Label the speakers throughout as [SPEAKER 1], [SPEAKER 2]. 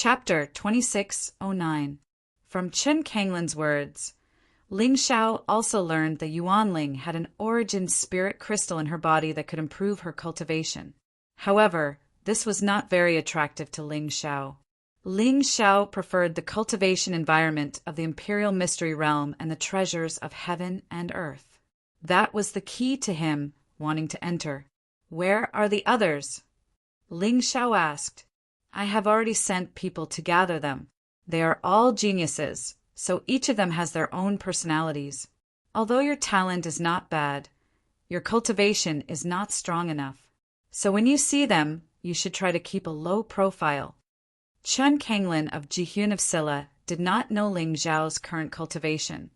[SPEAKER 1] Chapter 2609. From Chen Kanglin's words, Ling Xiao also learned that Yuanling had an origin spirit crystal in her body that could improve her cultivation. However, this was not very attractive to Ling Xiao. Ling Xiao preferred the cultivation environment of the Imperial Mystery Realm and the treasures of heaven and earth. That was the key to him wanting to enter. "Where are the others?" Ling Xiao asked. "I have already sent people to gather them. They are all geniuses, so each of them has their own personalities. Although your talent is not bad, your cultivation is not strong enough. So when you see them, you should try to keep a low profile." Chen Kanglin of Jihyun of Silla did not know Ling Xiao's current cultivation,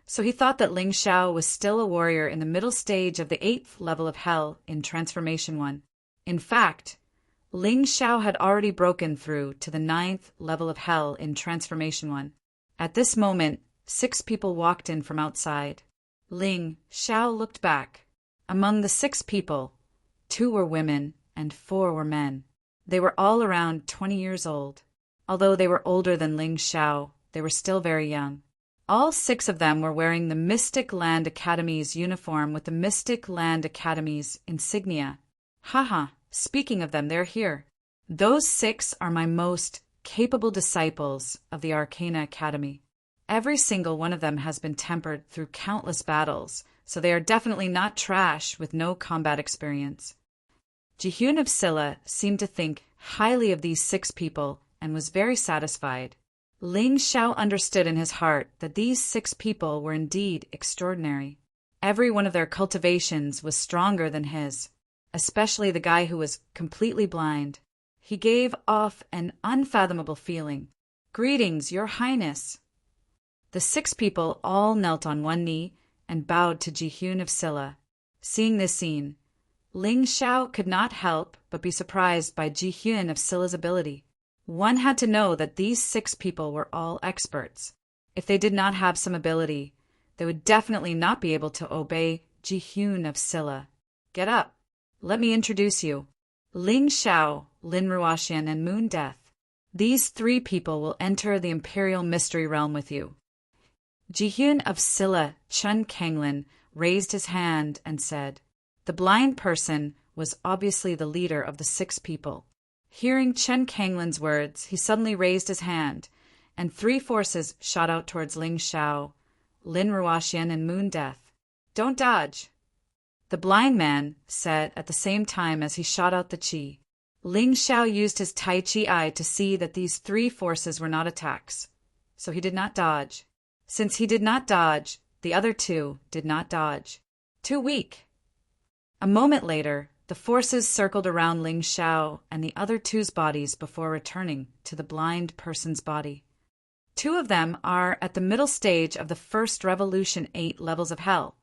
[SPEAKER 1] so he thought that Ling Xiao was still a warrior in the middle stage of the 8th level of Hell in Transformation 1. In fact, Ling Xiao had already broken through to the 9th level of Hell in Transformation 1. At this moment, 6 people walked in from outside. Ling Xiao looked back. Among the 6 people, 2 were women and 4 were men. They were all around 20 years old. Although they were older than Ling Xiao, they were still very young. All 6 of them were wearing the Mystic Land Academy's uniform with the Mystic Land Academy's insignia. Haha, speaking of them, they're here. Those 6 are my most capable disciples of the Arcana Academy. Every single one of them has been tempered through countless battles, so they are definitely not trash with no combat experience. Jihyun of Silla seemed to think highly of these 6 people and was very satisfied. Ling Xiao understood in his heart that these 6 people were indeed extraordinary. Every one of their cultivations was stronger than his, especially the guy who was completely blind. He gave off an unfathomable feeling. "Greetings, Your Highness." The 6 people all knelt on one knee and bowed to Jihyun of Silla. Seeing this scene, Ling Xiao could not help but be surprised by Jihyun of Silla's ability. One had to know that these 6 people were all experts. If they did not have some ability, they would definitely not be able to obey Jihyun of Silla. "Get up. Let me introduce you. Ling Xiao, Lin Ruoxian, and Moon Death. These 3 people will enter the Imperial Mystery Realm with you." Jihyun of Silla Chen Kanglin raised his hand and said. The blind person was obviously the leader of the 6 people. Hearing Chen Kanglin's words, he suddenly raised his hand, and 3 forces shot out towards Ling Xiao, Lin Ruoxian, and Moon Death. "Don't dodge," the blind man said at the same time as he shot out the qi. Ling Xiao used his Tai Chi eye to see that these 3 forces were not attacks, so he did not dodge. Since he did not dodge, the other 2 did not dodge. Too weak. A moment later, the forces circled around Ling Xiao and the other 2's bodies before returning to the blind person's body. 2 of them are at the middle stage of the First Revolution 8 levels of Hell,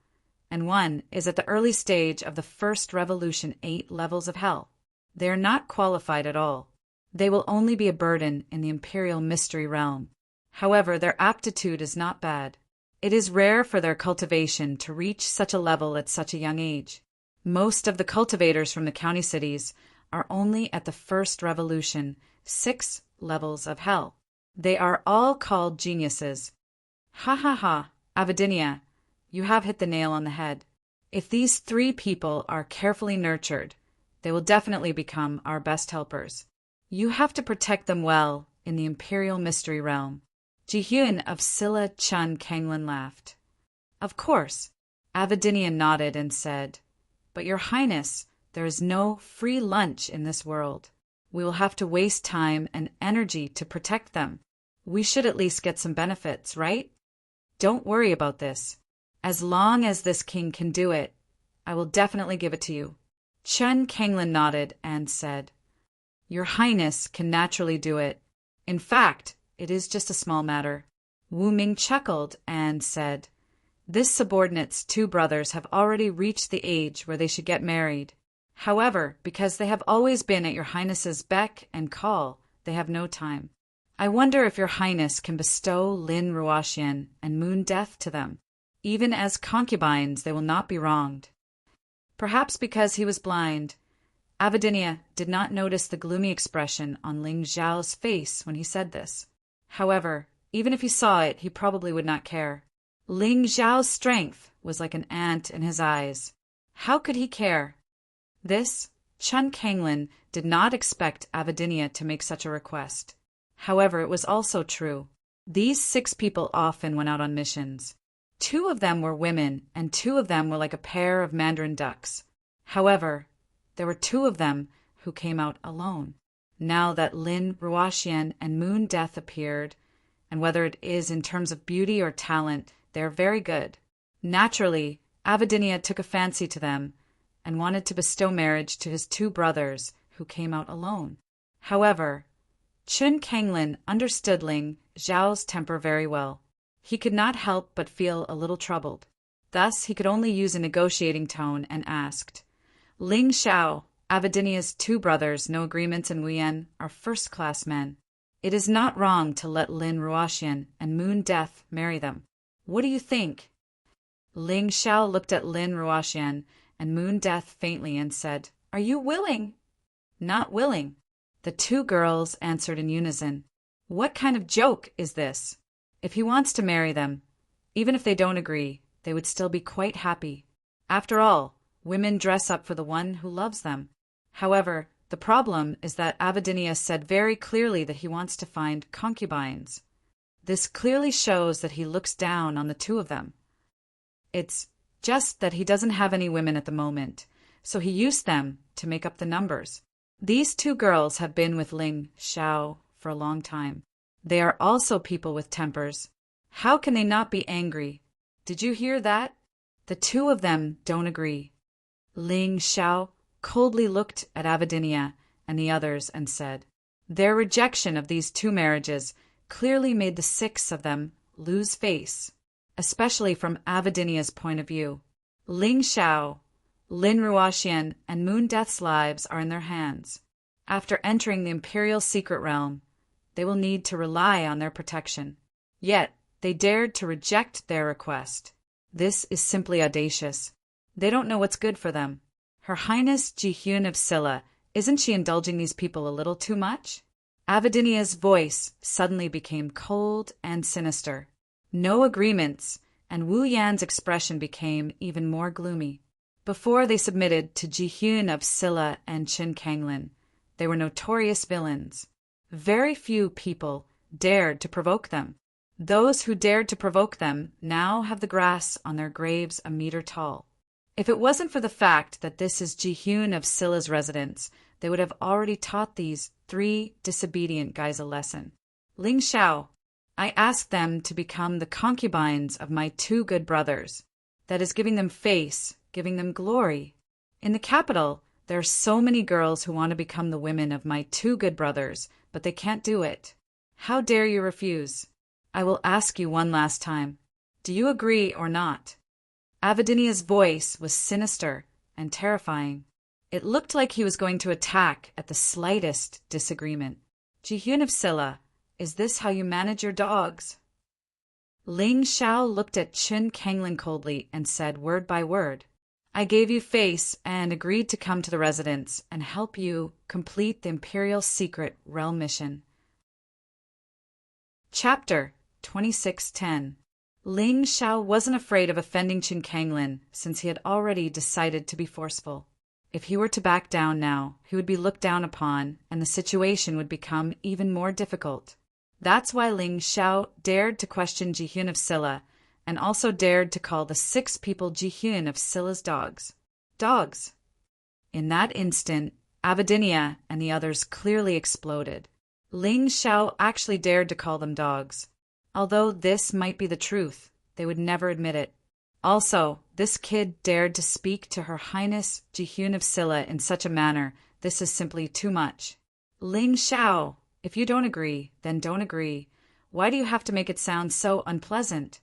[SPEAKER 1] and 1 is at the early stage of the First Revolution 8 levels of Hell. They are not qualified at all. They will only be a burden in the Imperial Mystery Realm. However, their aptitude is not bad. It is rare for their cultivation to reach such a level at such a young age. Most of the cultivators from the county cities are only at the First Revolution 6 levels of Hell. They are all called geniuses. Ha ha ha, Avidinia, you have hit the nail on the head. If these 3 people are carefully nurtured, they will definitely become our best helpers. You have to protect them well in the Imperial Mystery Realm. Jihyun of Silla Chen Kanglin laughed. Of course. Avidinia nodded and said, "But Your Highness, there is no free lunch in this world. We will have to waste time and energy to protect them. We should at least get some benefits, right? Don't worry about this. As long as this king can do it, I will definitely give it to you." Chen Kanglin nodded and said, "Your Highness can naturally do it. In fact, it is just a small matter." Wu Ming chuckled and said, "This subordinate's 2 brothers have already reached the age where they should get married. However, because they have always been at Your Highness's beck and call, they have no time. I wonder if Your Highness can bestow Lin Ruoxian and Moon Death to them. Even as concubines, they will not be wronged." Perhaps because he was blind, Avidinia did not notice the gloomy expression on Ling Xiao's face when he said this. However, even if he saw it, he probably would not care. Ling Xiao's strength was like an ant in his eyes. How could he care? This, Chen Kanglin did not expect Avidinia to make such a request. However, it was also true. These 6 people often went out on missions. 2 of them were women, and 2 of them were like a pair of mandarin ducks. However, there were 2 of them who came out alone. Now that Lin Ruoxian and Moon Death appeared, and whether it is in terms of beauty or talent, they are very good. Naturally, Avidinia took a fancy to them and wanted to bestow marriage to his 2 brothers who came out alone. However, Chen Kanglin understood Ling Xiao's temper very well. He could not help but feel a little troubled. Thus, he could only use a negotiating tone and asked, Ling Xiao, Avidinia's 2 brothers, no agreements in Wuyan, are first-class men. It is not wrong to let Lin Ruoxian and Moon Death marry them. What do you think? Ling Xiao looked at Lin Ruoxian and Moon Death faintly and said, Are you willing? Not willing. The 2 girls answered in unison. What kind of joke is this? If he wants to marry them, even if they don't agree, they would still be quite happy. After all, women dress up for the one who loves them. However, the problem is that Avidinia said very clearly that he wants to find concubines. This clearly shows that he looks down on the 2 of them. It's just that he doesn't have any women at the moment, so he used them to make up the numbers. These 2 girls have been with Ling Xiao for a long time. They are also people with tempers. How can they not be angry? Did you hear that? The 2 of them don't agree. Ling Xiao coldly looked at Avidinia and the others and said, Their rejection of these 2 marriages clearly made the 6 of them lose face, especially from Avidinia's point of view. Ling Xiao, Lin Ruoxian, and Moon Death's lives are in their hands. After entering the Imperial Secret Realm, they will need to rely on their protection. Yet, they dared to reject their request. This is simply audacious. They don't know what's good for them. Her Highness Jihyun of Silla, isn't she indulging these people a little too much? Avidinia's voice suddenly became cold and sinister. No agreements, and Wu Yan's expression became even more gloomy. Before they submitted to Jihyun of Silla and Chen Kanglin, they were notorious villains. Very few people dared to provoke them. Those who dared to provoke them now have the grass on their graves a meter tall. If it wasn't for the fact that this is Jihyun of Silla's residence, they would have already taught these 3 disobedient guys a lesson. Ling Xiao, I asked them to become the concubines of my 2 good brothers. That is giving them face, giving them glory. In the capital, there are so many girls who want to become the women of my 2 good brothers, but they can't do it. How dare you refuse? I will ask you one last time. Do you agree or not? Avidinia's voice was sinister and terrifying. It looked like he was going to attack at the slightest disagreement. Jihyun of Silla, is this how you manage your dogs? Ling Xiao looked at Chen Kanglin coldly and said word by word, I gave you face and agreed to come to the residence and help you complete the Imperial Secret Realm mission. Chapter 2610. Ling Xiao wasn't afraid of offending Chen Kanglin since he had already decided to be forceful. If he were to back down now, he would be looked down upon and the situation would become even more difficult. That's why Ling Xiao dared to question Jihyun of Silla and also dared to call the 6 people Jihyun of Silla's dogs. Dogs. In that instant, Avidinia and the others clearly exploded. Ling Xiao actually dared to call them dogs. Although this might be the truth, they would never admit it. Also, this kid dared to speak to Her Highness Jihyun of Silla in such a manner. This is simply too much. Ling Xiao, if you don't agree, then don't agree. Why do you have to make it sound so unpleasant?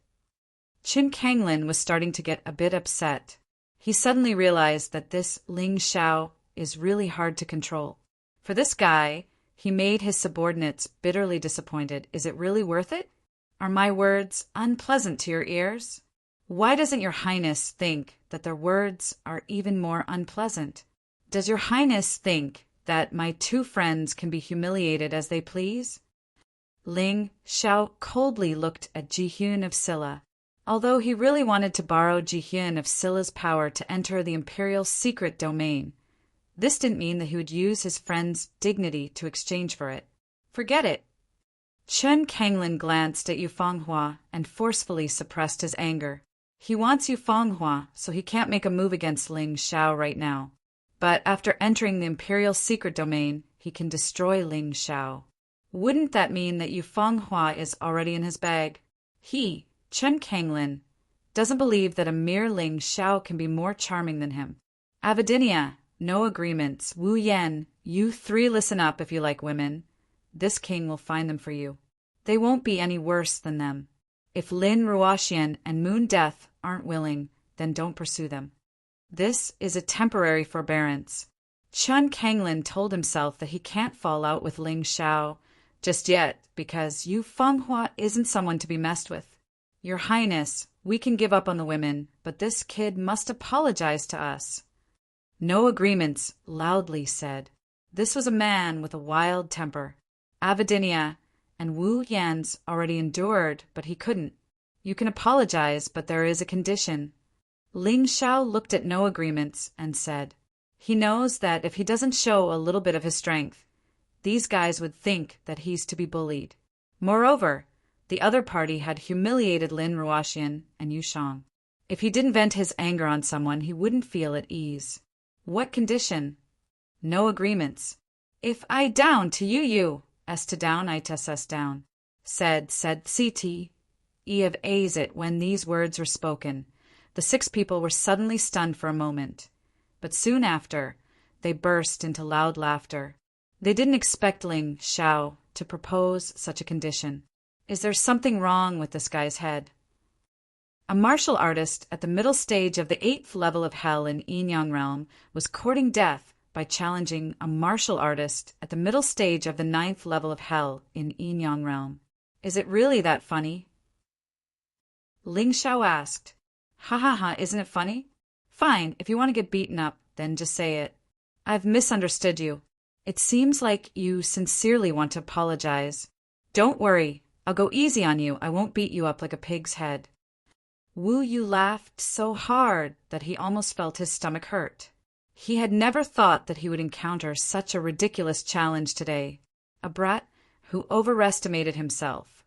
[SPEAKER 1] Chen Kanglin was starting to get a bit upset. He suddenly realized that this Ling Xiao is really hard to control. For this guy, he made his subordinates bitterly disappointed. Is it really worth it? Are my words unpleasant to your ears? Why doesn't your Highness think that their words are even more unpleasant? Does your highness think that my two friends can be humiliated as they please? Ling Xiao coldly looked at Jihyun of Silla. Although he really wanted to borrow Jihyun of Silla's power to enter the imperial secret domain, this didn't mean that he would use his friend's dignity to exchange for it. Forget it. Chen Kanglin glanced at Yu Fenghua and forcefully suppressed his anger. He wants Yu Fenghua, so he can't make a move against Ling Xiao right now. But after entering the imperial secret domain, he can destroy Ling Xiao. Wouldn't that mean that Yu Fenghua is already in his bag? He, Chen Kanglin, doesn't believe that a mere Ling Xiao can be more charming than him. Avidinia, no agreements. Wu Yan, you three listen up if you like women. This king will find them for you. They won't be any worse than them. If Lin Ruoxian and Moon Death aren't willing, then don't pursue them. This is a temporary forbearance. Chen Kanglin told himself that he can't fall out with Ling Xiao just yet because Yu Fenghua isn't someone to be messed with. Your Highness, we can give up on the women, but this kid must apologize to us. No agreements, loudly said. This was a man with a wild temper. Avidinia and Wu Yan's already endured, but he couldn't. You can apologize, but there is a condition. Ling Xiao looked at no agreements and said, he knows that if he doesn't show a little bit of his strength, these guys would think that he's to be bullied. Moreover, the other party had humiliated Lin Ruoxian and Yu Shang. If he didn't vent his anger on someone, he wouldn't feel at ease. What condition? No agreements. If I down to you, as to down I tess down, said CT. E of A's it when these words were spoken. The six people were suddenly stunned for a moment, but soon after, they burst into loud laughter. They didn't expect Ling Xiao to propose such a condition. Is there something wrong with this guy's head? A martial artist at the middle stage of the 8th level of hell in Yinyang realm was courting death by challenging a martial artist at the middle stage of the 9th level of hell in Yinyang realm. Is it really that funny? Ling Xiao asked. Ha ha ha, isn't it funny? Fine, if you want to get beaten up, then just say it. I've misunderstood you. It seems like you sincerely want to apologize. Don't worry, I'll go easy on you. I won't beat you up like a pig's head. Wu Yu laughed so hard that he almost felt his stomach hurt. He had never thought that he would encounter such a ridiculous challenge today. A brat who overestimated himself.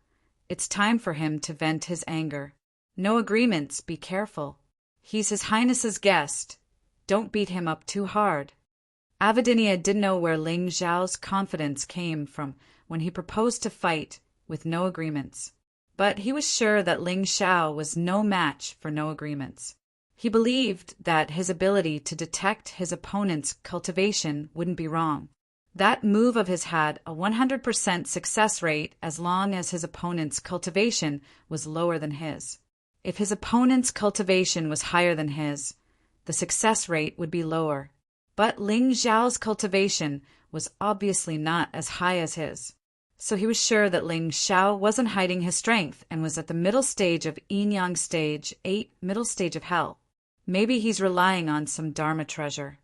[SPEAKER 1] It's time for him to vent his anger. No agreements, be careful. He's His Highness's guest. Don't beat him up too hard. Avidinia didn't know where Ling Xiao's confidence came from when he proposed to fight with no agreements. But he was sure that Ling Xiao was no match for no agreements. He believed that his ability to detect his opponent's cultivation wouldn't be wrong. That move of his had a 100% success rate as long as his opponent's cultivation was lower than his. If his opponent's cultivation was higher than his, the success rate would be lower. But Ling Xiao's cultivation was obviously not as high as his. So he was sure that Ling Xiao wasn't hiding his strength and was at the middle stage of Yinyang stage 8, middle stage of hell. Maybe he's relying on some Dharma treasure.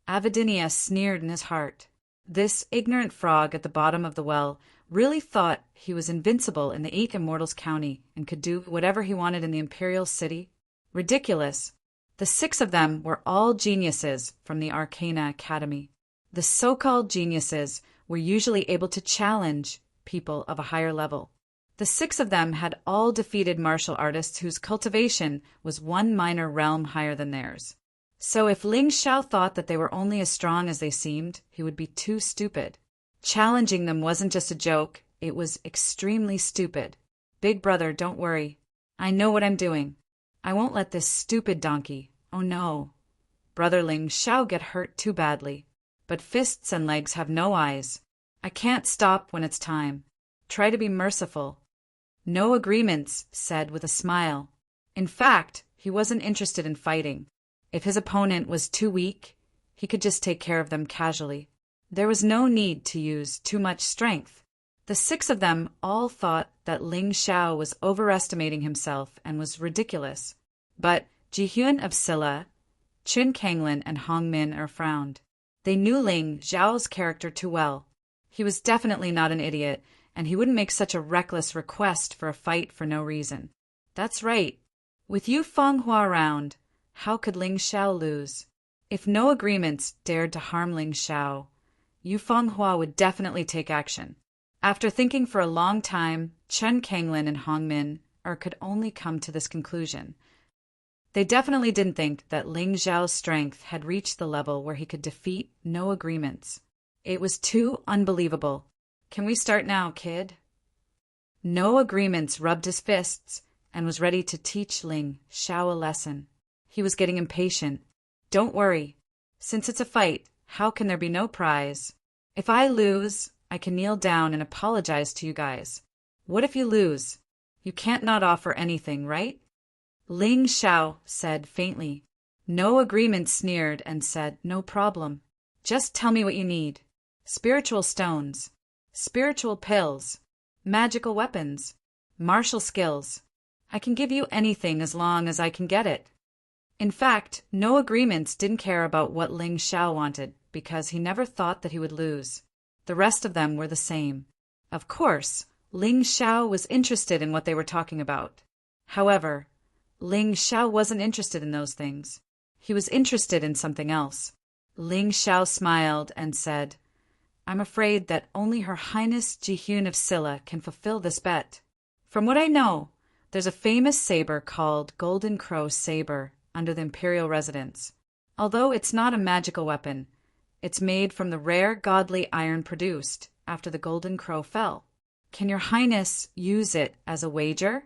[SPEAKER 1] Avidinia sneered in his heart. This ignorant frog at the bottom of the well really thought he was invincible in the 8 Immortals County and could do whatever he wanted in the Imperial City. Ridiculous. The 6 of them were all geniuses from the Arcana Academy. The so-called geniuses were usually able to challenge people of a higher level. The 6 of them had all defeated martial artists whose cultivation was 1 minor realm higher than theirs. So if Ling Xiao thought that they were only as strong as they seemed, he would be too stupid. Challenging them wasn't just a joke, it was extremely stupid. Big brother, don't worry. I know what I'm doing. I won't let this stupid donkey. Oh no. Brother Ling Xiao get hurt too badly. But fists and legs have no eyes. I can't stop when it's time. Try to be merciful. No agreements, said with a smile. In fact, he wasn't interested in fighting. If his opponent was too weak, he could just take care of them casually. There was no need to use too much strength. The 6 of them all thought that Ling Xiao was overestimating himself and was ridiculous. But Jihyun of Silla, Chen Kanglin, and Hong Min frowned. They knew Ling Zhao's character too well. He was definitely not an idiot, and he wouldn't make such a reckless request for a fight for no reason. That's right. With Yu Fanghua around, how could Ling Xiao lose? If no agreements dared to harm Ling Xiao, Yu Fanghua would definitely take action. After thinking for a long time, Chen Kanglin and Hong Min could only come to this conclusion. They definitely didn't think that Ling Zhao's strength had reached the level where he could defeat no agreements. It was too unbelievable. Can we start now, kid? No agreements rubbed his fists and was ready to teach Ling Xiao a lesson. He was getting impatient. Don't worry. Since it's a fight, how can there be no prize? If I lose, I can kneel down and apologize to you guys. What if you lose? You can't not offer anything, right? Ling Xiao said faintly. No agreement sneered and said, no problem. Just tell me what you need. Spiritual stones, spiritual pills, magical weapons, martial skills. I can give you anything as long as I can get it. In fact, no agreements didn't care about what Ling Xiao wanted because he never thought that he would lose. The rest of them were the same. Of course, Ling Xiao was interested in what they were talking about. However, Ling Xiao wasn't interested in those things. He was interested in something else. Ling Xiao smiled and said, I'm afraid that only Her Highness Jihyun of Silla can fulfill this bet. From what I know, there's a famous saber called Golden Crow Saber under the imperial residence. Although it's not a magical weapon, it's made from the rare godly iron produced after the Golden Crow fell. Can Your Highness use it as a wager?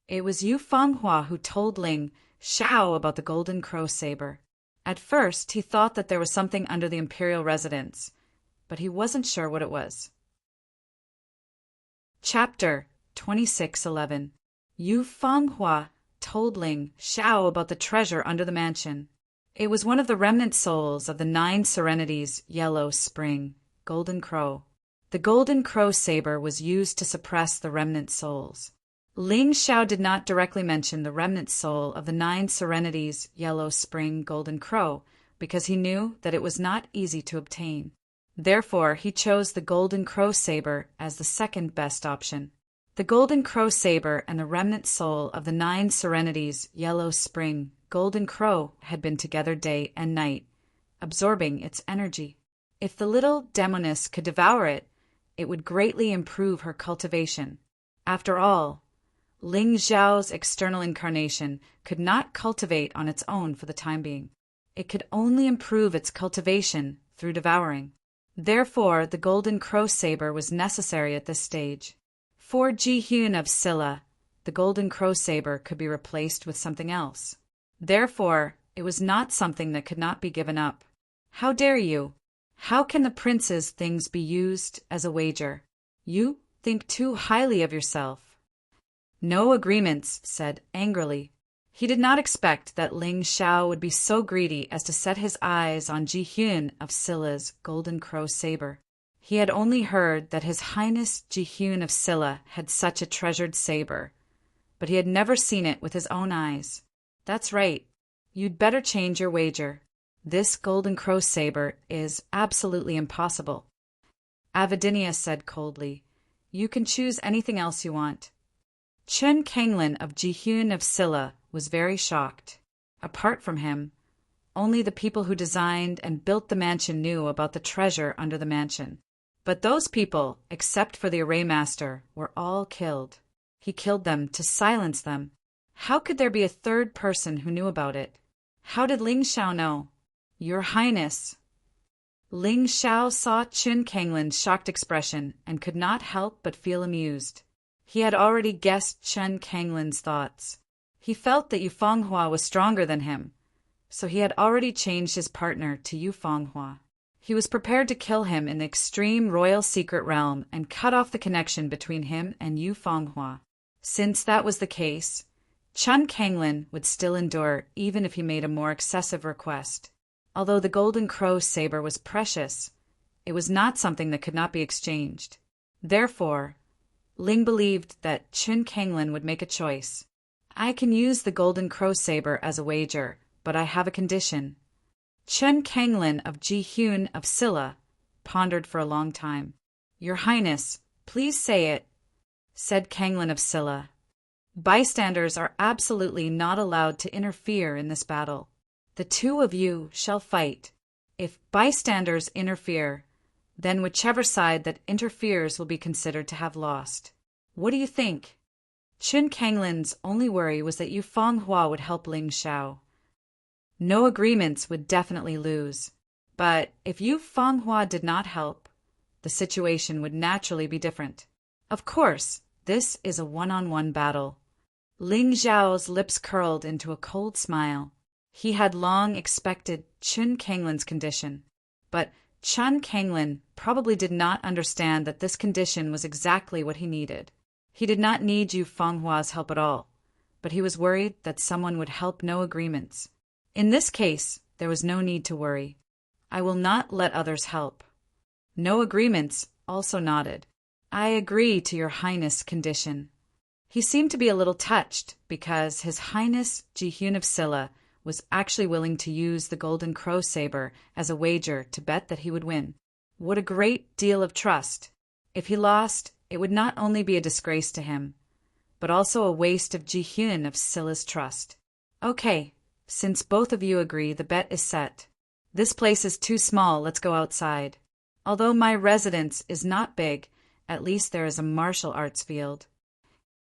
[SPEAKER 1] It was Yu Fanghua who told Ling Xiao about the Golden Crow Saber. At first, he thought that there was something under the imperial residence, but he wasn't sure what it was. Chapter 26:11. Yu Fanghua told Ling Xiao about the treasure under the mansion. It was one of the remnant souls of the 9 Serenities, Yellow Spring, Golden Crow. The Golden Crow Saber was used to suppress the remnant souls. Ling Xiao did not directly mention the remnant soul of the 9 Serenities, Yellow Spring, Golden Crow, because he knew that it was not easy to obtain. Therefore, he chose the Golden Crow Saber as the second best option. The Golden Crow Saber and the remnant soul of the 9 Serenities, Yellow Spring, Golden Crow had been together day and night, absorbing its energy. If the little demoness could devour it, it would greatly improve her cultivation. After all, Ling Zhao's external incarnation could not cultivate on its own for the time being. It could only improve its cultivation through devouring. Therefore, the Golden Crow Saber was necessary at this stage. For Jihyun of Silla, the Golden Crow Saber could be replaced with something else. Therefore, it was not something that could not be given up. How dare you? How can the prince's things be used as a wager? You think too highly of yourself. No agreements, said angrily. He did not expect that Ling Xiao would be so greedy as to set his eyes on Jihyun of Silla's Golden Crow Saber. He had only heard that His Highness Jihyun of Silla had such a treasured saber, but he had never seen it with his own eyes. That's right. You'd better change your wager. This Golden Crow Saber is absolutely impossible. Avidinia said coldly, You can choose anything else you want. Chen Kanglin of Jihyun of Silla was very shocked. Apart from him, only the people who designed and built the mansion knew about the treasure under the mansion. But those people, except for the array master, were all killed. He killed them to silence them. How could there be a third person who knew about it? How did Ling Xiao know? Your Highness. Ling Xiao saw Chen Kanglin's shocked expression and could not help but feel amused. He had already guessed Chen Kanglin's thoughts. He felt that Yu Fanghua was stronger than him, so he had already changed his partner to Yu Fanghua. He was prepared to kill him in the extreme royal secret realm and cut off the connection between him and Yu Fanghua. Since that was the case, Chen Kanglin would still endure even if he made a more excessive request. Although the Golden Crow Saber was precious, it was not something that could not be exchanged. Therefore, Ling believed that Chen Kanglin would make a choice. I can use the Golden Crow Saber as a wager, but I have a condition. Chen Kanglin of Ji-hyun of Silla pondered for a long time. "Your Highness, please say it," said Kanglin of Silla. "Bystanders are absolutely not allowed to interfere in this battle. The two of you shall fight. If bystanders interfere, then whichever side that interferes will be considered to have lost. What do you think?" Chen Kanglin's only worry was that Yu Fanghua would help Ling Xiao. No agreements would definitely lose. But if Yu Fanghua did not help, the situation would naturally be different. Of course, this is a one-on-one battle. Ling Xiao's lips curled into a cold smile. He had long expected Chen Kanglin's condition, but Chen Kanglin probably did not understand that this condition was exactly what he needed. He did not need Yu Fenghua's help at all, but he was worried that someone would help no agreements. In this case, there was no need to worry. "I will not let others help." No agreements also nodded. "I agree to your Highness' condition." He seemed to be a little touched because His Highness Ji-hyun of Silla was actually willing to use the golden crow saber as a wager to bet that he would win. What a great deal of trust! If he lost, it would not only be a disgrace to him, but also a waste of Ji-hyun of Silla's trust. "Okay, since both of you agree, the bet is set. This place is too small, let's go outside. Although my residence is not big, at least there is a martial arts field."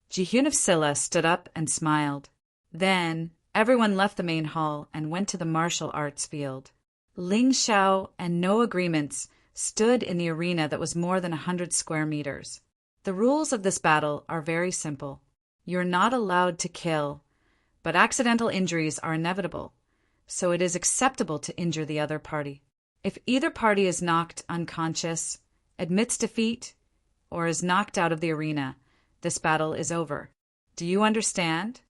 [SPEAKER 1] Ji-hyun of Silla stood up and smiled. Then everyone left the main hall and went to the martial arts field. Ling Xiao and no agreements stood in the arena that was more than 100 square meters. The rules of this battle are very simple. You're not allowed to kill, but accidental injuries are inevitable, so it is acceptable to injure the other party. If either party is knocked unconscious, admits defeat, or is knocked out of the arena, this battle is over. Do you understand?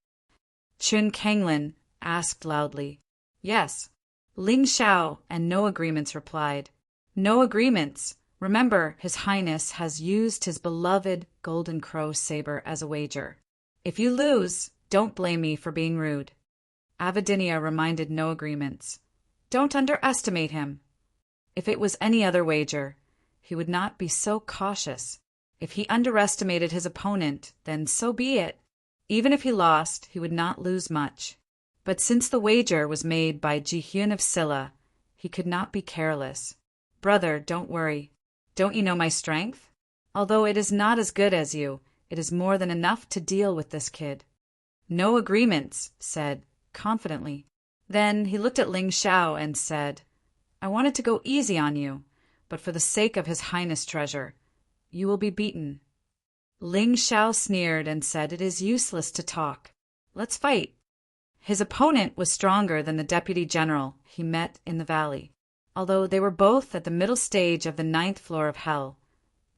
[SPEAKER 1] Chen Kanglin asked loudly. Yes. Ling Xiao and no agreements replied. No agreements. Remember, His Highness has used his beloved golden crow saber as a wager. If you lose, don't blame me for being rude. Avidinia reminded no agreements. Don't underestimate him. If it was any other wager, he would not be so cautious. If he underestimated his opponent, then so be it. Even if he lost, he would not lose much. But since the wager was made by Ji-hyun of Silla, he could not be careless. Brother, don't worry. Don't you know my strength? Although it is not as good as you, it is more than enough to deal with this kid. No agreements, said, confidently. Then he looked at Ling Xiao and said, I wanted to go easy on you, but for the sake of His Highness' treasure, you will be beaten. Ling Xiao sneered and said, It is useless to talk. Let's fight. His opponent was stronger than the deputy general he met in the valley. Although they were both at the middle stage of the 9th floor of hell,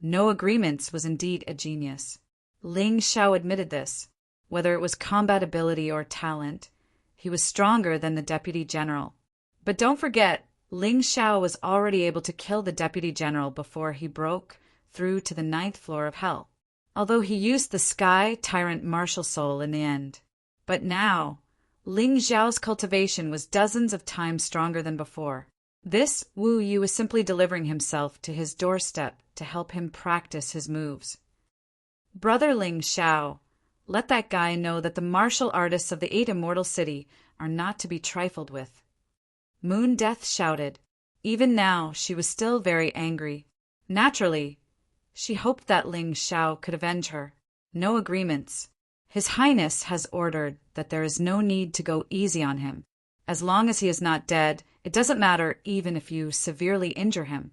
[SPEAKER 1] no agreements was indeed a genius. Ling Xiao admitted this. Whether it was combat ability or talent, he was stronger than the deputy general. But don't forget, Ling Xiao was already able to kill the deputy general before he broke through to the 9th floor of hell, although he used the Sky Tyrant martial soul in the end. But now, Ling Xiao's cultivation was dozens of times stronger than before. This Wu Yu was simply delivering himself to his doorstep to help him practice his moves. Brother Ling Xiao, let that guy know that the martial artists of the 8 Immortal City are not to be trifled with. Moon Death shouted. Even now, she was still very angry. Naturally, she hoped that Ling Xiao could avenge her. No agreements. His Highness has ordered that there is no need to go easy on him. As long as he is not dead, it doesn't matter even if you severely injure him.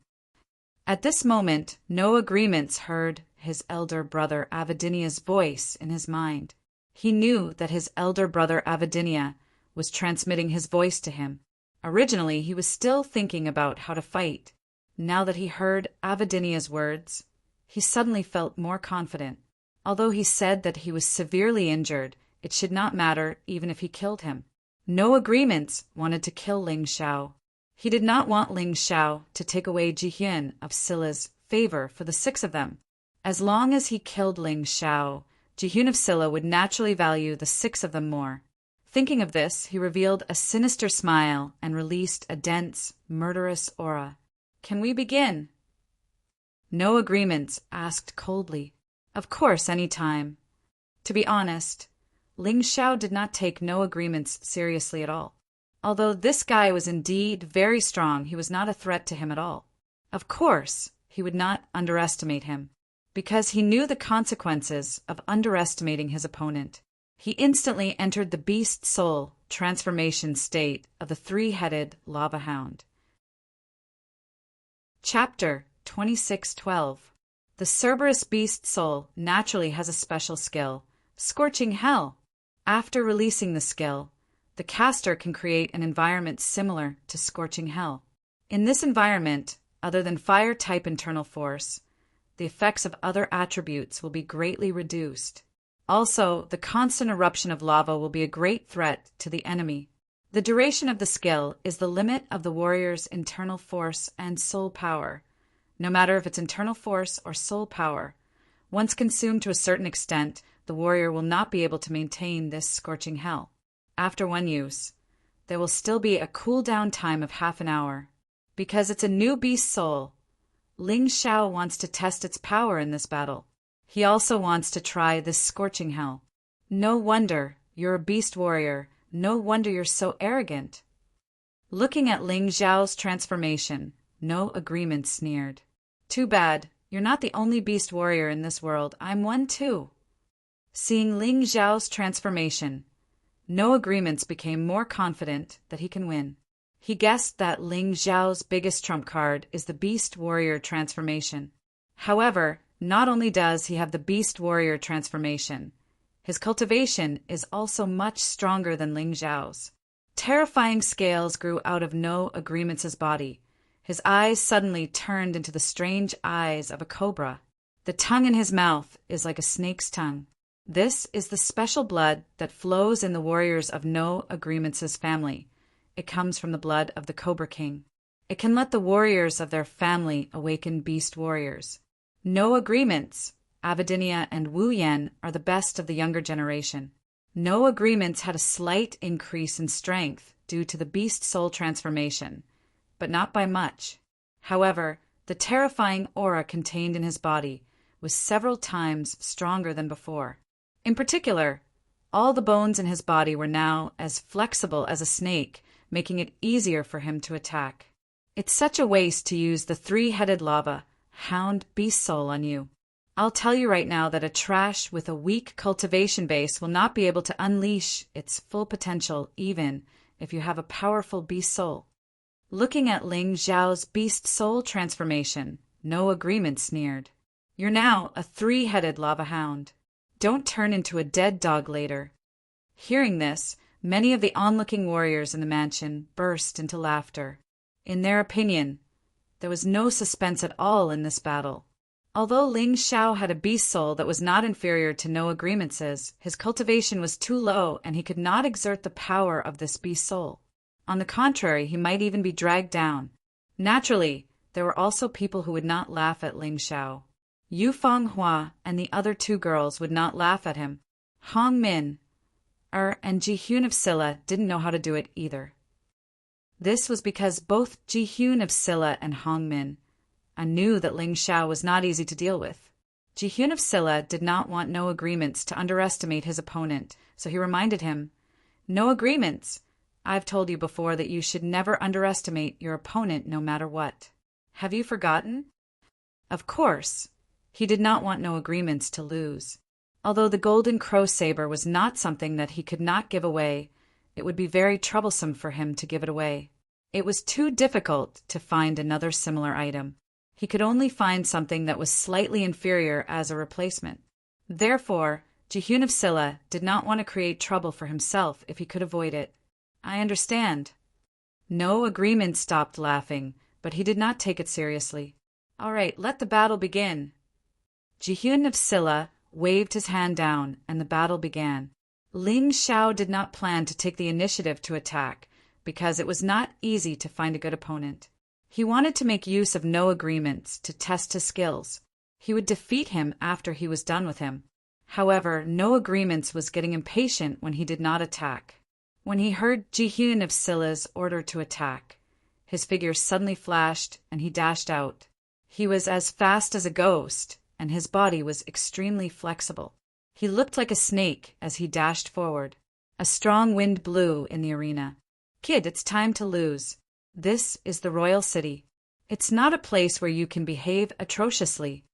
[SPEAKER 1] At this moment, no agreements heard his elder brother Avidinia's voice in his mind. He knew that his elder brother Avidinia was transmitting his voice to him. Originally, he was still thinking about how to fight. Now that he heard Avidinia's words, he suddenly felt more confident. Although he said that he was severely injured, it should not matter even if he killed him. No agreements wanted to kill Ling Xiao. He did not want Ling Xiao to take away Ji-hyun of Silla's favor for the 6 of them. As long as he killed Ling Xiao, Ji-hyun of Silla would naturally value the 6 of them more. Thinking of this, he revealed a sinister smile and released a dense, murderous aura. "Can we begin?" No Agreements asked coldly. "Of course, any time." To be honest, Ling Xiao did not take No Agreements seriously at all. Although this guy was indeed very strong, he was not a threat to him at all. Of course, he would not underestimate him, because he knew the consequences of underestimating his opponent. He instantly entered the beast soul transformation state of the three-headed lava hound. Chapter 26:12. The Cerberus beast soul naturally has a special skill, Scorching Hell. After releasing the skill, the caster can create an environment similar to Scorching Hell. In this environment, other than fire-type internal force, the effects of other attributes will be greatly reduced. Also, the constant eruption of lava will be a great threat to the enemy. The duration of the skill is the limit of the warrior's internal force and soul power. No matter if it's internal force or soul power, once consumed to a certain extent, the warrior will not be able to maintain this Scorching Hell. After one use, there will still be a cooldown time of half an hour. Because it's a new beast soul, Ling Xiao wants to test its power in this battle. He also wants to try this Scorching Hell. No wonder you're a beast warrior. No wonder you're so arrogant. Looking at Ling Xiao's transformation, No Agreement sneered. Too bad, you're not the only beast warrior in this world. I'm one too. Seeing Ling Xiao's transformation, No Agreements became more confident that he can win. He guessed that Ling Xiao's biggest trump card is the beast warrior transformation. However, not only does he have the beast warrior transformation, his cultivation is also much stronger than Ling Xiao's. Terrifying scales grew out of No Agreements' body. His eyes suddenly turned into the strange eyes of a cobra. The tongue in his mouth is like a snake's tongue. This is the special blood that flows in the warriors of No Agreements' family. It comes from the blood of the Cobra King. It can let the warriors of their family awaken beast warriors. No Agreements, Avidinia and Wu Yan are the best of the younger generation. No Agreements had a slight increase in strength due to the beast soul transformation, but not by much. However, the terrifying aura contained in his body was several times stronger than before. In particular, all the bones in his body were now as flexible as a snake, making it easier for him to attack. It's such a waste to use the three-headed lava hound beast soul on you. I'll tell you right now that a trash with a weak cultivation base will not be able to unleash its full potential even if you have a powerful beast soul. Looking at Ling Xiao's beast soul transformation, No Agreement sneered. You're now a three-headed lava hound. Don't turn into a dead dog later. Hearing this, many of the onlooking warriors in the mansion burst into laughter. In their opinion, there was no suspense at all in this battle. Although Ling Xiao had a beast soul that was not inferior to No Agreements', his cultivation was too low and he could not exert the power of this beast soul. On the contrary, he might even be dragged down. Naturally, there were also people who would not laugh at Ling Xiao. Yu Fenghua and the other two girls would not laugh at him. Hong Min and Ji Hyun of Silla didn't know how to do it either. This was because both Ji Hyun of Silla and Hong Min knew that Ling Xiao was not easy to deal with. Ji Hyun of Silla did not want No Agreements to underestimate his opponent, so he reminded him, No Agreements. I've told you before that you should never underestimate your opponent no matter what. Have you forgotten? Of course, he did not want No Agreements to lose. Although the golden crow saber was not something that he could not give away, it would be very troublesome for him to give it away. It was too difficult to find another similar item. He could only find something that was slightly inferior as a replacement. Therefore, Ji Hyun of Silla did not want to create trouble for himself if he could avoid it. I understand. No Agreement stopped laughing, but he did not take it seriously. All right, let the battle begin. Ji Hyun of Silla waved his hand down, and the battle began. Ling Xiao did not plan to take the initiative to attack, because it was not easy to find a good opponent. He wanted to make use of No Agreements to test his skills. He would defeat him after he was done with him. However, No Agreements was getting impatient when he did not attack. When he heard Jihyun of Scylla's order to attack, his figure suddenly flashed and he dashed out. He was as fast as a ghost, and his body was extremely flexible. He looked like a snake as he dashed forward. A strong wind blew in the arena. "Kid, it's time to lose. This is the royal city. It's not a place where you can behave atrociously."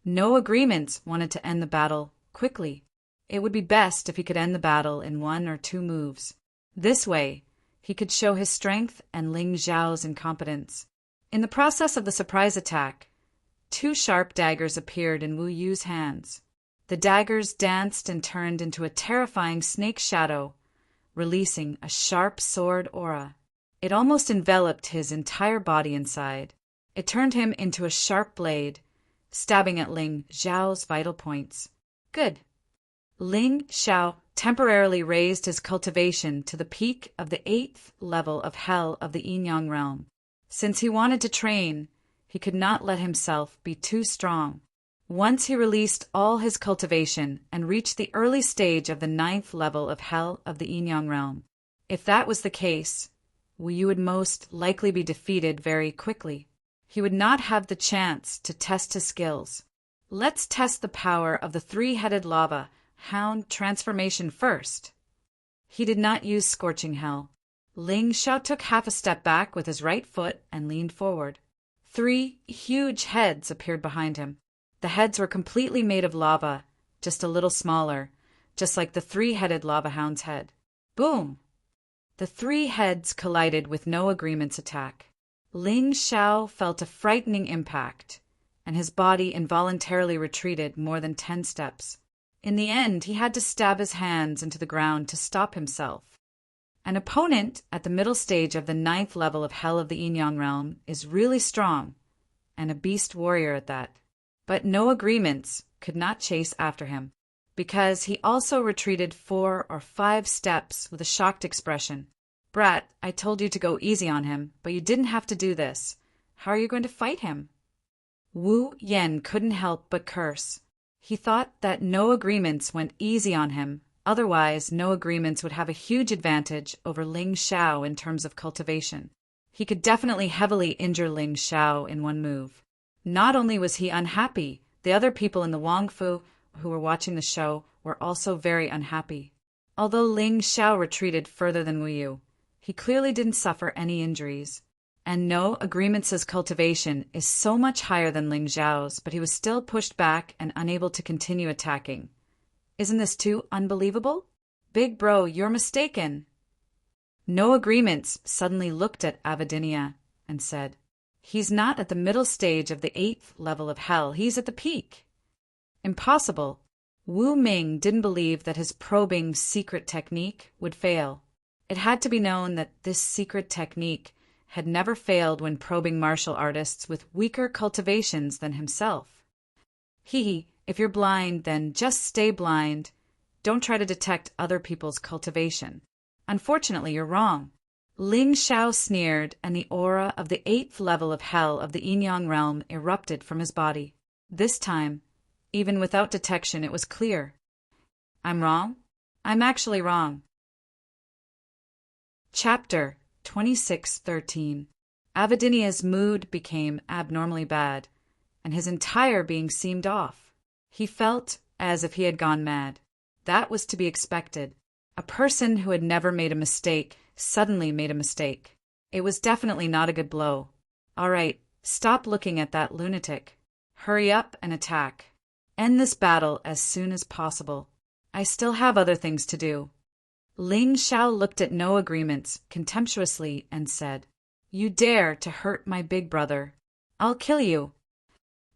[SPEAKER 1] No Agreements wanted to end the battle quickly. It would be best if he could end the battle in 1 or 2 moves. This way, he could show his strength and Ling Xiao's incompetence. In the process of the surprise attack, 2 sharp daggers appeared in Wu Yu's hands. The daggers danced and turned into a terrifying snake shadow, releasing a sharp sword aura. It almost enveloped his entire body inside. It turned him into a sharp blade, stabbing at Ling Xiao's vital points. Good. Ling Xiao temporarily raised his cultivation to the peak of the 8th level of Hell of the Yin-Yang realm. Since he wanted to train, he could not let himself be too strong. Once he released all his cultivation and reached the early stage of the 9th level of Hell of the Yin-Yang realm. If that was the case, Wu Yu would most likely be defeated very quickly. He would not have the chance to test his skills. Let's test the power of the 3-headed lava hound transformation first. He did not use Scorching Hell. Ling Xiao took half a step back with his right foot and leaned forward. 3 huge heads appeared behind him. The heads were completely made of lava, just a little smaller, just like the 3-headed lava hound's head. Boom! The 3 heads collided with No Agreement's attack. Ling Xiao felt a frightening impact, and his body involuntarily retreated more than 10 steps. In the end, he had to stab his hands into the ground to stop himself. An opponent at the middle stage of the 9th level of Hell of the Yin-Yang realm is really strong, and a beast warrior at that. But No Agreements could not chase after him, because he also retreated 4 or 5 steps with a shocked expression. "Brat, I told you to go easy on him, but you didn't have to do this. How are you going to fight him?" Wu Yen couldn't help but curse. He thought that No Agreements went easy on him, otherwise No Agreements would have a huge advantage over Ling Xiao in terms of cultivation. He could definitely heavily injure Ling Xiao in 1 move. Not only was he unhappy, the other people in the Wangfu who were watching the show were also very unhappy. Although Ling Xiao retreated further than Wu Yu, he clearly didn't suffer any injuries. And No Agreements' cultivation is so much higher than Ling Xiao's, but he was still pushed back and unable to continue attacking. Isn't this too unbelievable? Big bro, you're mistaken. No Agreements suddenly looked at Avidinia and said, "He's not at the middle stage of the 8th level of Hell, he's at the peak." Impossible. Wu Ming didn't believe that his probing secret technique would fail. It had to be known that this secret technique had never failed when probing martial artists with weaker cultivations than himself. If you're blind, then just stay blind. Don't try to detect other people's cultivation. Unfortunately, you're wrong. Ling Xiao sneered, and the aura of the 8th level of Hell of the Yin-Yang realm erupted from his body. This time, even without detection, it was clear. I'm wrong? I'm actually wrong. Chapter 26:13. Avidinia's mood became abnormally bad, and his entire being seemed off. He felt as if he had gone mad. That was to be expected. A person who had never made a mistake suddenly made a mistake. It was definitely not a good blow. All right, stop looking at that lunatic. Hurry up and attack. End this battle as soon as possible. I still have other things to do. Ling Xiao looked at No Agreements contemptuously and said, "You dare to hurt my big brother. I'll kill you."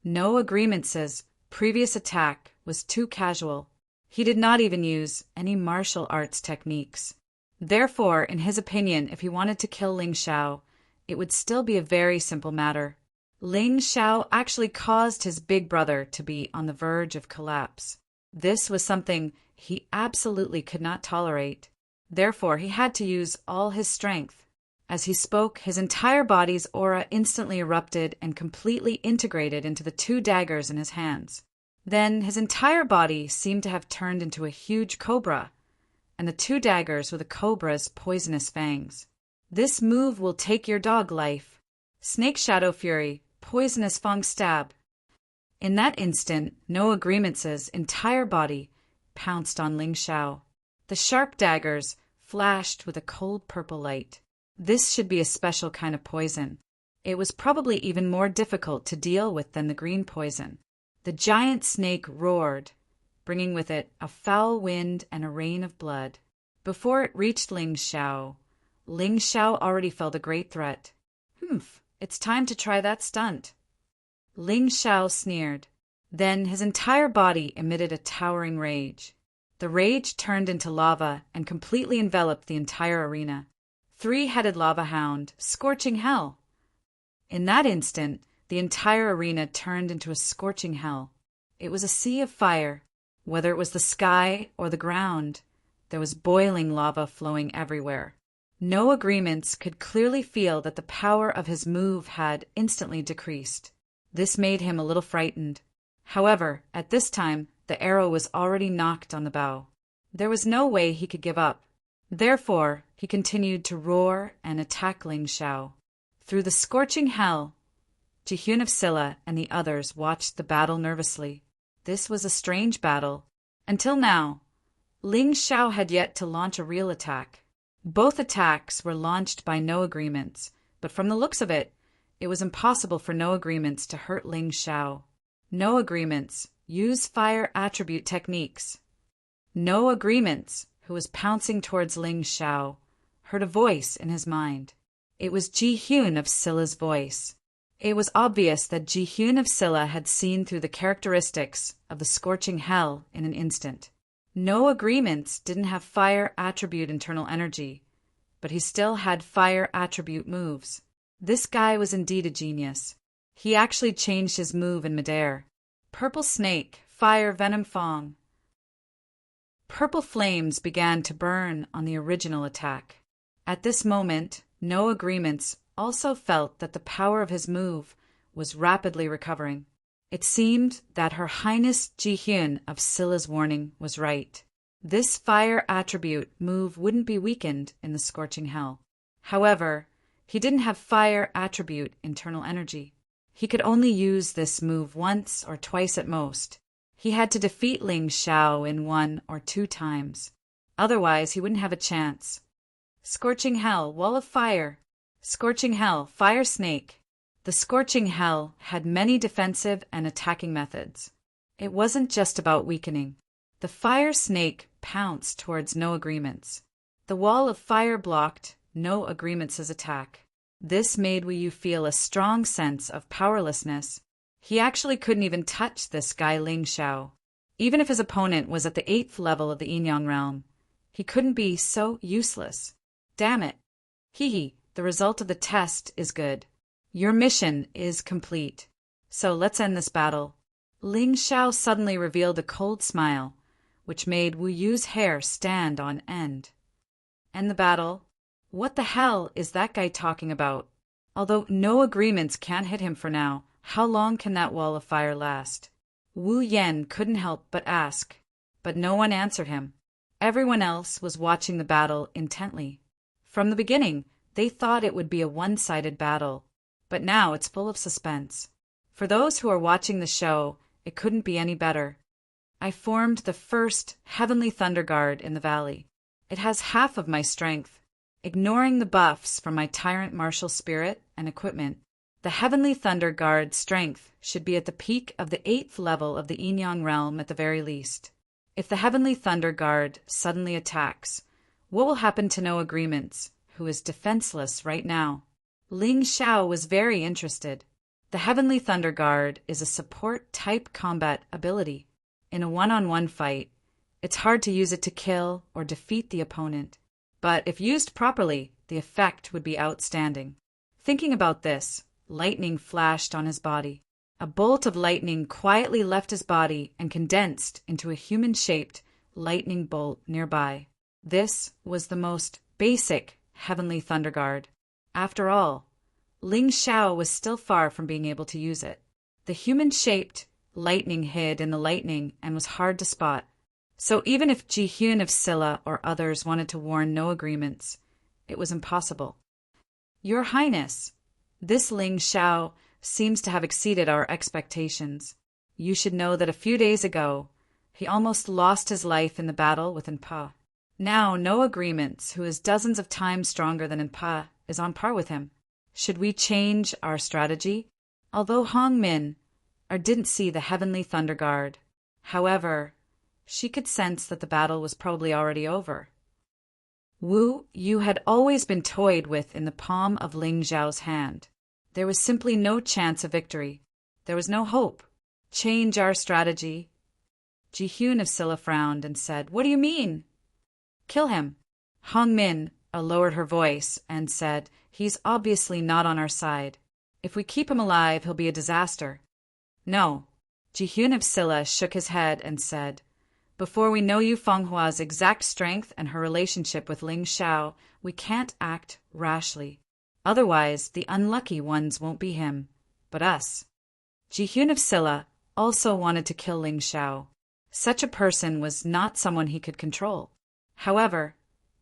[SPEAKER 1] No Agreements' previous attack was too casual. He did not even use any martial arts techniques. Therefore, in his opinion, if he wanted to kill Ling Xiao, it would still be a very simple matter. Ling Xiao actually caused his big brother to be on the verge of collapse. This was something he absolutely could not tolerate. Therefore, he had to use all his strength. As he spoke, his entire body's aura instantly erupted and completely integrated into the 2 daggers in his hands. Then his entire body seemed to have turned into a huge cobra, and the 2 daggers with a cobra's poisonous fangs. This move will take your dog life. Snake Shadow Fury, poisonous fang stab. In that instant, No Agreement's entire body pounced on Ling Xiao. The sharp daggers flashed with a cold purple light. This should be a special kind of poison. It was probably even more difficult to deal with than the green poison. The giant snake roared, bringing with it a foul wind and a rain of blood. Before it reached Ling Xiao already felt a great threat. It's time to try that stunt. Ling Xiao sneered. Then his entire body emitted a towering rage. The rage turned into lava and completely enveloped the entire arena. 3-headed lava hound, scorching hell. In that instant, the entire arena turned into a scorching hell. It was a sea of fire. Whether it was the sky or the ground, there was boiling lava flowing everywhere. No Agreements could clearly feel that the power of his move had instantly decreased. This made him a little frightened. However, at this time, the arrow was already knocked on the bow. There was no way he could give up. Therefore, he continued to roar and attack Ling Xiao. Through the scorching hell, Jihyun of Silla and the others watched the battle nervously. This was a strange battle. Until now, Ling Xiao had yet to launch a real attack. Both attacks were launched by No Agreements, but from the looks of it, it was impossible for No Agreements to hurt Ling Xiao. No Agreements use fire attribute techniques. No Agreements, who was pouncing towards Ling Xiao, heard a voice in his mind. It was Jihyun of Silla's voice. It was obvious that Jihyun of Silla had seen through the characteristics of the scorching hell in an instant. No Agreements didn't have fire attribute internal energy, but he still had fire attribute moves. This guy was indeed a genius. He actually changed his move in midair. Purple Snake, Fire Venom Fang. Purple flames began to burn on the original attack. At this moment, No Agreements also felt that the power of his move was rapidly recovering. It seemed that Her Highness Jihyun of Silla's warning was right. This fire attribute move wouldn't be weakened in the scorching hell. However, he didn't have fire attribute internal energy. He could only use this move once or twice at most. He had to defeat Ling Xiao in 1 or 2 times. Otherwise, he wouldn't have a chance. Scorching Hell, Wall of Fire. Scorching Hell, Fire Snake. The Scorching Hell had many defensive and attacking methods. It wasn't just about weakening. The Fire Snake pounced towards No Agreements. The Wall of Fire blocked No Agreements' attack. This made Wu Yu feel a strong sense of powerlessness. He actually couldn't even touch this guy Ling Xiao. Even if his opponent was at the 8th level of the Yin-Yang realm, he couldn't be so useless. Damn it. Hee, the result of the test is good. Your mission is complete. So let's end this battle. Ling Xiao suddenly revealed a cold smile, which made Wu Yu's hair stand on end. End the battle? What the hell is that guy talking about? Although No Agreements can't hit him for now, how long can that wall of fire last? Wu Yen couldn't help but ask, but no one answered him. Everyone else was watching the battle intently. From the beginning, they thought it would be a one-sided battle, but now it's full of suspense. For those who are watching the show, it couldn't be any better. I formed the first Heavenly Thunder Guard in the valley. It has half of my strength. Ignoring the buffs from my Tyrant martial spirit and equipment, the Heavenly Thunder Guard's strength should be at the peak of the 8th level of the Yin-Yang realm at the very least. If the Heavenly Thunder Guard suddenly attacks, what will happen to No Agreements, who is defenseless right now? Ling Xiao was very interested. The Heavenly Thunder Guard is a support-type combat ability. In a one-on-one fight, it's hard to use it to kill or defeat the opponent. But if used properly, the effect would be outstanding. Thinking about this, lightning flashed on his body. A bolt of lightning quietly left his body and condensed into a human-shaped lightning bolt nearby. This was the most basic Heavenly Thunder Guard. After all, Ling Xiao was still far from being able to use it. The human-shaped lightning hid in the lightning and was hard to spot. So even if Ji-hyun of Silla or others wanted to warn no agreements, it was impossible. Your Highness, this Ling Xiao seems to have exceeded our expectations. You should know that a few days ago, he almost lost his life in the battle with Inpa. Now, no agreements, who is dozens of times stronger than Inpa, is on par with him. Should we change our strategy? Although Hong Min didn't see the heavenly thunder guard, however, she could sense that the battle was probably already over. Wu, you had always been toyed with in the palm of Ling Xiao's hand. There was simply no chance of victory. There was no hope. Change our strategy. Ji-hyun of Silla frowned and said, "What do you mean?" "Kill him." Hong Min lowered her voice and said, "He's obviously not on our side. If we keep him alive, he'll be a disaster." "No." Ji-hyun of Silla shook his head and said, "Before we know Yu Fenghua's exact strength and her relationship with Ling Xiao, we can't act rashly. Otherwise, the unlucky ones won't be him, but us." Ji-hyun of Silla also wanted to kill Ling Xiao. Such a person was not someone he could control. However,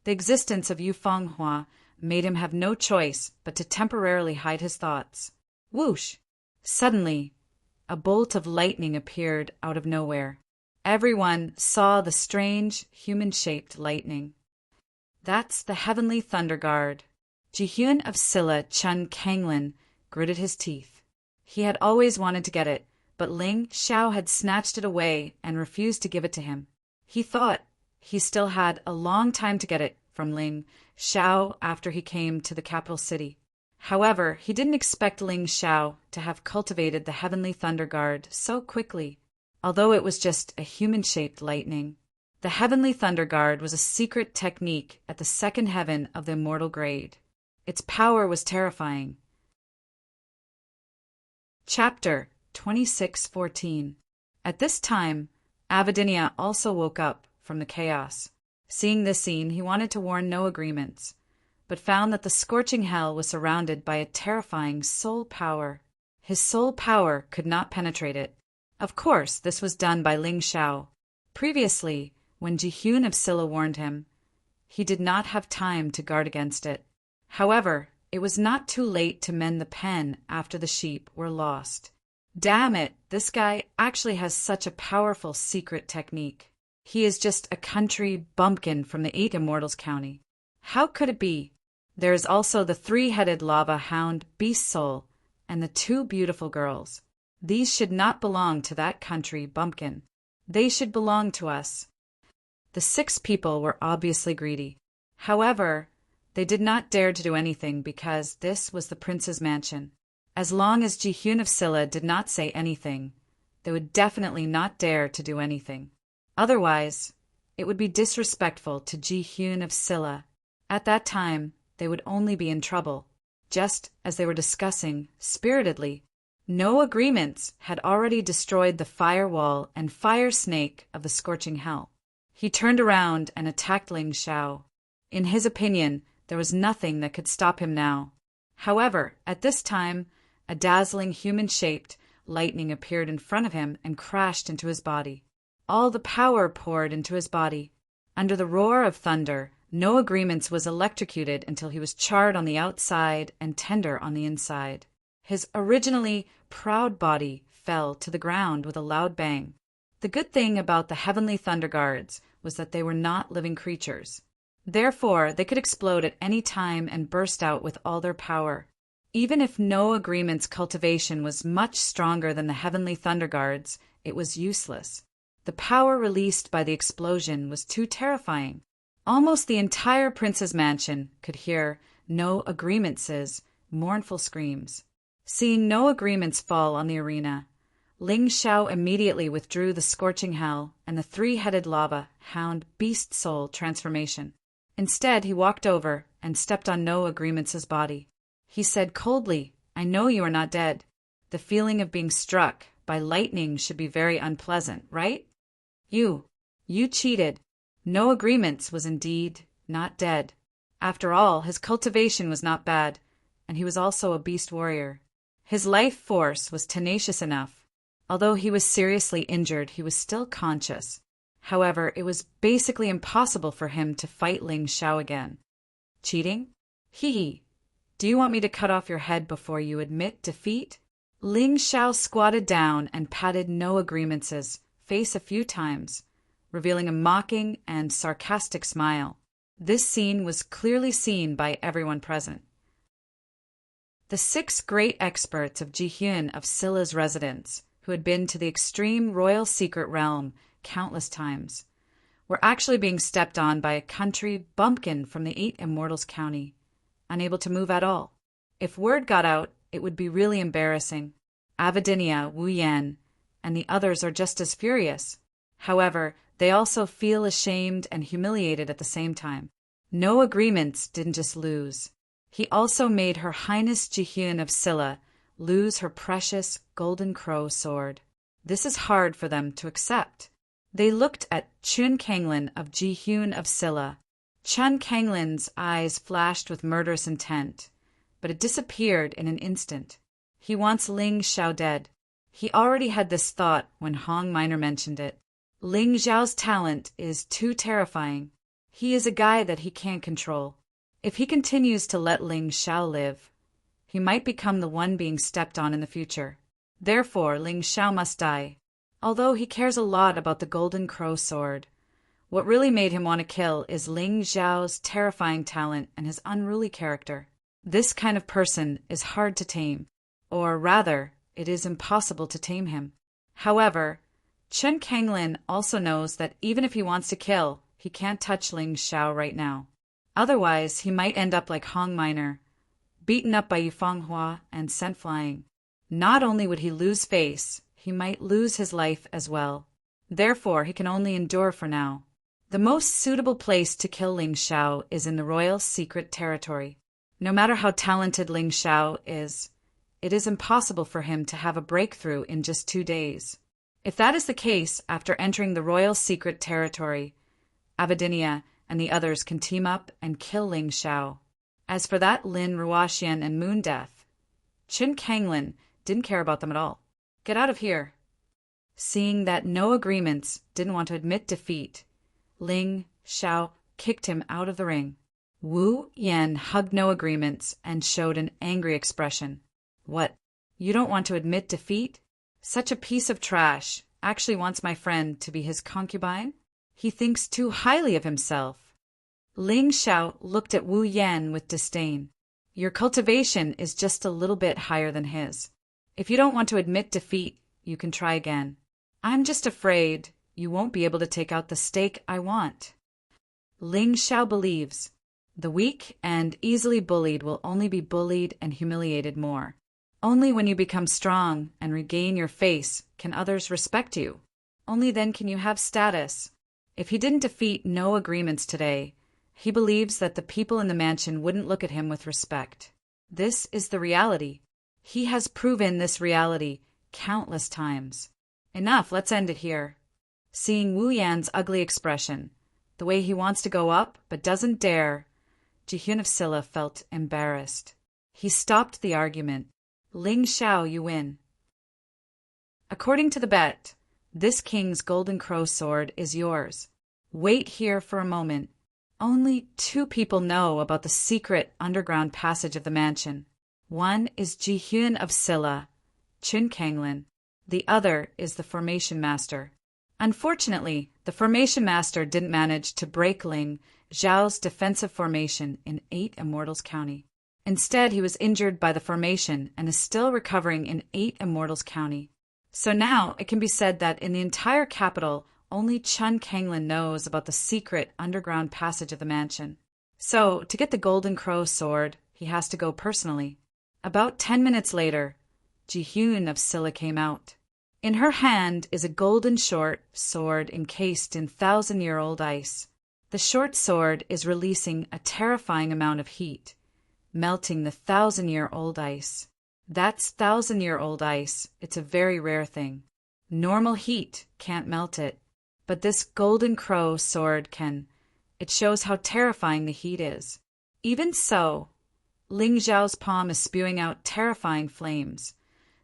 [SPEAKER 1] the existence of Yu Fenghua made him have no choice but to temporarily hide his thoughts. Whoosh! Suddenly, a bolt of lightning appeared out of nowhere. Everyone saw the strange, human-shaped lightning. "That's the heavenly thunder guard." Ji-hyun of Silla Chun Kanglin gritted his teeth. He had always wanted to get it, but Ling Xiao had snatched it away and refused to give it to him. He thought he still had a long time to get it from Ling Xiao after he came to the capital city. However, he didn't expect Ling Xiao to have cultivated the heavenly thunder guard so quickly. Although it was just a human-shaped lightning, the heavenly thunder guard was a secret technique at the second heaven of the immortal grade. Its power was terrifying. Chapter 26:14. At this time, Avadinia also woke up from the chaos. Seeing this scene, he wanted to warn no agreements, but found that the scorching hell was surrounded by a terrifying soul power. His soul power could not penetrate it. Of course, this was done by Ling Xiao. Previously, when Ji-hyun of Silla warned him, he did not have time to guard against it. However, it was not too late to mend the pen after the sheep were lost. Damn it, this guy actually has such a powerful secret technique. He is just a country bumpkin from the 8 Immortals County. How could it be? There is also the 3-headed lava hound Beast Soul and the 2 beautiful girls. These should not belong to that country bumpkin. They should belong to us. The 6 people were obviously greedy. However, they did not dare to do anything because this was the prince's mansion. As long as Ji-hyun of Silla did not say anything, they would definitely not dare to do anything. Otherwise, it would be disrespectful to Ji-hyun of Silla. At that time, they would only be in trouble, just as they were discussing spiritedly. No agreements had already destroyed the firewall and fire snake of the scorching hell. He turned around and attacked Ling Xiao. In his opinion, there was nothing that could stop him now. However, at this time, a dazzling human-shaped lightning appeared in front of him and crashed into his body. All the power poured into his body. Under the roar of thunder, No Agreements was electrocuted until he was charred on the outside and tender on the inside. His originally proud body fell to the ground with a loud bang. The good thing about the Heavenly Thunder Guards was that they were not living creatures. Therefore, they could explode at any time and burst out with all their power. Even if No Agreement's cultivation was much stronger than the Heavenly Thunder Guards, it was useless. The power released by the explosion was too terrifying. Almost the entire prince's mansion could hear No Agreements's mournful screams. Seeing No Agreements fall on the arena, Ling Xiao immediately withdrew the scorching hell and the 3-headed lava hound beast soul transformation. Instead, he walked over and stepped on No Agreements's body. He said coldly, "I know you are not dead. The feeling of being struck by lightning should be very unpleasant, right? You cheated. No Agreements was indeed not dead. After all, his cultivation was not bad, and he was also a beast warrior. His life force was tenacious enough. Although he was seriously injured, he was still conscious. However, it was basically impossible for him to fight Ling Xiao again. Cheating? Hee. Do you want me to cut off your head before you admit defeat? Ling Xiao squatted down and patted No Agreement's face a few times, revealing a mocking and sarcastic smile. This scene was clearly seen by everyone present. The 6 great experts of Jihyun of Scylla's residence, who had been to the extreme royal secret realm countless times, were actually being stepped on by a country bumpkin from the 8 Immortals County, unable to move at all. If word got out, it would be really embarrassing. Avidinia, Wu Yan, and the others are just as furious. However, they also feel ashamed and humiliated at the same time. No Agreements didn't just lose. He also made Her Highness Jihyun of Scylla lose her precious Golden Crow sword. This is hard for them to accept. They looked at Chun Kanglin of Jihyun of Scylla. Chun Kanglin's eyes flashed with murderous intent, but it disappeared in an instant. He wants Ling Xiao dead. He already had this thought when Hong Minor mentioned it. Ling Xiao's talent is too terrifying. He is a guy that he can't control. If he continues to let Ling Xiao live, he might become the one being stepped on in the future. Therefore, Ling Xiao must die. Although he cares a lot about the Golden Crow sword, what really made him want to kill is Ling Xiao's terrifying talent and his unruly character. This kind of person is hard to tame, or rather, it is impossible to tame him. However, Chun Kanglin also knows that even if he wants to kill, he can't touch Ling Xiao right now. Otherwise, he might end up like Hong Minor, beaten up by Yifeng Hua and sent flying. Not only would he lose face, he might lose his life as well. Therefore, he can only endure for now. The most suitable place to kill Ling Xiao is in the royal secret territory. No matter how talented Ling Xiao is, it is impossible for him to have a breakthrough in just 2 days. If that is the case, after entering the royal secret territory, Avidinia and the others can team up and kill Ling Xiao. As for that Lin Ruoxian and Moon Death, Chun Kanglin didn't care about them at all. Get out of here. Seeing that No Agreements didn't want to admit defeat, Ling Xiao kicked him out of the ring. Wu Yan hugged No Agreements and showed an angry expression. What? You don't want to admit defeat? Such a piece of trash actually wants my friend to be his concubine? He thinks too highly of himself. Ling Xiao looked at Wu Yan with disdain. Your cultivation is just a little bit higher than his. If you don't want to admit defeat, you can try again. I'm just afraid you won't be able to take out the stake I want. Ling Xiao believes the weak and easily bullied will only be bullied and humiliated more. Only when you become strong and regain your face can others respect you. Only then can you have status. If he didn't defeat No Agreements today, he believes that the people in the mansion wouldn't look at him with respect. This is the reality. He has proven this reality countless times. Enough, let's end it here. Seeing Wu Yan's ugly expression, the way he wants to go up but doesn't dare, Jihyun of Scylla felt embarrassed. He stopped the argument. Ling Xiao, you win. According to the bet, this king's Golden Crow sword is yours. Wait here for a moment. Only 2 people know about the secret underground passage of the mansion. One is Jihyun of Scylla, Chun Kanglin. The other is the Formation Master. Unfortunately, the Formation Master didn't manage to break Ling Xiao's defensive formation in 8 Immortals County. Instead, he was injured by the formation and is still recovering in 8 Immortals County. So now it can be said that in the entire capital, only Chun Kanglin knows about the secret underground passage of the mansion. So, to get the Golden Crow sword, he has to go personally. About 10 minutes later, Jihyun of Scylla came out. In her hand is a golden short sword encased in 1,000-year-old ice. The short sword is releasing a terrifying amount of heat, melting the 1,000-year-old ice. That's 1,000-year-old ice. It's a very rare thing. Normal heat can't melt it, but this Golden Crow sword can. It shows how terrifying the heat is. Even so, Ling Xiao's palm is spewing out terrifying flames,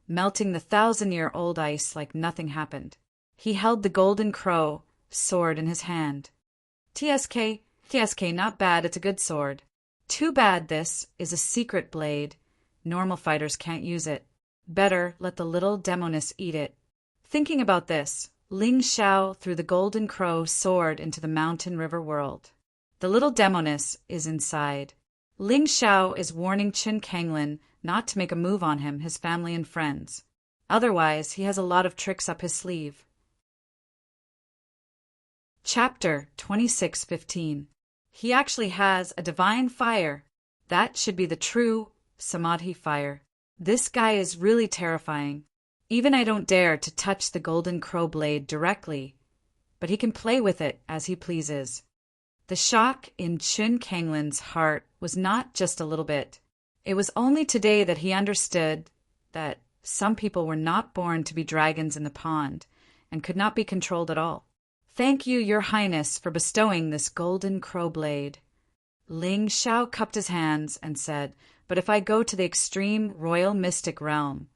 [SPEAKER 1] melting the 1,000-year-old ice like nothing happened. He held the Golden Crow sword in his hand. TSK, not bad, it's a good sword. Too bad this is a secret blade. Normal fighters can't use it. Better let the little demoness eat it. Thinking about this, Ling Xiao threw the golden crow sword into the mountain river world. The little demoness is inside. Ling Xiao is warning Qin Kanglin not to make a move on him, his family and friends. Otherwise, he has a lot of tricks up his sleeve. Chapter 26:15. He actually has a divine fire. That should be the true Samadhi fire. This guy is really terrifying. Even I don't dare to touch the golden crow blade directly, but he can play with it as he pleases. The shock in Qin Kanglin's heart was not just a little bit. It was only today that he understood that some people were not born to be dragons in the pond and could not be controlled at all. Thank you, Your Highness, for bestowing this golden crow blade. Ling Xiao cupped his hands and said, but if I go to the extreme royal mystic realm,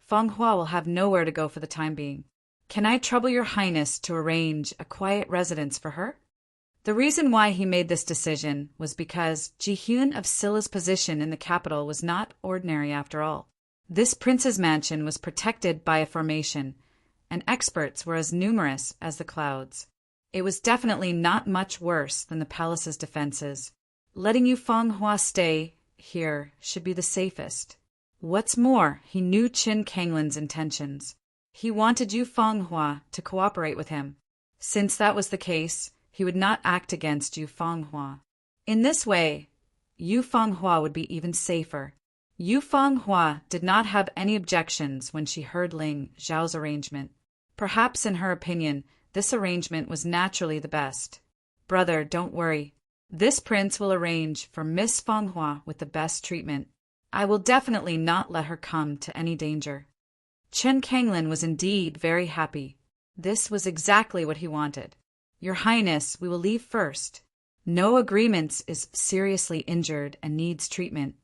[SPEAKER 1] Feng Hua will have nowhere to go for the time being. Can I trouble Your Highness to arrange a quiet residence for her? The reason why he made this decision was because Jihyun of Scylla's position in the capital was not ordinary after all. This prince's mansion was protected by a formation, and experts were as numerous as the clouds. It was definitely not much worse than the palace's defenses. Letting Yu Feng Hua stay here should be the safest. What's more, he knew Qin Kanglin's intentions. He wanted Yu Feng Hua to cooperate with him. Since that was the case, he would not act against Yu Feng Hua. In this way, Yu Feng Hua would be even safer. Yu Feng Hua did not have any objections when she heard Ling Xiao's arrangement. Perhaps in her opinion, this arrangement was naturally the best. Brother, don't worry. This prince will arrange for Miss Feng Hua with the best treatment. I will definitely not let her come to any danger. Qin Kanglin was indeed very happy. This was exactly what he wanted. Your Highness, we will leave first. No agreements is seriously injured and needs treatment.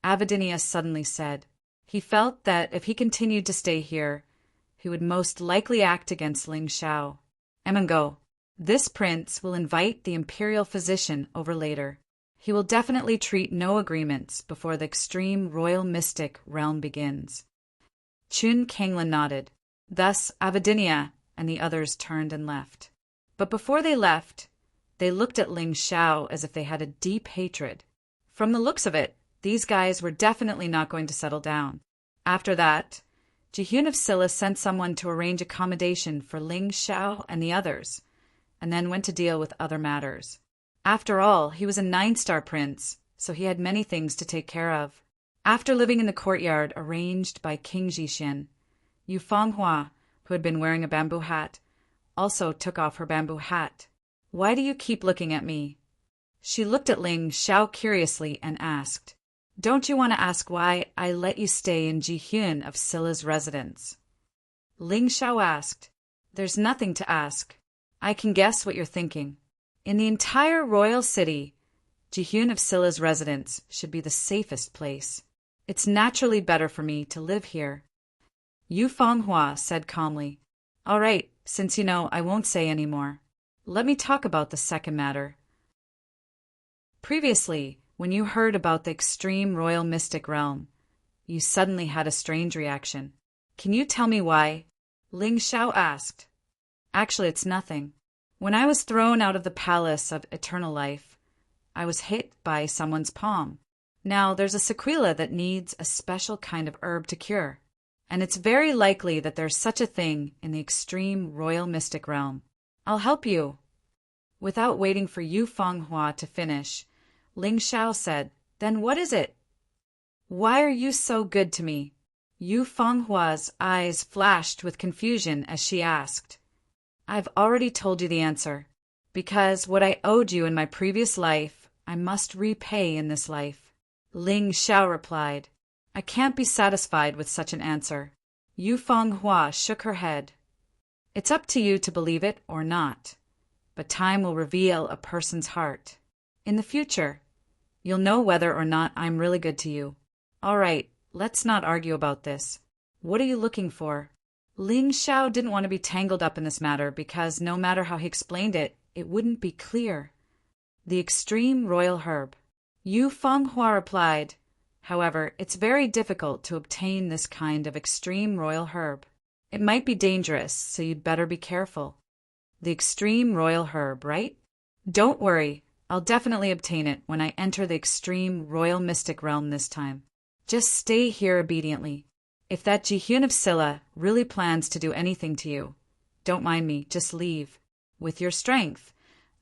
[SPEAKER 1] Avidinia suddenly said. He felt that if he continued to stay here, he would most likely act against Ling Xiao. Emango, this prince will invite the imperial physician over later. He will definitely treat no agreements before the extreme royal mystic realm begins. Qin Kanglin nodded. Thus Avidinia and the others turned and left. But before they left, they looked at Ling Xiao as if they had a deep hatred. From the looks of it, these guys were definitely not going to settle down. After that, Jihyun of Scylla sent someone to arrange accommodation for Ling Xiao and the others, and then went to deal with other matters. After all, he was a 9-star prince, so he had many things to take care of. After living in the courtyard arranged by King Jixin, Yu Feng Hua, who had been wearing a bamboo hat, also took off her bamboo hat. Why do you keep looking at me? She looked at Ling Xiao curiously and asked, Don't you want to ask why I let you stay in Jihyun of Scylla's residence? Ling Xiao asked, There's nothing to ask. I can guess what you're thinking. In the entire royal city, Jihyun of Scylla's residence should be the safest place. It's naturally better for me to live here. Yu Feng Hua said calmly, All right, since you know, I won't say any more. Let me talk about the second matter. Previously, when you heard about the extreme royal mystic realm, you suddenly had a strange reaction. Can you tell me why? Ling Xiao asked. Actually, it's nothing. When I was thrown out of the palace of eternal life, I was hit by someone's palm. Now, there's a sequela that needs a special kind of herb to cure, and it's very likely that there's such a thing in the extreme royal mystic realm. I'll help you. Without waiting for Yu Feng Hua to finish, Ling Xiao said, Then what is it? Why are you so good to me? Yu Feng Hua's eyes flashed with confusion as she asked. I've already told you the answer. Because what I owed you in my previous life, I must repay in this life. Ling Xiao replied. I can't be satisfied with such an answer. Yu Feng Hua shook her head. It's up to you to believe it or not, but time will reveal a person's heart. In the future, you'll know whether or not I'm really good to you. All right, let's not argue about this. What are you looking for? Ling Xiao didn't want to be tangled up in this matter because no matter how he explained it, it wouldn't be clear. The extreme royal herb. Yu Fenghua replied, however, it's very difficult to obtain this kind of extreme royal herb. It might be dangerous, so you'd better be careful. The extreme royal herb, right? Don't worry, I'll definitely obtain it when I enter the extreme royal mystic realm this time. Just stay here obediently. If that Jihyun of Silla really plans to do anything to you, don't mind me, just leave. With your strength,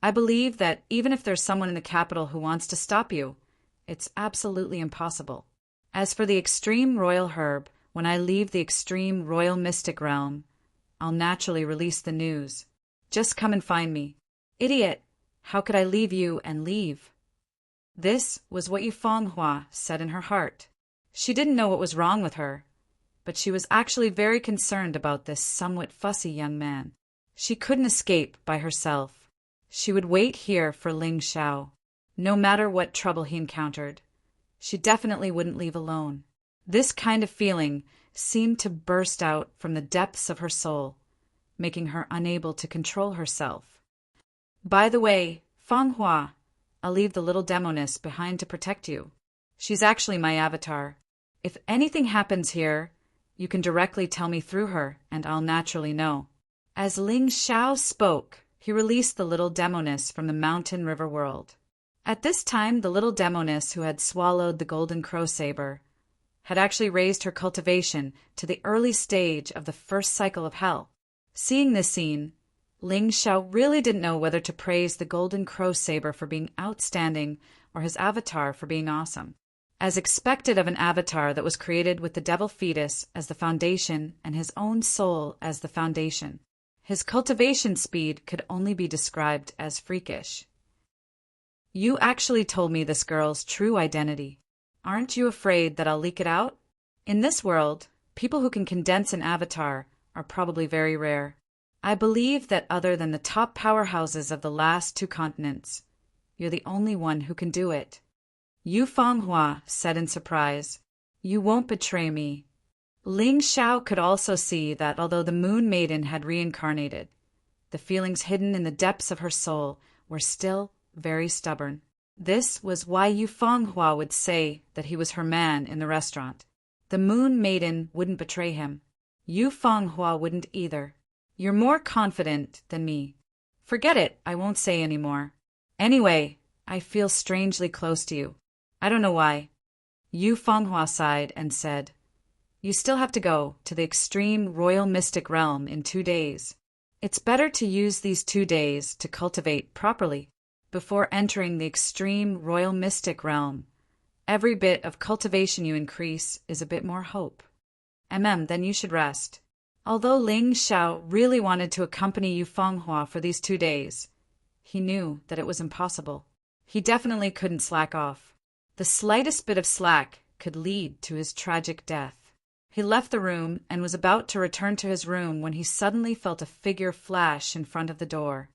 [SPEAKER 1] I believe that even if there's someone in the capital who wants to stop you, it's absolutely impossible. As for the extreme royal herb, when I leave the extreme royal mystic realm, I'll naturally release the news. Just come and find me. Idiot! How could I leave you and leave? This was what Yu Fenghua said in her heart. She didn't know what was wrong with her, but she was actually very concerned about this somewhat fussy young man. She couldn't escape by herself. She would wait here for Ling Xiao, no matter what trouble he encountered. She definitely wouldn't leave alone. This kind of feeling seemed to burst out from the depths of her soul, making her unable to control herself. By the way, Fenghua, I'll leave the little demoness behind to protect you. She's actually my avatar. If anything happens here, you can directly tell me through her, and I'll naturally know. As Ling Xiao spoke, he released the little demoness from the mountain river world. At this time, the little demoness who had swallowed the golden crow saber had actually raised her cultivation to the early stage of the first cycle of hell. Seeing this scene, Ling Xiao really didn't know whether to praise the golden crow saber for being outstanding or his avatar for being awesome. As expected of an avatar that was created with the devil fetus as the foundation and his own soul as the foundation, his cultivation speed could only be described as freakish. You actually told me this girl's true identity. Aren't you afraid that I'll leak it out? In this world, people who can condense an avatar are probably very rare. I believe that other than the top powerhouses of the last 2 continents, you're the only one who can do it. Yu Fenghua said in surprise, You won't betray me. Ling Xiao could also see that although the Moon Maiden had reincarnated, the feelings hidden in the depths of her soul were still very stubborn. This was why Yu Fenghua would say that he was her man in the restaurant. The Moon Maiden wouldn't betray him. Yu Fenghua wouldn't either. You're more confident than me. Forget it, I won't say any more. Anyway, I feel strangely close to you. I don't know why. Yu Fenghua sighed and said, You still have to go to the extreme royal mystic realm in 2 days. It's better to use these 2 days to cultivate properly. Before entering the extreme royal mystic realm, every bit of cultivation you increase is a bit more hope. Then you should rest. Although Ling Xiao really wanted to accompany Yu Fenghua for these 2 days, he knew that it was impossible. He definitely couldn't slack off. The slightest bit of slack could lead to his tragic death. He left the room and was about to return to his room when he suddenly felt a figure flash in front of the door.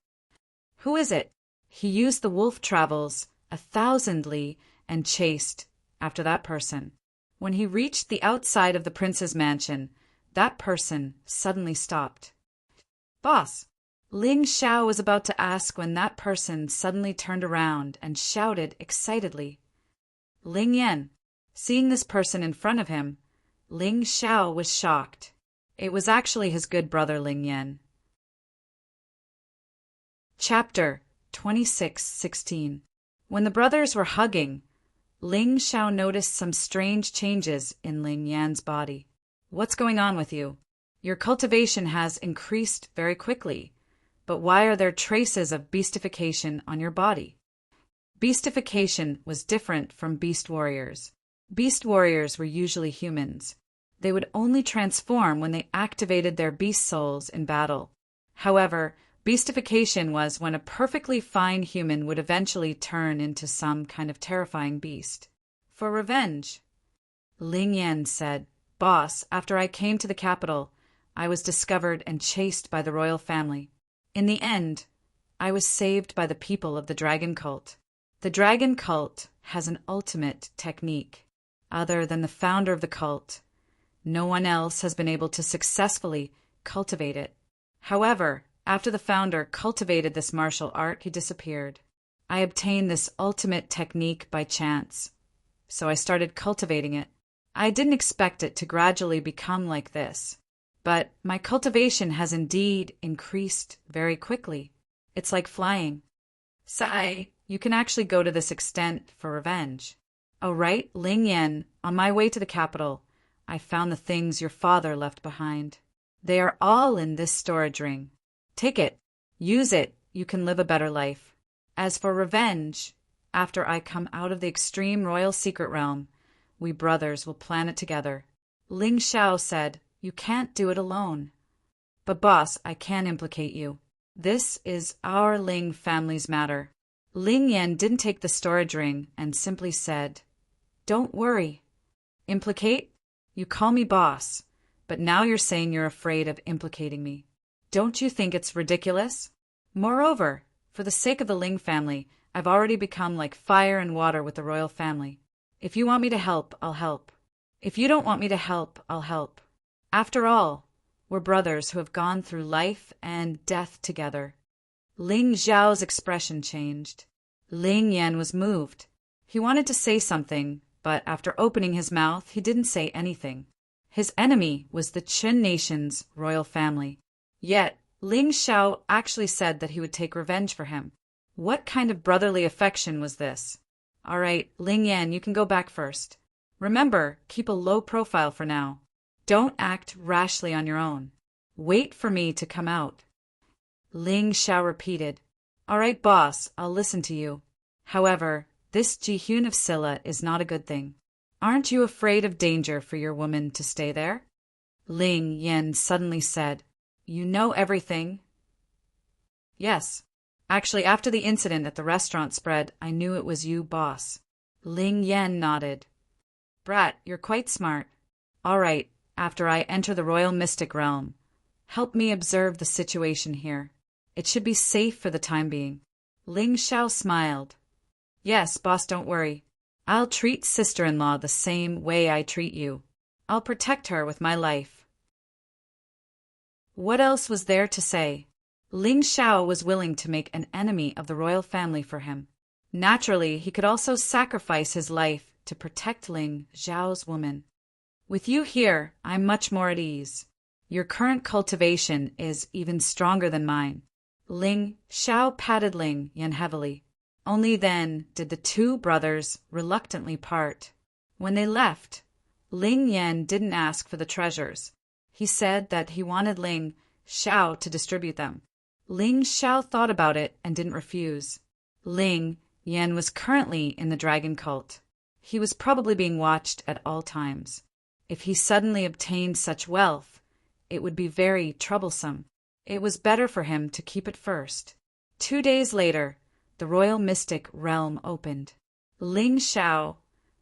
[SPEAKER 1] Who is it? He used the wolf travels 1,000 li and chased after that person. When he reached the outside of the prince's mansion, that person suddenly stopped. Boss! Ling Xiao was about to ask when that person suddenly turned around and shouted excitedly, Ling Yan. Seeing this person in front of him, Ling Xiao was shocked. It was actually his good brother Ling Yan. Chapter 26:16. When the brothers were hugging, Ling Xiao noticed some strange changes in Ling Yan's body. What's going on with you? Your cultivation has increased very quickly, but why are there traces of beastification on your body? Beastification was different from beast warriors. Beast warriors were usually humans. They would only transform when they activated their beast souls in battle. However, beastification was when a perfectly fine human would eventually turn into some kind of terrifying beast. For revenge. Ling Yan said, Boss, after I came to the capital, I was discovered and chased by the royal family. In the end, I was saved by the people of the dragon cult. The dragon cult has an ultimate technique. Other than the founder of the cult, no one else has been able to successfully cultivate it. However, after the founder cultivated this martial art, he disappeared. I obtained this ultimate technique by chance, so I started cultivating it. I didn't expect it to gradually become like this, but my cultivation has indeed increased very quickly. It's like flying. Sigh, you can actually go to this extent for revenge. Oh, right, Ling Yan, on my way to the capital, I found the things your father left behind. They are all in this storage ring. Take it. Use it. You can live a better life. As for revenge, after I come out of the extreme royal secret realm, we brothers will plan it together. Ling Xiao said, you can't do it alone. But boss, I can implicate you. This is our Ling family's matter. Ling Yan didn't take the storage ring and simply said, don't worry. Implicate? You call me boss, but now you're saying you're afraid of implicating me. Don't you think it's ridiculous? Moreover, for the sake of the Ling family, I've already become like fire and water with the royal family. If you want me to help, I'll help. If you don't want me to help, I'll help. After all, we're brothers who have gone through life and death together. Ling Xiao's expression changed. Ling Yan was moved. He wanted to say something, but after opening his mouth, he didn't say anything. His enemy was the Qin nation's royal family. Yet, Ling Xiao actually said that he would take revenge for him. What kind of brotherly affection was this? All right, Ling Yan, you can go back first. Remember, keep a low profile for now. Don't act rashly on your own. Wait for me to come out. Ling Xiao repeated, all right, boss, I'll listen to you. However, this Ji-Hyun of Silla is not a good thing. Aren't you afraid of danger for your woman to stay there? Ling Yan suddenly said, you know everything. Yes. Actually, after the incident at the restaurant spread, I knew it was you, boss. Ling Yan nodded. Brat, you're quite smart. All right, after I enter the royal mystic realm, help me observe the situation here. It should be safe for the time being. Ling Xiao smiled. Yes, boss, don't worry. I'll treat sister-in-law the same way I treat you. I'll protect her with my life. What else was there to say? Ling Xiao was willing to make an enemy of the royal family for him. Naturally, he could also sacrifice his life to protect Ling Xiao's woman. With you here, I'm much more at ease. Your current cultivation is even stronger than mine. Ling Xiao patted Ling Yan heavily. Only then did the two brothers reluctantly part. When they left, Ling Yan didn't ask for the treasures. He said that he wanted Ling Xiao to distribute them. Ling Xiao thought about it and didn't refuse. Ling Yan was currently in the dragon cult. He was probably being watched at all times. If he suddenly obtained such wealth, it would be very troublesome. It was better for him to keep it first. 2 days later, the royal mystic realm opened. Ling Xiao,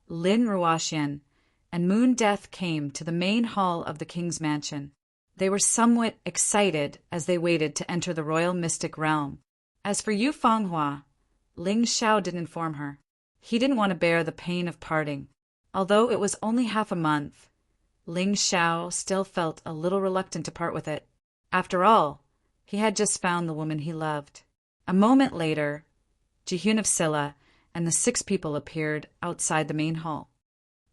[SPEAKER 1] Lin Ruoxian, and Moon Death came to the main hall of the king's mansion. They were somewhat excited as they waited to enter the royal mystic realm. As for Yu Fanghua, Ling Xiao didn't inform her. He didn't want to bear the pain of parting. Although it was only half a month, Ling Xiao still felt a little reluctant to part with it. After all, he had just found the woman he loved. A moment later, Ji-Hyun of Silla and the 6 people appeared outside the main hall.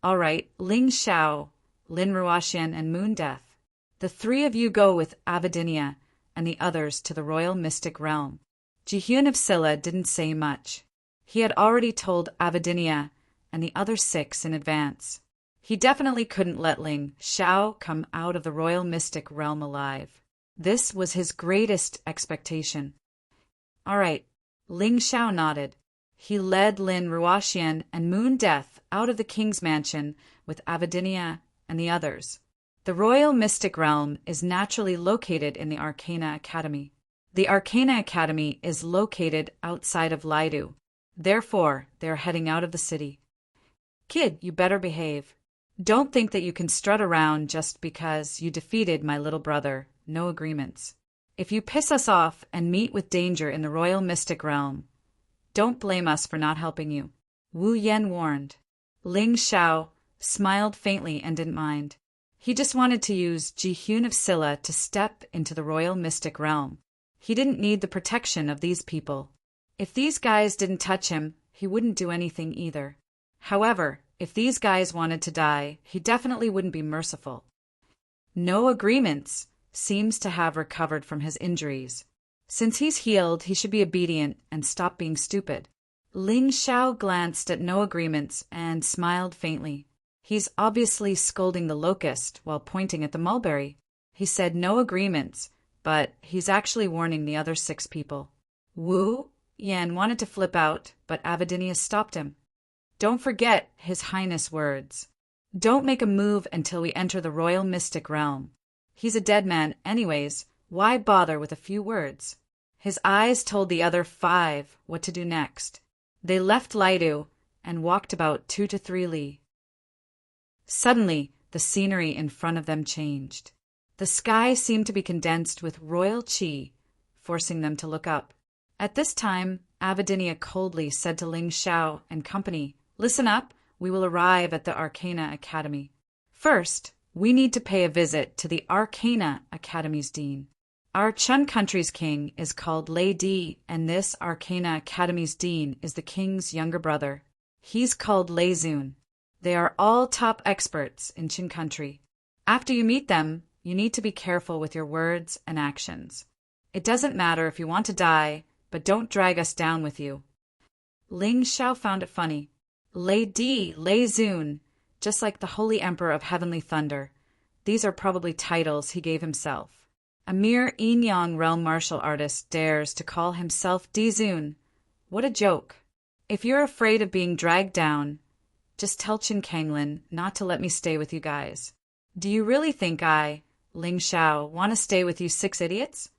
[SPEAKER 1] All right, Ling Xiao, Lin Ruoxian, and Moon Death. The 3 of you go with Avidinia and the others to the royal mystic realm. Ji-Hyun of Silla didn't say much. He had already told Avidinia and the other 6 in advance. He definitely couldn't let Ling Xiao come out of the royal mystic realm alive. This was his greatest expectation. All right, Ling Xiao nodded. He led Lin Ruoxian and Moon Death out of the king's mansion with Avidinia and the others. The royal mystic realm is naturally located in the Arcana Academy. The Arcana Academy is located outside of Lidu. Therefore, they are heading out of the city. Kid, you better behave. Don't think that you can strut around just because you defeated my little brother. No agreements. If you piss us off and meet with danger in the royal mystic realm, don't blame us for not helping you. Wu Yan warned. Ling Xiao smiled faintly and didn't mind. He just wanted to use Ji-hyun of Silla to step into the royal mystic realm. He didn't need the protection of these people. If these guys didn't touch him, he wouldn't do anything either. However, if these guys wanted to die, he definitely wouldn't be merciful. No Agreements seems to have recovered from his injuries. Since he's healed, he should be obedient and stop being stupid. Ling Xiao glanced at No Agreements and smiled faintly. He's obviously scolding the locust while pointing at the mulberry. He said no agreements, but he's actually warning the other 6 people. Wu Yan wanted to flip out, but Avidinia stopped him. Don't forget His Highness' words. Don't make a move until we enter the royal mystic realm. He's a dead man anyways. Why bother with a few words? His eyes told the other 5 what to do next. They left Lidu and walked about 2 to 3 li. Suddenly, the scenery in front of them changed. The sky seemed to be condensed with royal qi, forcing them to look up. At this time, Avidinia coldly said to Ling Xiao and company, "Listen up, we will arrive at the Arcana Academy. First, we need to pay a visit to the Arcana Academy's dean. Our Chun country's king is called Lei Di, and this Arcana Academy's dean is the king's younger brother. He's called Lei Zun. They are all top experts in Qin country. After you meet them, you need to be careful with your words and actions. It doesn't matter if you want to die, but don't drag us down with you." Ling Xiao found it funny. Lei Di, Lei Zun, just like the Holy Emperor of Heavenly Thunder. These are probably titles he gave himself. A mere Yin-Yang realm martial artist dares to call himself Di Zun. What a joke. If you're afraid of being dragged down, just tell Qin Kanglin not to let me stay with you guys. Do you really think I, Ling Xiao, want to stay with you 6 idiots?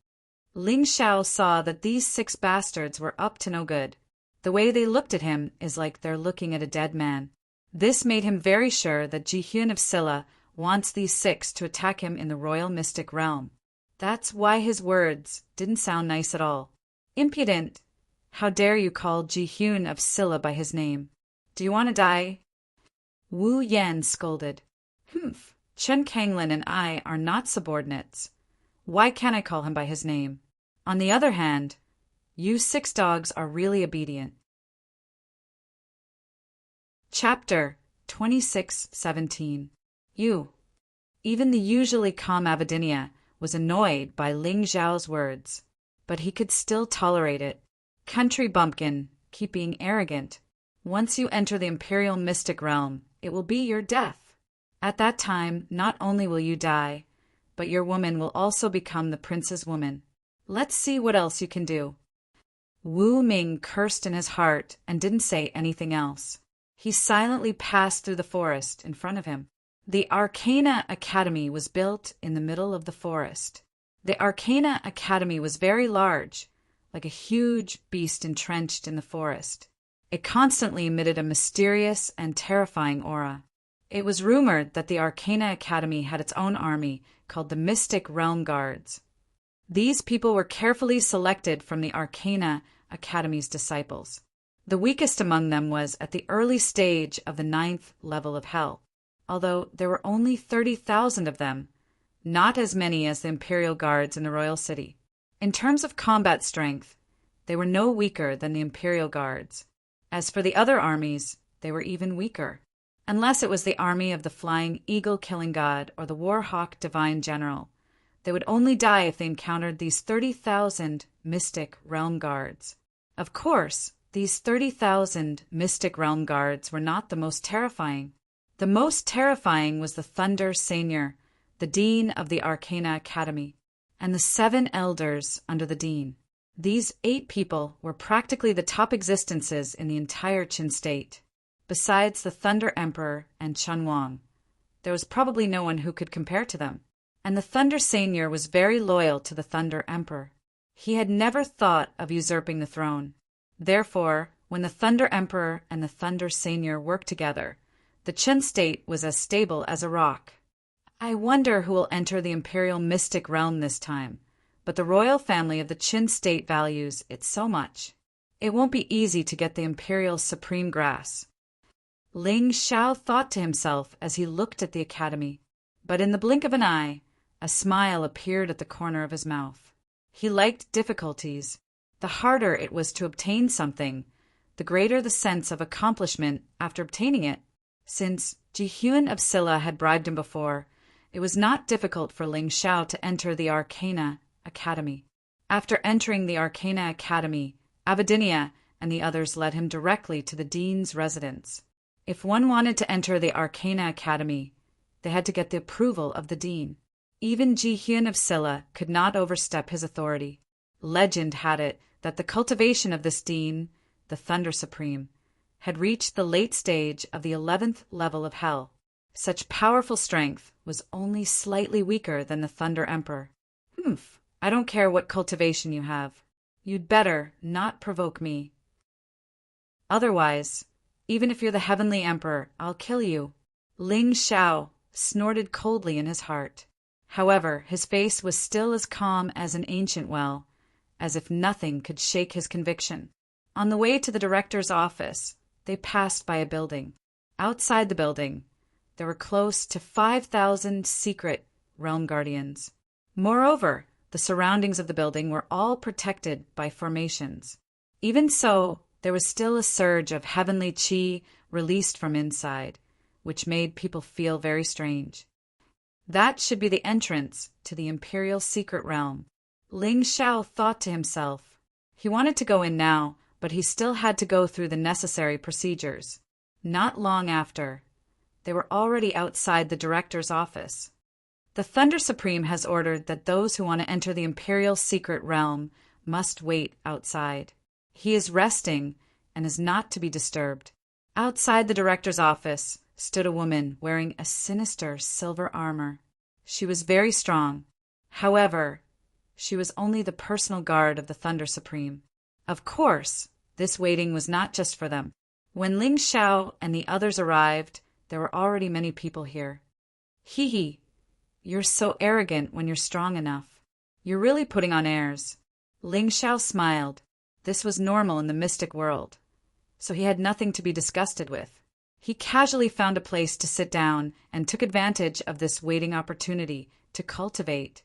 [SPEAKER 1] Ling Xiao saw that these 6 bastards were up to no good. The way they looked at him is like they're looking at a dead man. This made him very sure that Ji-hyun of Silla wants these 6 to attack him in the royal mystic realm. That's why his words didn't sound nice at all. Impudent! How dare you call Ji-hyun of Silla by his name? Do you want to die? Wu Yan scolded. Humph, Chen Kanglin and I are not subordinates. Why can't I call him by his name? On the other hand, you 6 dogs are really obedient. Chapter 26:17. Even the usually calm Avidinia was annoyed by Ling Xiao's words, but he could still tolerate it. Country bumpkin, keep being arrogant. Once you enter the imperial mystic realm, it will be your death. At that time, not only will you die, but your woman will also become the prince's woman. Let's see what else you can do. Wu Ming cursed in his heart and didn't say anything else. He silently passed through the forest in front of him. The Arcana Academy was built in the middle of the forest. The Arcana Academy was very large, like a huge beast entrenched in the forest. It constantly emitted a mysterious and terrifying aura. It was rumored that the Arcana Academy had its own army called the Mystic Realm Guards. These people were carefully selected from the Arcana Academy's disciples. The weakest among them was at the early stage of the 9th level of hell, although there were only 30,000 of them, not as many as the Imperial Guards in the royal city. In terms of combat strength, they were no weaker than the Imperial Guards. As for the other armies, they were even weaker, unless it was the army of the Flying Eagle Killing God or the Warhawk Divine General. They would only die if they encountered these 30,000 Mystic Realm Guards. Of course, these 30,000 Mystic Realm Guards were not the most terrifying. The most terrifying was the Thunder Seigneur, the Dean of the Arcana Academy, and the 7 elders under the Dean. These 8 people were practically the top existences in the entire Qin state. Besides the Thunder Emperor and Chun Wang, there was probably no one who could compare to them. And the Thunder Seigneur was very loyal to the Thunder Emperor. He had never thought of usurping the throne. Therefore, when the Thunder Emperor and the Thunder Seigneur worked together, the Qin state was as stable as a rock. I wonder who will enter the imperial mystic realm this time, but the royal family of the Qin state values it so much. It won't be easy to get the imperial supreme grass. Ling Xiao thought to himself as he looked at the academy. But in the blink of an eye, a smile appeared at the corner of his mouth. He liked difficulties. The harder it was to obtain something, the greater the sense of accomplishment after obtaining it. Since Ji-hyun of Silla had bribed him before, it was not difficult for Ling Xiao to enter the Arcana Academy. After entering the Arcana Academy, Abydinia and the others led him directly to the dean's residence. If one wanted to enter the Arcana Academy, they had to get the approval of the dean. Even Ji-hyun of Silla could not overstep his authority. Legend had it that the cultivation of this dean, the Thunder Supreme, had reached the late stage of the 11th level of hell. Such powerful strength was only slightly weaker than the Thunder Emperor. Humph, I don't care what cultivation you have. You'd better not provoke me. Otherwise, even if you're the Heavenly Emperor, I'll kill you. Ling Xiao snorted coldly in his heart. However, his face was still as calm as an ancient well, as if nothing could shake his conviction. On the way to the director's office, they passed by a building. Outside the building, there were close to 5,000 secret realm guardians. Moreover, the surroundings of the building were all protected by formations. Even so, there was still a surge of heavenly qi released from inside, which made people feel very strange. That should be the entrance to the Imperial Secret Realm. Ling Xiao thought to himself. He wanted to go in now, but he still had to go through the necessary procedures. Not long after, they were already outside the director's office. The Thunder Supreme has ordered that those who want to enter the Imperial Secret Realm must wait outside. He is resting and is not to be disturbed. Outside the director's office stood a woman wearing a sinister silver armor. She was very strong. However, she was only the personal guard of the Thunder Supreme. Of course, this waiting was not just for them. When Ling Xiao and the others arrived, there were already many people here. Hee, you're so arrogant when you're strong enough. You're really putting on airs. Ling Xiao smiled. This was normal in the mystic world, so he had nothing to be disgusted with. He casually found a place to sit down and took advantage of this waiting opportunity to cultivate.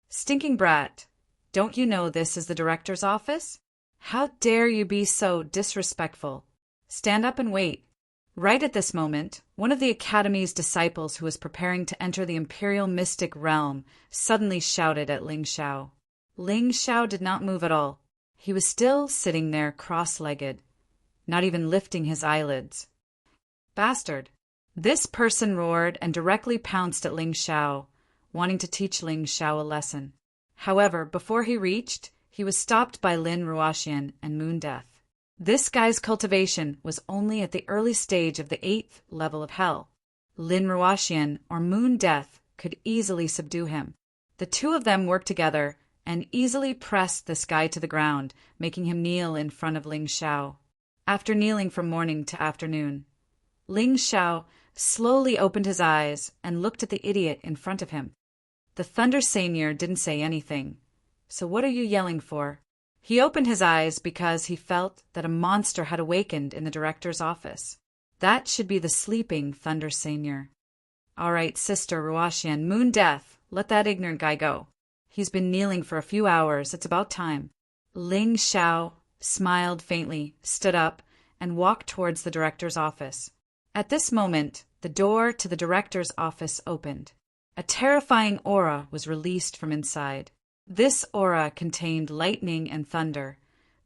[SPEAKER 1] Stinking brat, don't you know this is the director's office? How dare you be so disrespectful? Stand up and wait. Right at this moment, one of the Academy's disciples who was preparing to enter the Imperial Mystic Realm suddenly shouted at Ling Xiao. Ling Xiao did not move at all. He was still sitting there cross-legged, not even lifting his eyelids. Bastard! This person roared and directly pounced at Ling Xiao, wanting to teach Ling Xiao a lesson. However, before he reached, he was stopped by Lin Ruoxian and Moon Death. This guy's cultivation was only at the early stage of the 8th level of hell. Lin Ruoxian or Moon Death could easily subdue him. The two of them worked together and easily pressed this guy to the ground, making him kneel in front of Ling Xiao. After kneeling from morning to afternoon, Ling Xiao slowly opened his eyes and looked at the idiot in front of him. The Thunder Seigneur didn't say anything. So what are you yelling for? He opened his eyes because he felt that a monster had awakened in the director's office. That should be the sleeping Thunder Seigneur. All right, Sister Ruoxian, Moon Death, let that ignorant guy go. He's been kneeling for a few hours. It's about time. Ling Xiao smiled faintly, stood up, and walked towards the director's office. At this moment, the door to the director's office opened. A terrifying aura was released from inside. This aura contained lightning and thunder,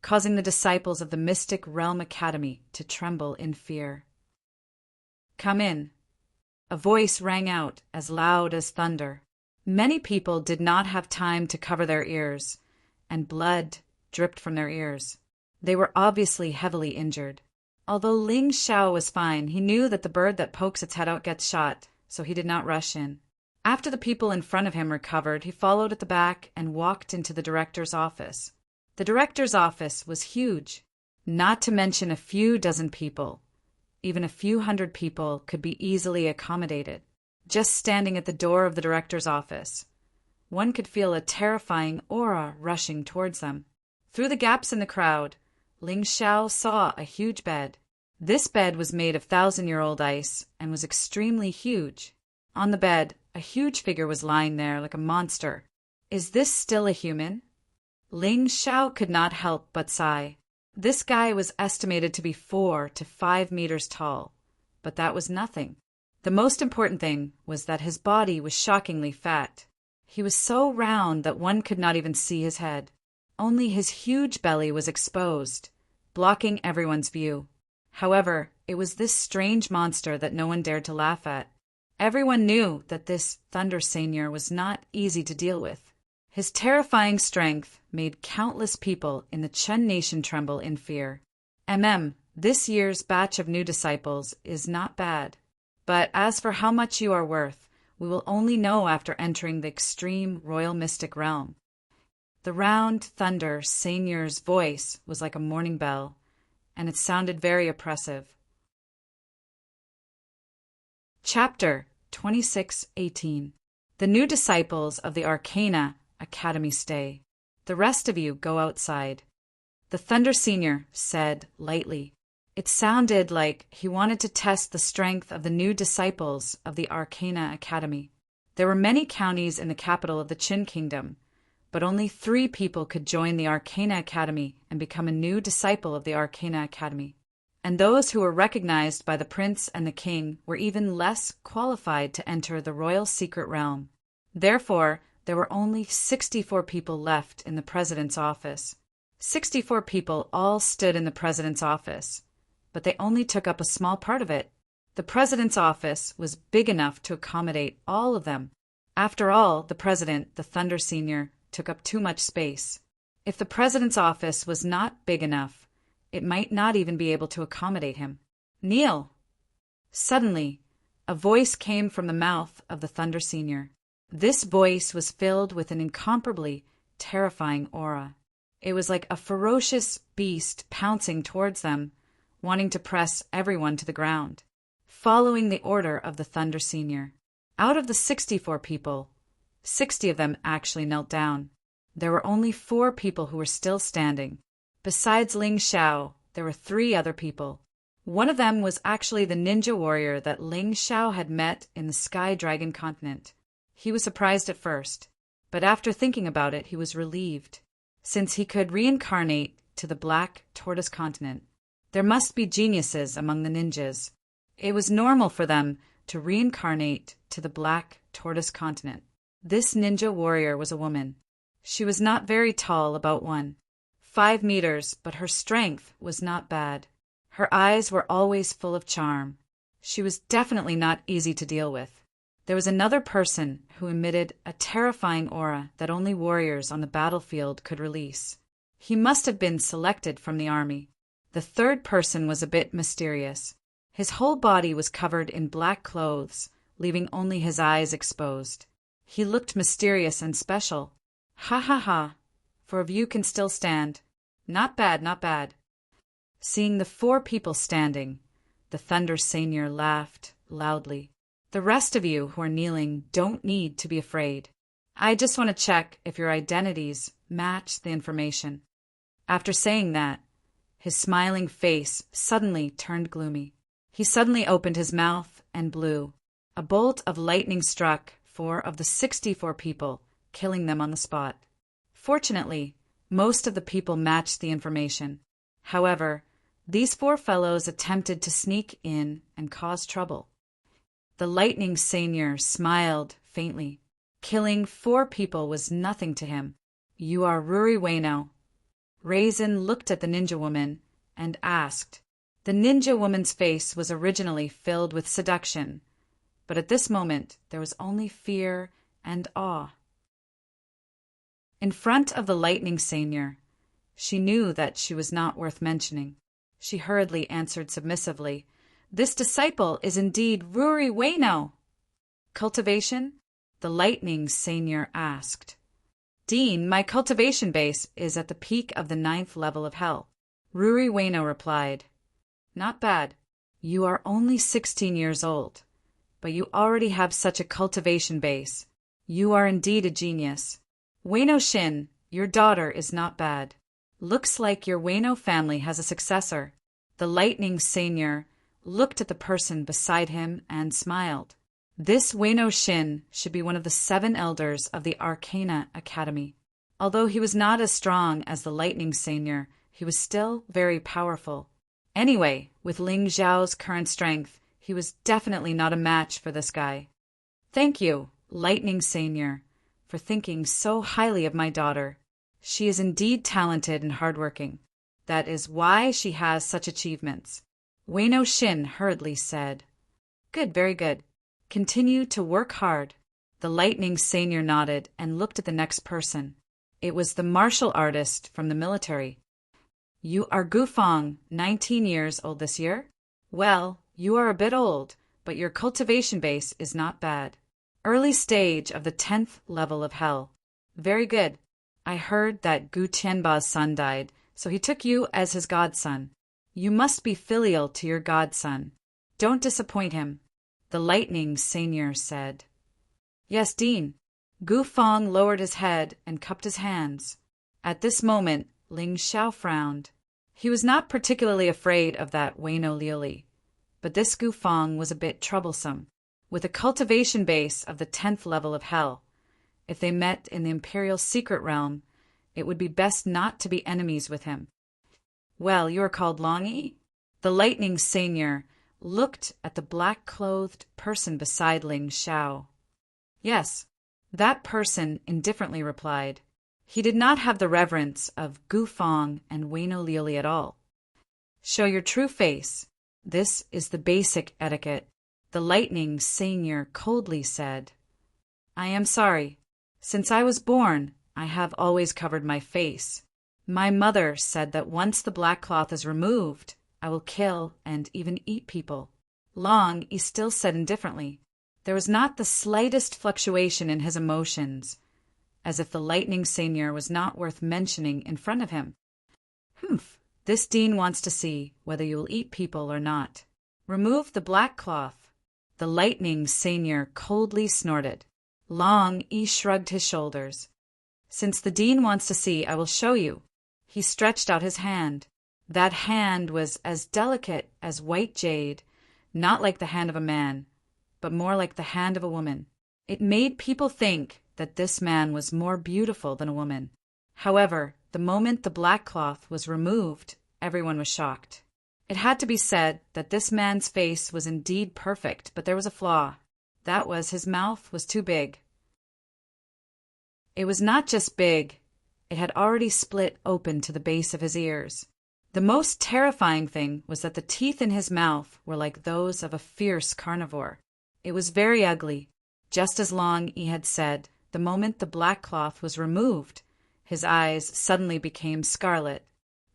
[SPEAKER 1] causing the disciples of the Mystic Realm Academy to tremble in fear. Come in. A voice rang out as loud as thunder. Many people did not have time to cover their ears, and blood dripped from their ears. They were obviously heavily injured. Although Ling Xiao was fine, he knew that the bird that pokes its head out gets shot, so he did not rush in. After the people in front of him recovered, he followed at the back and walked into the director's office. The director's office was huge, not to mention a few dozen people. Even a few hundred people could be easily accommodated. Just standing at the door of the director's office, one could feel a terrifying aura rushing towards them. Through the gaps in the crowd, Ling Xiao saw a huge bed. This bed was made of 1,000-year-old ice and was extremely huge. On the bed, a huge figure was lying there like a monster. Is this still a human? Ling Xiao could not help but sigh. This guy was estimated to be 4 to 5 meters tall, but that was nothing. The most important thing was that his body was shockingly fat. He was so round that one could not even see his head. Only his huge belly was exposed, blocking everyone's view. However, it was this strange monster that no one dared to laugh at. Everyone knew that this Thunder Seigneur was not easy to deal with. His terrifying strength made countless people in the Chen nation tremble in fear. This year's batch of new disciples is not bad. But as for how much you are worth, we will only know after entering the extreme royal mystic realm. The round Thunder Seigneur's voice was like a morning bell, and it sounded very oppressive. Chapter 26:18. The new disciples of the Arcana Academy stay. The rest of you go outside. The Thunder Senior said lightly. It sounded like he wanted to test the strength of the new disciples of the Arcana Academy. There were many counties in the capital of the Qin Kingdom, but only 3 people could join the Arcana Academy and become a new disciple of the Arcana Academy. And those who were recognized by the prince and the king were even less qualified to enter the royal secret realm. Therefore, there were only 64 people left in the president's office. 64 people all stood in the president's office, but they only took up a small part of it. The president's office was big enough to accommodate all of them. After all, the president, the Thunder Senior, took up too much space. If the president's office was not big enough, it might not even be able to accommodate him. Kneel! Suddenly, a voice came from the mouth of the Thunder Senior. This voice was filled with an incomparably terrifying aura. It was like a ferocious beast pouncing towards them, wanting to press everyone to the ground. Following the order of the Thunder Senior, out of the 64 people, 60 of them actually knelt down. There were only 4 people who were still standing. Besides Ling Xiao, there were 3 other people. One of them was actually the ninja warrior that Ling Xiao had met in the Sky Dragon continent. He was surprised at first, but after thinking about it, he was relieved, since he could reincarnate to the Black Tortoise continent. There must be geniuses among the ninjas. It was normal for them to reincarnate to the Black Tortoise continent. This ninja warrior was a woman. She was not very tall, about 5 meters, but her strength was not bad. Her eyes were always full of charm. She was definitely not easy to deal with. There was another person who emitted a terrifying aura that only warriors on the battlefield could release. He must have been selected from the army. The third person was a bit mysterious. His whole body was covered in black clothes, leaving only his eyes exposed. He looked mysterious and special. Ha ha ha, 4 of you can still stand. Not bad, not bad. Seeing the 4 people standing, the Thunder Senior laughed loudly. The rest of you who are kneeling don't need to be afraid. I just want to check if your identities match the information. After saying that, his smiling face suddenly turned gloomy. He suddenly opened his mouth and blew. A bolt of lightning struck 4 of the 64 people, killing them on the spot. Fortunately, most of the people matched the information. However, these 4 fellows attempted to sneak in and cause trouble. The Lightning Seigneur smiled faintly. Killing 4 people was nothing to him. You are Ruri Ueno. Raisin looked at the ninja woman and asked. The ninja woman's face was originally filled with seduction, but at this moment there was only fear and awe. In front of the Lightning Seigneur, she knew that she was not worth mentioning. She hurriedly answered submissively, This disciple is indeed Ruri Ueno. Cultivation? The Lightning Seigneur asked. Dean, my cultivation base is at the peak of the 9th level of hell. Ruri Ueno replied. Not bad. You are only 16 years old, but you already have such a cultivation base. You are indeed a genius. Ueno Shin, your daughter is not bad. Looks like your Ueno family has a successor. The Lightning Seigneur looked at the person beside him and smiled. This Weino Shin should be one of the 7 elders of the Arcana Academy. Although he was not as strong as the Lightning Senior, he was still very powerful. Anyway, with Ling Xiao's current strength, he was definitely not a match for this guy. Thank you, Lightning Senior, for thinking so highly of my daughter. She is indeed talented and hardworking. That is why she has such achievements. Weino Shin hurriedly said. Good, very good. Continue to work hard. The Lightning Senior nodded and looked at the next person. It was the martial artist from the military. You are Gufang, 19 years old this year? Well, you are a bit old, but your cultivation base is not bad. Early stage of the 10th level of hell. Very good. I heard that Gu Tianba's son died, so he took you as his godson. You must be filial to your godson. Don't disappoint him, the Lightning Senior said. Yes, Dean. Gu Fong lowered his head and cupped his hands. At this moment, Ling Xiao frowned. He was not particularly afraid of that Weino Liuli, but this Gu Fong was a bit troublesome. With a cultivation base of the 10th level of hell, if they met in the Imperial Secret Realm, it would be best not to be enemies with him. Well, you are called Long Yi? The Lightning Senior looked at the black-clothed person beside Ling Xiao. Yes, that person indifferently replied. He did not have the reverence of Gu Fong and Weino Liuli at all. Show your true face. This is the basic etiquette, the Lightning Senior coldly said. I am sorry. Since I was born, I have always covered my face. My mother said that once the black cloth is removed, I will kill and even eat people. Long Yi still said indifferently. There was not the slightest fluctuation in his emotions, as if the Lightning Senior was not worth mentioning in front of him. Humph, this Dean wants to see whether you will eat people or not. Remove the black cloth. The Lightning Senior coldly snorted. Long Yi shrugged his shoulders. Since the Dean wants to see, I will show you. He stretched out his hand. That hand was as delicate as white jade, not like the hand of a man, but more like the hand of a woman. It made people think that this man was more beautiful than a woman. However, the moment the black cloth was removed, everyone was shocked. It had to be said that this man's face was indeed perfect, but there was a flaw. That was his mouth was too big. It was not just big, it had already split open to the base of his ears. The most terrifying thing was that the teeth in his mouth were like those of a fierce carnivore. It was very ugly. Just as Long Yi had said, the moment the black cloth was removed, his eyes suddenly became scarlet.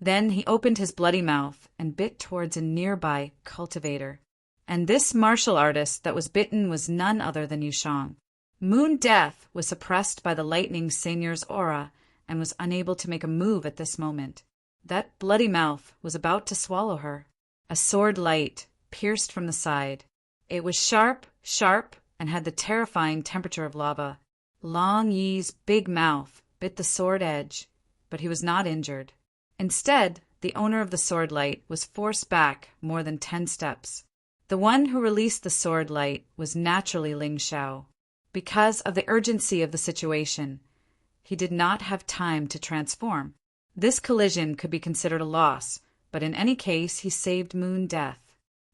[SPEAKER 1] Then he opened his bloody mouth and bit towards a nearby cultivator. And this martial artist that was bitten was none other than Yushang. Moon Death was suppressed by the Lightning Senior's aura and was unable to make a move at this moment. That bloody mouth was about to swallow her. A sword light pierced from the side. It was sharp, and had the terrifying temperature of lava. Long Yi's big mouth bit the sword edge, but he was not injured. Instead, the owner of the sword light was forced back more than 10 steps. The one who released the sword light was naturally Ling Xiao. Because of the urgency of the situation, he did not have time to transform. This collision could be considered a loss, but in any case he saved Moon Death.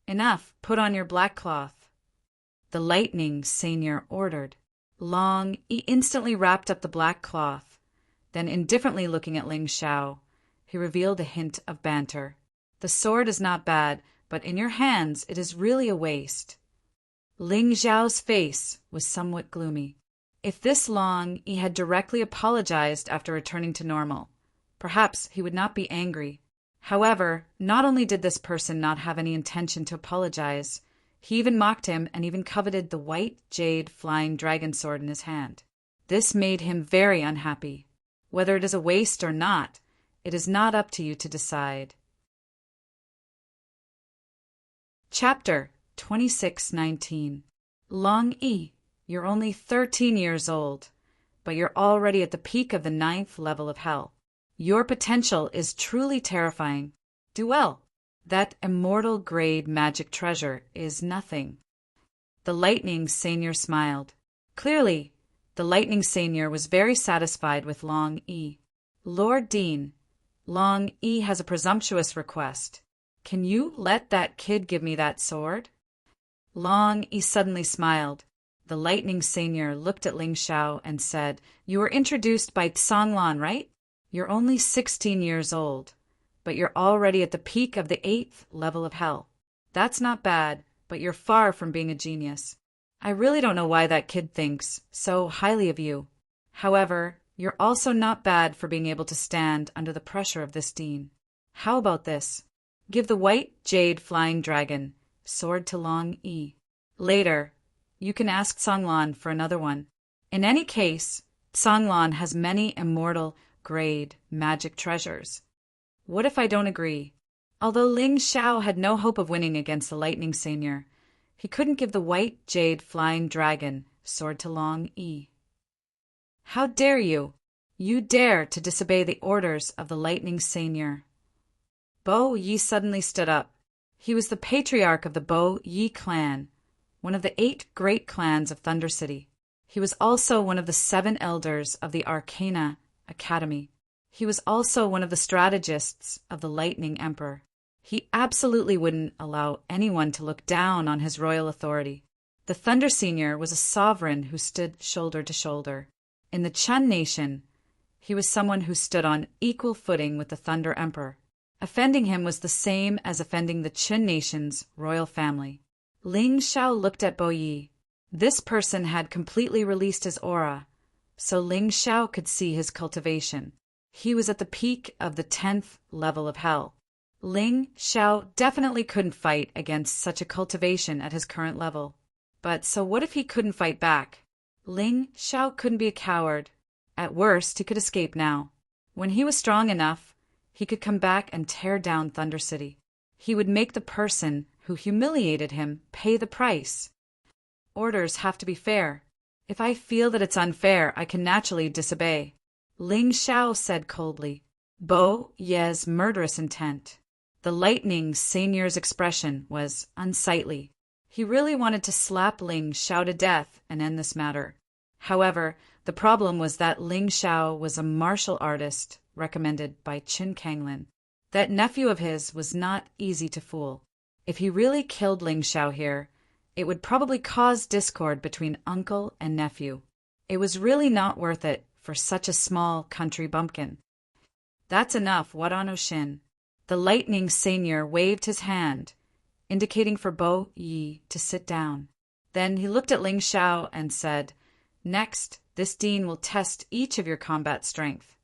[SPEAKER 1] Enough, put on your black cloth. The Lightning Senior ordered. Long Yi instantly wrapped up the black cloth. Then, indifferently looking at Ling Xiao, he revealed a hint of banter. The sword is not bad, but in your hands it is really a waste. Ling Xiao's face was somewhat gloomy. If this Long Yi had directly apologized after returning to normal, perhaps he would not be angry. However, not only did this person not have any intention to apologize, he even mocked him and even coveted the white jade flying dragon sword in his hand. This made him very unhappy. Whether it is a waste or not, it is not up to you to decide. Chapter 26:19. Long Yi, you're only 13 years old, but you're already at the peak of the 9th level of hell. Your potential is truly terrifying. Do well. That immortal grade magic treasure is nothing. The lightning seigneur smiled. Clearly, the lightning seigneur was very satisfied with Long E. Lord Dean, Long E has a presumptuous request. Can you let that kid give me that sword? Long E suddenly smiled. The lightning seigneur looked at Ling Xiao and said, You were introduced by Tsonglan, right? You're only 16 years old, but you're already at the peak of the 8th level of hell. That's not bad, but you're far from being a genius. I really don't know why that kid thinks so highly of you. However, you're also not bad for being able to stand under the pressure of this dean. How about this? Give the white jade flying dragon sword to Long E. Later, you can ask Tsonglan for another one. In any case, Tsonglan has many immortal grade magic treasures. What if I don't agree? Although Ling Xiao had no hope of winning against the lightning seigneur, he couldn't give the white jade flying dragon sword to Long E. How dare you? You dare to disobey the orders of the lightning seigneur. Bo Yi suddenly stood up. He was the patriarch of the Bo Yi clan, one of the 8 great clans of Thunder City. He was also one of the 7 elders of the Arcana Academy. He was also one of the strategists of the Lightning Emperor. He absolutely wouldn't allow anyone to look down on his royal authority. The Thunder Senior was a sovereign who stood shoulder to shoulder. In the Chun Nation, he was someone who stood on equal footing with the Thunder Emperor. Offending him was the same as offending the Chun Nation's royal family. Ling Xiao looked at Bo Yi. This person had completely released his aura, so Ling Xiao could see his cultivation. He was at the peak of the 10th level of hell. Ling Xiao definitely couldn't fight against such a cultivation at his current level. But so what if he couldn't fight back? Ling Xiao couldn't be a coward. At worst, he could escape now. When he was strong enough, he could come back and tear down Thunder City. He would make the person who humiliated him pay the price. Orders have to be fair. If I feel that it's unfair, I can naturally disobey. Ling Xiao said coldly. Bo Ye's murderous intent. The lightning seigneur's expression was unsightly. He really wanted to slap Ling Xiao to death and end this matter. However, the problem was that Ling Xiao was a martial artist recommended by Qin Kanglin. That nephew of his was not easy to fool. If he really killed Ling Xiao here, it would probably cause discord between uncle and nephew. It was really not worth it for such a small country bumpkin. That's enough, Wadano Shin. The lightning seigneur waved his hand, indicating for Bo Yi to sit down. Then he looked at Ling Xiao and said, Next, this dean will test each of your combat strength.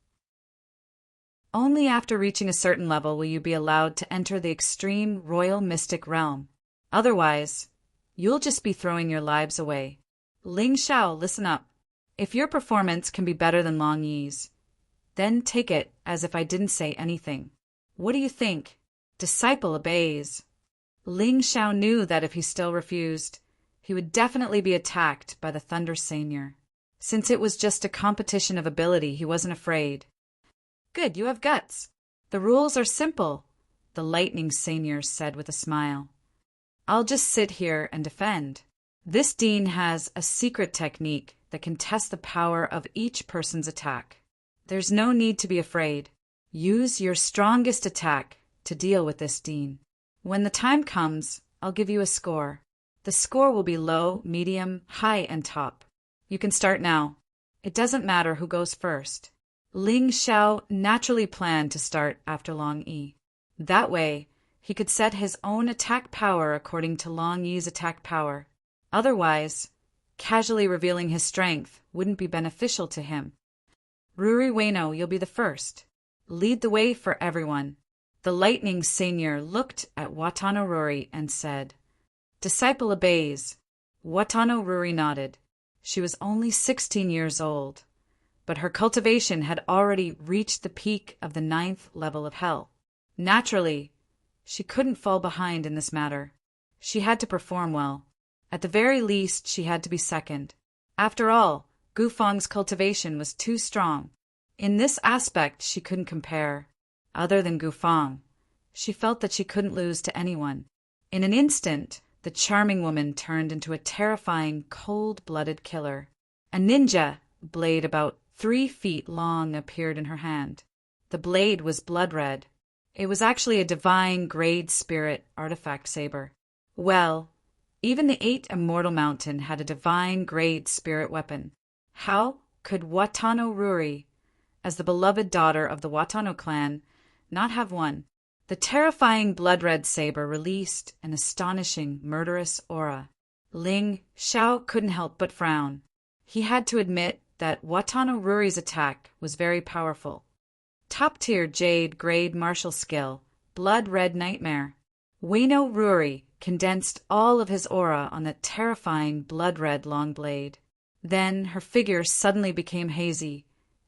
[SPEAKER 1] Only after reaching a certain level will you be allowed to enter the extreme royal mystic realm. Otherwise, you'll just be throwing your lives away. Ling Xiao, listen up. If your performance can be better than Long Yi's, then take it as if I didn't say anything. What do you think? Disciple obeys. Ling Xiao knew that if he still refused, he would definitely be attacked by the Thunder Seigneur. Since it was just a competition of ability, he wasn't afraid. Good, you have guts. The rules are simple, the Lightning Seigneur said with a smile. I'll just sit here and defend. This dean has a secret technique that can test the power of each person's attack. There's no need to be afraid. Use your strongest attack to deal with this dean. When the time comes, I'll give you a score. The score will be low, medium, high, and top. You can start now. It doesn't matter who goes first. Ling Xiao naturally planned to start after Long Yi. That way, he could set his own attack power according to Long Yi's attack power. Otherwise, casually revealing his strength wouldn't be beneficial to him. Ruri Ueno, you'll be the first. Lead the way for everyone. The Lightning Seigneur looked at Watano Ruri and said, Disciple obeys. Watano Ruri nodded. She was only 16 years old, but her cultivation had already reached the peak of the 9th level of hell. Naturally, she couldn't fall behind in this matter. She had to perform well. At the very least, she had to be second. After all, Gufang's cultivation was too strong. In this aspect, she couldn't compare. Other than Gufang, she felt that she couldn't lose to anyone. In an instant, the charming woman turned into a terrifying, cold-blooded killer. A ninja blade about 3 feet long appeared in her hand. The blade was blood red. It was actually a divine grade spirit artifact saber. Well, even the 8 Immortal Mountain had a divine grade spirit weapon. How could Watano Ruri, as the beloved daughter of the Watano clan, not have one? The terrifying blood-red saber released an astonishing, murderous aura. Ling Xiao couldn't help but frown. He had to admit that Watano Ruri's attack was very powerful. Top-tier Jade grade martial skill, blood-red nightmare. Wano Ruri condensed all of his aura on that terrifying blood-red long blade. Then her figure suddenly became hazy,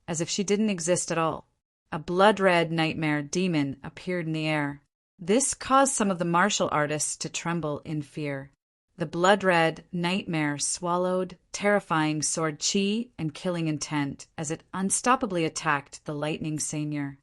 [SPEAKER 1] as if she didn't exist at all. A blood-red nightmare demon appeared in the air. This caused some of the martial artists to tremble in fear. The blood-red nightmare swallowed terrifying sword chi and killing intent as it unstoppably attacked the lightning seigneur.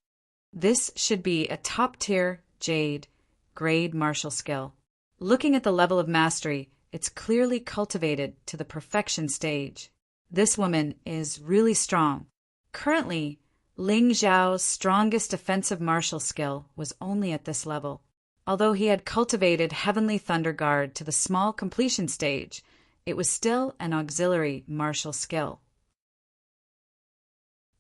[SPEAKER 1] This should be a top-tier Jade grade martial skill. Looking at the level of mastery, it's clearly cultivated to the perfection stage. This woman is really strong. Currently, Ling Xiao's strongest offensive martial skill was only at this level. Although he had cultivated Heavenly Thunder Guard to the small completion stage, it was still an auxiliary martial skill.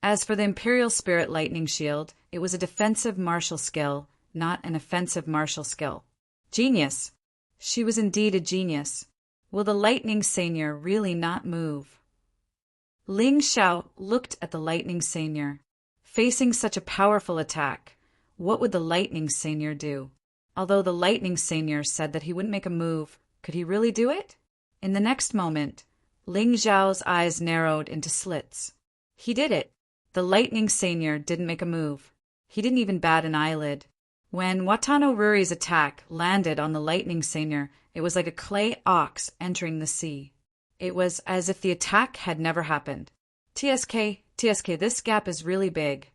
[SPEAKER 1] As for the Imperial Spirit Lightning Shield, it was a defensive martial skill, not an offensive martial skill. Genius! She was indeed a genius. Will the lightning seigneur really not move? Ling Xiao looked at the lightning seigneur. Facing such a powerful attack, what would the lightning seigneur do? Although the lightning seigneur said that he wouldn't make a move, could he really do it? In the next moment, Ling Xiao's eyes narrowed into slits. He did it. The lightning seigneur didn't make a move. He didn't even bat an eyelid. When Watano Ruri's attack landed on the lightning seigneur, it was like a clay ox entering the sea. It was as if the attack had never happened. TSK, this gap is really big.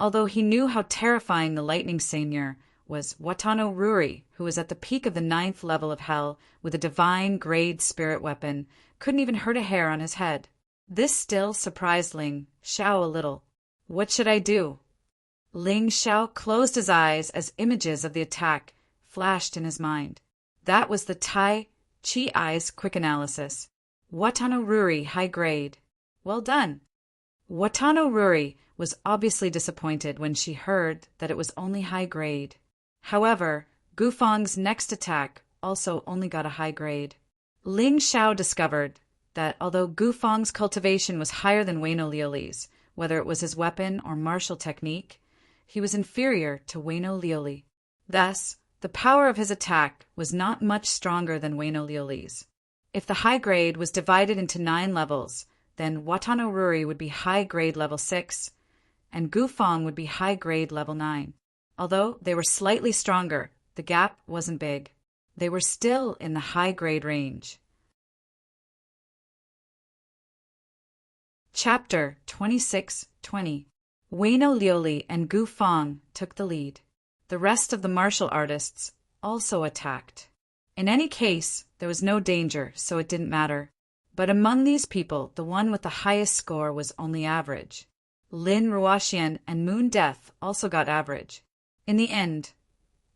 [SPEAKER 1] Although he knew how terrifying the lightning seigneur was, Watano Ruri, who was at the peak of the 9th level of hell with a divine grade spirit weapon, couldn't even hurt a hair on his head. This still surprised Ling Xiao a little. What should I do? Ling Xiao closed his eyes as images of the attack flashed in his mind. That was the Tai Chi Eyes quick analysis. Watano Ruri high grade. Well done. Watano Ruri was obviously disappointed when she heard that it was only high grade. However, Gufang's next attack also only got a high grade. Ling Xiao discovered that although Gufang's cultivation was higher than Wano Liuli's, whether it was his weapon or martial technique, he was inferior to Wano Liuli. Thus, the power of his attack was not much stronger than Wano Liuli's. If the high grade was divided into 9 levels, then Watano Ruri would be high grade level 6, and Gufang would be high grade level 9. Although they were slightly stronger, the gap wasn't big. They were still in the high grade range. Chapter 26-20. Wano Liuli and Gufang took the lead. The rest of the martial artists also attacked. In any case, there was no danger, so it didn't matter. But among these people, the one with the highest score was only average. Lin Ruoxian and Moon Death also got average. In the end,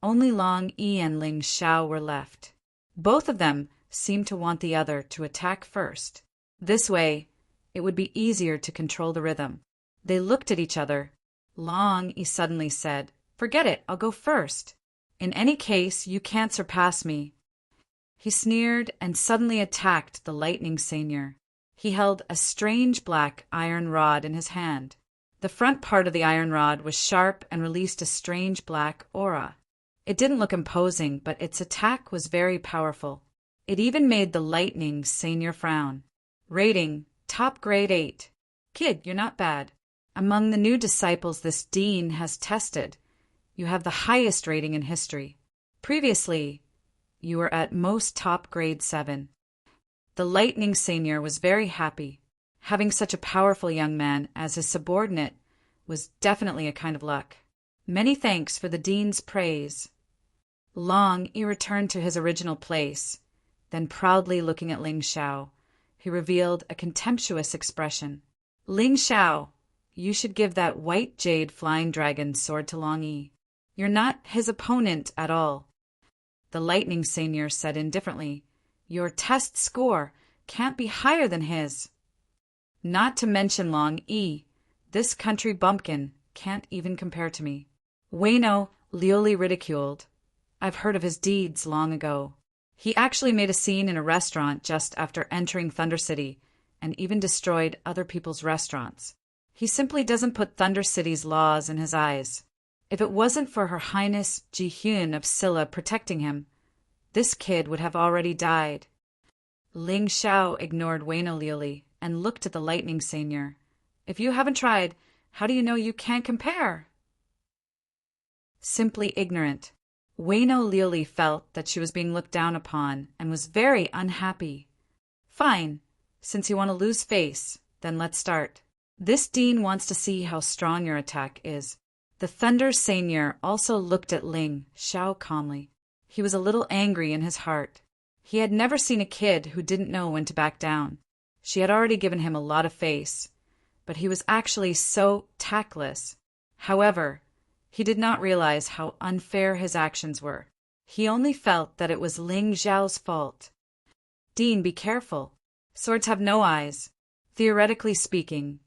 [SPEAKER 1] only Long Yi and Ling Xiao were left. Both of them seemed to want the other to attack first. This way, it would be easier to control the rhythm. They looked at each other. Long Yi suddenly said, "Forget it, I'll go first. In any case, you can't surpass me." He sneered and suddenly attacked the lightning seigneur. He held a strange black iron rod in his hand. The front part of the iron rod was sharp and released a strange black aura. It didn't look imposing, but its attack was very powerful. It even made the lightning seigneur frown. Rating, top grade 8. Kid, you're not bad. Among the new disciples this dean has tested, you have the highest rating in history. Previously, you were at most top grade 7. The lightning seigneur was very happy. Having such a powerful young man as his subordinate was definitely a kind of luck. Many thanks for the dean's praise. Long Yi returned to his original place. Then, proudly looking at Ling Xiao, he revealed a contemptuous expression. Ling Xiao, you should give that white jade flying dragon sword to Long Yi. You're not his opponent at all. The lightning seigneur said indifferently, your test score can't be higher than his. Not to mention Long Yi, this country bumpkin can't even compare to me. Wayno Lioli ridiculed. I've heard of his deeds long ago. He actually made a scene in a restaurant just after entering Thunder City, and even destroyed other people's restaurants. He simply doesn't put Thunder City's laws in his eyes. If it wasn't for Her Highness Ji-hyun of Silla protecting him, this kid would have already died. Ling Xiao ignored Wayno Lioli and looked at the lightning seigneur. If you haven't tried, how do you know you can't compare? Simply ignorant. Wayno Lioli felt that she was being looked down upon and was very unhappy. Fine, since you want to lose face, then let's start. This dean wants to see how strong your attack is. The Thunder Seigneur also looked at Ling Xiao calmly. He was a little angry in his heart. He had never seen a kid who didn't know when to back down. She had already given him a lot of face, but he was actually so tactless. However, he did not realize how unfair his actions were. He only felt that it was Ling Xiao's fault. Dean, be careful. Swords have no eyes. Theoretically speaking,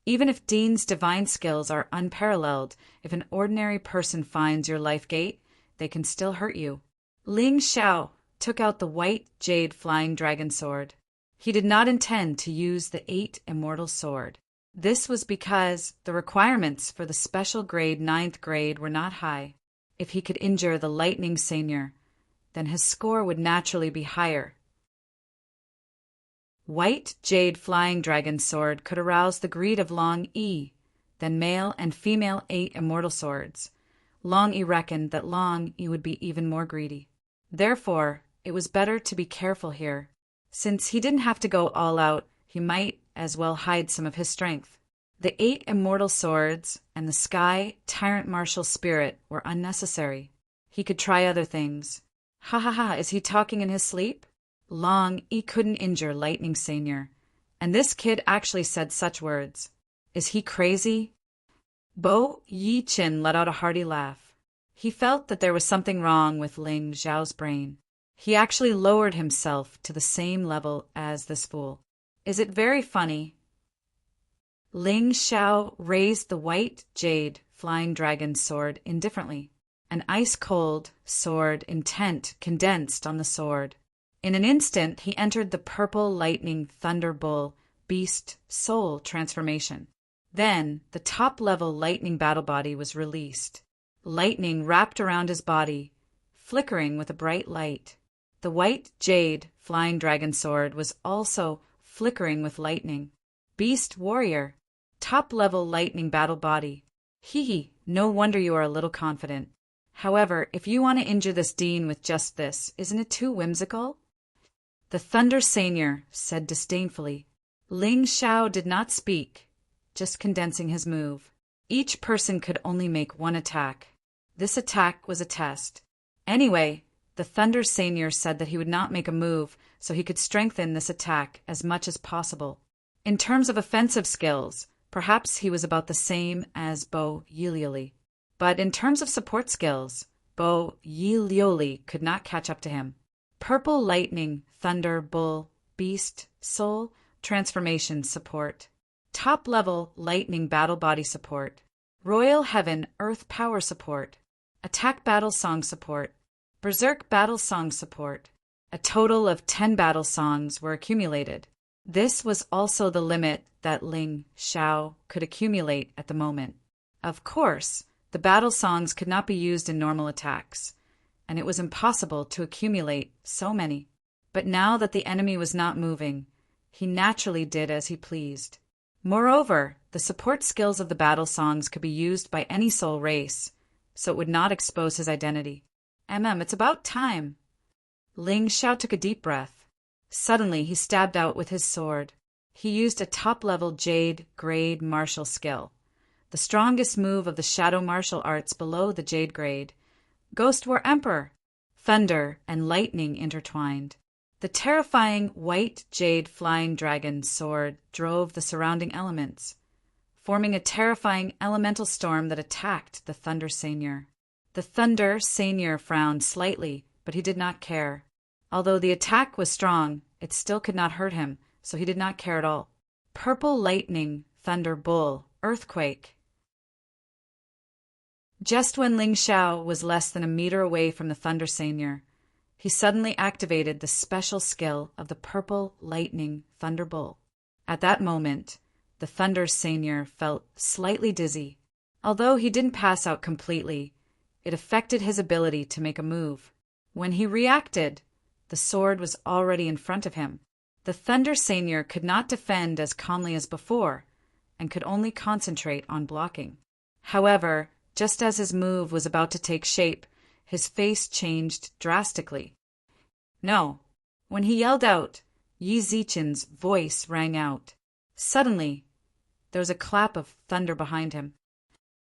[SPEAKER 1] even if Dean's divine skills are unparalleled, if an ordinary person finds your life gate, they can still hurt you. Ling Xiao took out the white jade flying dragon sword. He did not intend to use the 8 immortal sword. This was because the requirements for the special grade 9th grade were not high. If he could injure the lightning seigneur, then his score would naturally be higher. White jade flying dragon sword could arouse the greed of Long Yi, then male and female 8 immortal swords. Long Yi reckoned that Long Yi would be even more greedy. Therefore, it was better to be careful here. Since he didn't have to go all out, he might as well hide some of his strength. The 8 immortal swords and the sky Tyrant martial spirit were unnecessary. He could try other things. Ha ha ha, is he talking in his sleep? Long Yi couldn't injure lightning seigneur, and this kid actually said such words. Is he crazy? Bo Yi-chin let out a hearty laugh. He felt that there was something wrong with Ling Xiao's brain. He actually lowered himself to the same level as this fool. Is it very funny? Ling Xiao raised the white jade flying dragon sword indifferently. An ice-cold sword intent condensed on the sword. In an instant, he entered the purple lightning thunder bull beast soul transformation. Then, the top-level lightning battle body was released. Lightning wrapped around his body, flickering with a bright light. The white jade flying dragon sword was also flickering with lightning. Beast warrior, top-level lightning battle body. Hee, no wonder you are a little confident. However, if you want to injure this dean with just this, isn't it too whimsical? The Thunder Seigneur said disdainfully. Ling Xiao did not speak, just condensing his move. Each person could only make one attack. This attack was a test. Anyway, the Thunder Seigneur said that he would not make a move so he could strengthen this attack as much as possible. In terms of offensive skills, perhaps he was about the same as Bo Yilioli. But in terms of support skills, Bo Yilioli could not catch up to him. Purple lightning, thunder, bull, beast, soul, transformation support. Top-level lightning battle body support. Royal heaven earth power support. Attack battle song support. Berserk battle song support. A total of 10 battle songs were accumulated. This was also the limit that Ling Xiao could accumulate at the moment. Of course, the battle songs could not be used in normal attacks, and it was impossible to accumulate so many. But now that the enemy was not moving, he naturally did as he pleased. Moreover, the support skills of the battle songs could be used by any soul race, so it would not expose his identity. It's about time. Ling Xiao took a deep breath. Suddenly, he stabbed out with his sword. He used a top-level jade grade martial skill, the strongest move of the shadow martial arts below the jade grade. Ghost War Emperor! thunder and lightning intertwined. The terrifying white jade flying dragon sword drove the surrounding elements, forming a terrifying elemental storm that attacked the Thunder Seigneur. The Thunder Seigneur frowned slightly, but he did not care. Although the attack was strong, it still could not hurt him, so he did not care at all. Purple lightning, thunder bull, earthquake. Just when Ling Xiao was less than a meter away from the Thunder Seigneur, he suddenly activated the special skill of the purple lightning thunder bull. At that moment, the Thunder Seigneur felt slightly dizzy. Although he didn't pass out completely, it affected his ability to make a move. When he reacted, the sword was already in front of him. The Thunder Seigneur could not defend as calmly as before, and could only concentrate on blocking. However, just as his move was about to take shape, his face changed drastically. No. When he yelled out, Yi Zichen's voice rang out. Suddenly, there was a clap of thunder behind him.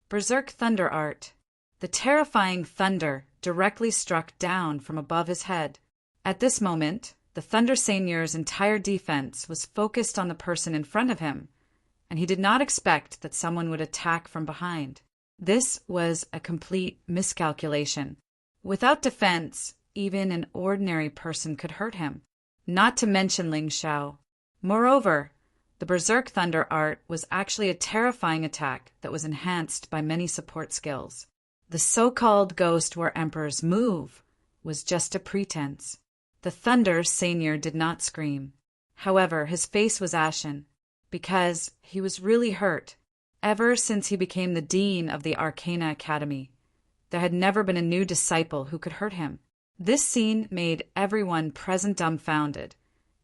[SPEAKER 1] Berserk Thunder Art. The terrifying thunder directly struck down from above his head. At this moment, the Thunder Seigneur's entire defense was focused on the person in front of him, and he did not expect that someone would attack from behind. This was a complete miscalculation. Without defense, even an ordinary person could hurt him, not to mention Ling Xiao. Moreover, the Berserk Thunder Art was actually a terrifying attack that was enhanced by many support skills. The so-called Ghost War Emperor's move was just a pretense. The Thunder Seigneur did not scream. However, his face was ashen, because he was really hurt. Ever since he became the dean of the Arcana Academy, there had never been a new disciple who could hurt him. This scene made everyone present dumbfounded,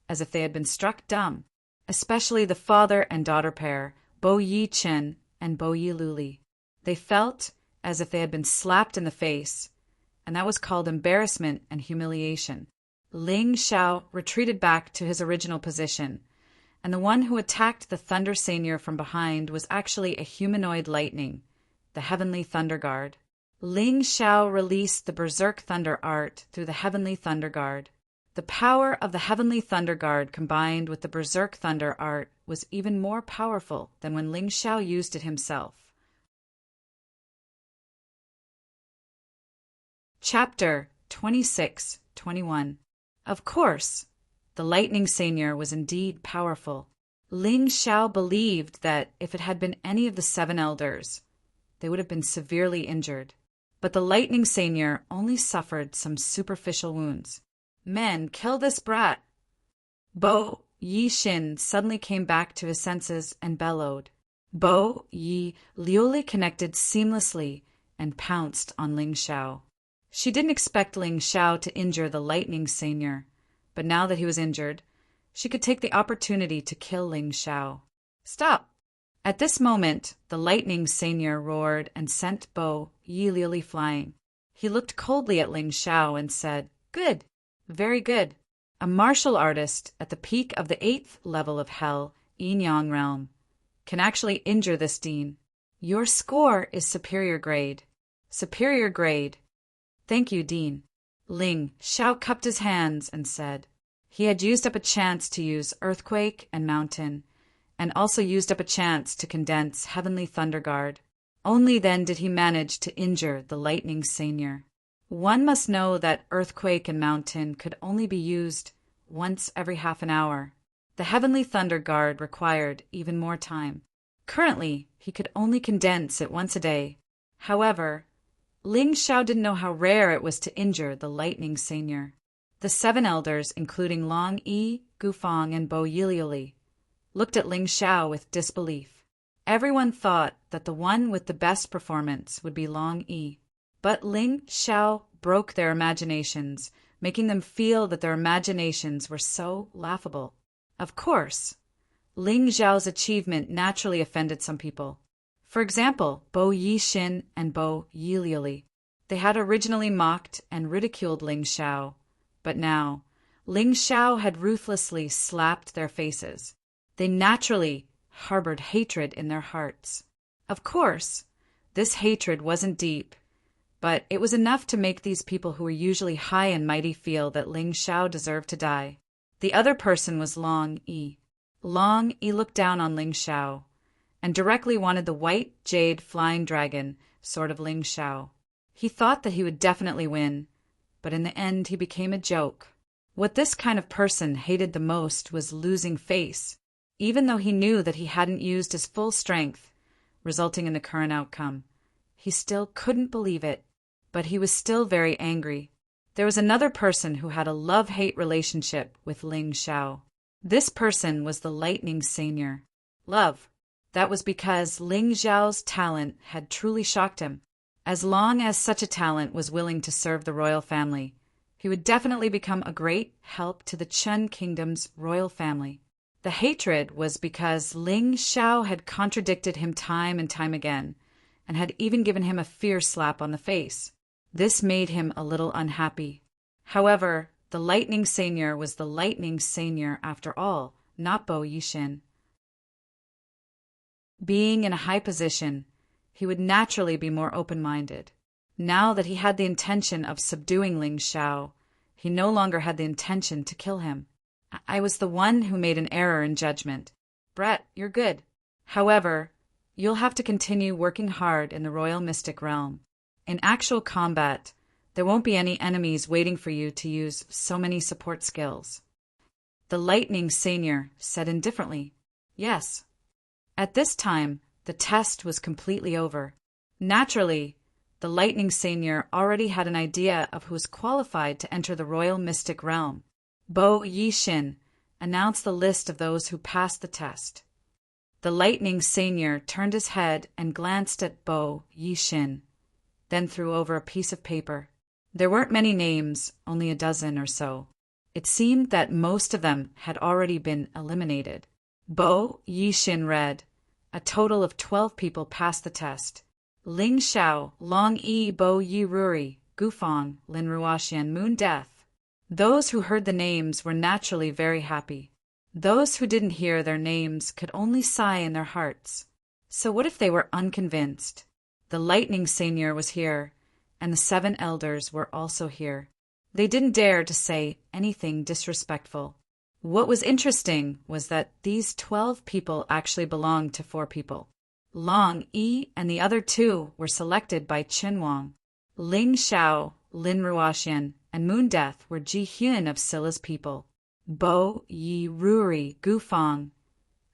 [SPEAKER 1] as if they had been struck dumb, especially the father and daughter pair, Bo Yi Chen and Bo Yi Luli. They felt as if they had been slapped in the face, and that was called embarrassment and humiliation. Ling Xiao retreated back to his original position, and the one who attacked the Thunder Seigneur from behind was actually a humanoid lightning, the Heavenly Thunder Guard. Ling Xiao released the Berserk Thunder Art through the Heavenly Thunder Guard. The power of the Heavenly Thunder Guard combined with the Berserk Thunder Art was even more powerful than when Ling Xiao used it himself. Chapter 26-21. Of course, the Lightning Seigneur was indeed powerful. Ling Xiao believed that if it had been any of the 7 elders, they would have been severely injured. But the Lightning Seigneur only suffered some superficial wounds. Men, kill this brat! Bo Yi Xin suddenly came back to his senses and bellowed. Bo Yi Liuli connected seamlessly and pounced on Ling Xiao. She didn't expect Ling Xiao to injure the Lightning Seigneur, but now that he was injured, she could take the opportunity to kill Ling Xiao. Stop! At this moment, the Lightning Seigneur roared and sent Bo Yi Liuli flying. He looked coldly at Ling Xiao and said, Good, very good. A martial artist at the peak of the 8th level of Hell, Yin Yang realm, can actually injure this dean. Your score is superior grade. Superior grade. Thank you, Dean. Ling Xiao cupped his hands and said he had used up a chance to use Earthquake and Mountain, and also used up a chance to condense Heavenly Thunder Guard. Only then did he manage to injure the Lightning Seigneur. One must know that Earthquake and Mountain could only be used once every half an hour. The Heavenly Thunder Guard required even more time. Currently, he could only condense it once a day. However, Ling Xiao didn't know how rare it was to injure the Lightning Seigneur. The 7 elders, including Long Yi, Gufang, and Bo Yiliuli, looked at Ling Xiao with disbelief. Everyone thought that the one with the best performance would be Long Yi. But Ling Xiao broke their imaginations, making them feel that their imaginations were so laughable. Of course, Ling Xiao's achievement naturally offended some people. For example, Bo Yi Xin and Bo Yi Liuli. They had originally mocked and ridiculed Ling Xiao, but now Ling Xiao had ruthlessly slapped their faces. They naturally harbored hatred in their hearts. Of course, this hatred wasn't deep, but it was enough to make these people who were usually high and mighty feel that Ling Xiao deserved to die. The other person was Long Yi. Long Yi looked down on Ling Xiao and directly wanted the white jade flying dragon sword of Ling Xiao. He thought that he would definitely win, but in the end he became a joke. What this kind of person hated the most was losing face, even though he knew that he hadn't used his full strength, resulting in the current outcome. He still couldn't believe it, but he was still very angry. There was another person who had a love-hate relationship with Ling Xiao. This person was the Lightning Senior. Love. That was because Ling Xiao's talent had truly shocked him. As long as such a talent was willing to serve the royal family, he would definitely become a great help to the Chen Kingdom's royal family. The hatred was because Ling Xiao had contradicted him time and time again, and had even given him a fierce slap on the face. This made him a little unhappy. However, the Lightning Senior was the Lightning Senior after all, not Bo Yixin. Being in a high position, he would naturally be more open-minded. Now that he had the intention of subduing Ling Xiao, he no longer had the intention to kill him. I was the one who made an error in judgment. Brett, you're good. However, you'll have to continue working hard in the Royal Mystic Realm. In actual combat, there won't be any enemies waiting for you to use so many support skills. The Lightning Senior said indifferently, Yes. At this time, the test was completely over. Naturally, the Lightning Senior already had an idea of who was qualified to enter the Royal Mystic Realm. Bo Yixin announced the list of those who passed the test. The Lightning Senior turned his head and glanced at Bo Yixin, then threw over a piece of paper. There weren't many names, only a dozen or so. It seemed that most of them had already been eliminated. Bo Yixin read, a total of 12 people passed the test. Ling Xiao, Long Yi, Bo Yi Ruri, Gufang, Lin Ruoxian, Moon Death. Those who heard the names were naturally very happy. Those who didn't hear their names could only sigh in their hearts. So what if they were unconvinced? The Lightning Senior was here, and the 7 elders were also here. They didn't dare to say anything disrespectful. What was interesting was that these 12 people actually belonged to 4 people. Long Yi and the other 2 were selected by Qin Wang. Ling Xiao, Lin Ruoxian, and Moon Death were Ji Hyun of Scylla's people. Bo Yi Ruri, Gufang,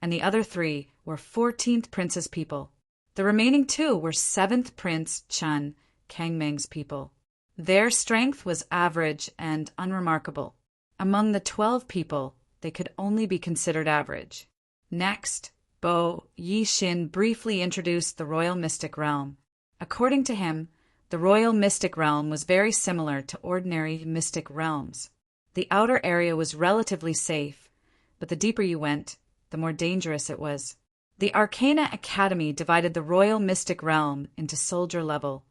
[SPEAKER 1] and the other 3 were 14th Prince's people. The remaining 2 were 7th Prince Chun, Kang Meng's people. Their strength was average and unremarkable. Among the 12 people, they could only be considered average. Next, Bo Yixin briefly introduced the Royal Mystic Realm. According to him, the Royal Mystic Realm was very similar to ordinary mystic realms. The outer area was relatively safe, but the deeper you went, the more dangerous it was. The Arcana Academy divided the Royal Mystic Realm into soldier level,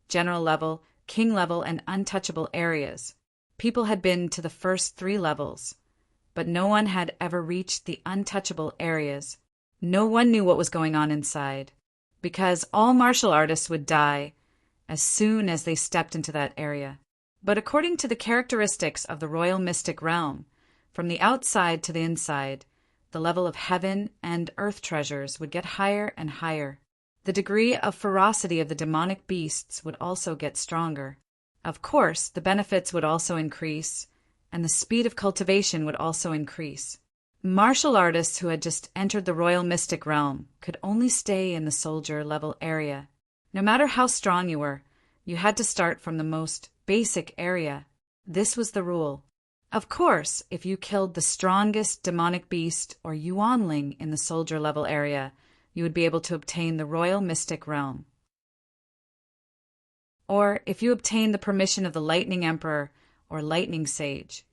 [SPEAKER 1] general level, king level, and untouchable areas. People had been to the first 3 levels, but no one had ever reached the untouchable areas. No one knew what was going on inside, because all martial artists would die as soon as they stepped into that area. But according to the characteristics of the Royal Mystic Realm, from the outside to the inside, the level of heaven and earth treasures would get higher and higher. The degree of ferocity of the demonic beasts would also get stronger. Of course, the benefits would also increase, and the speed of cultivation would also increase. Martial artists who had just entered the Royal Mystic Realm could only stay in the soldier level area. No matter how strong you were, you had to start from the most basic area. This was the rule. Of course, if you killed the strongest demonic beast or Yuanling in the soldier level area, you would be able to obtain the Royal Mystic Realm. Or if you obtained the permission of the Lightning Emperor or Lightning Sage,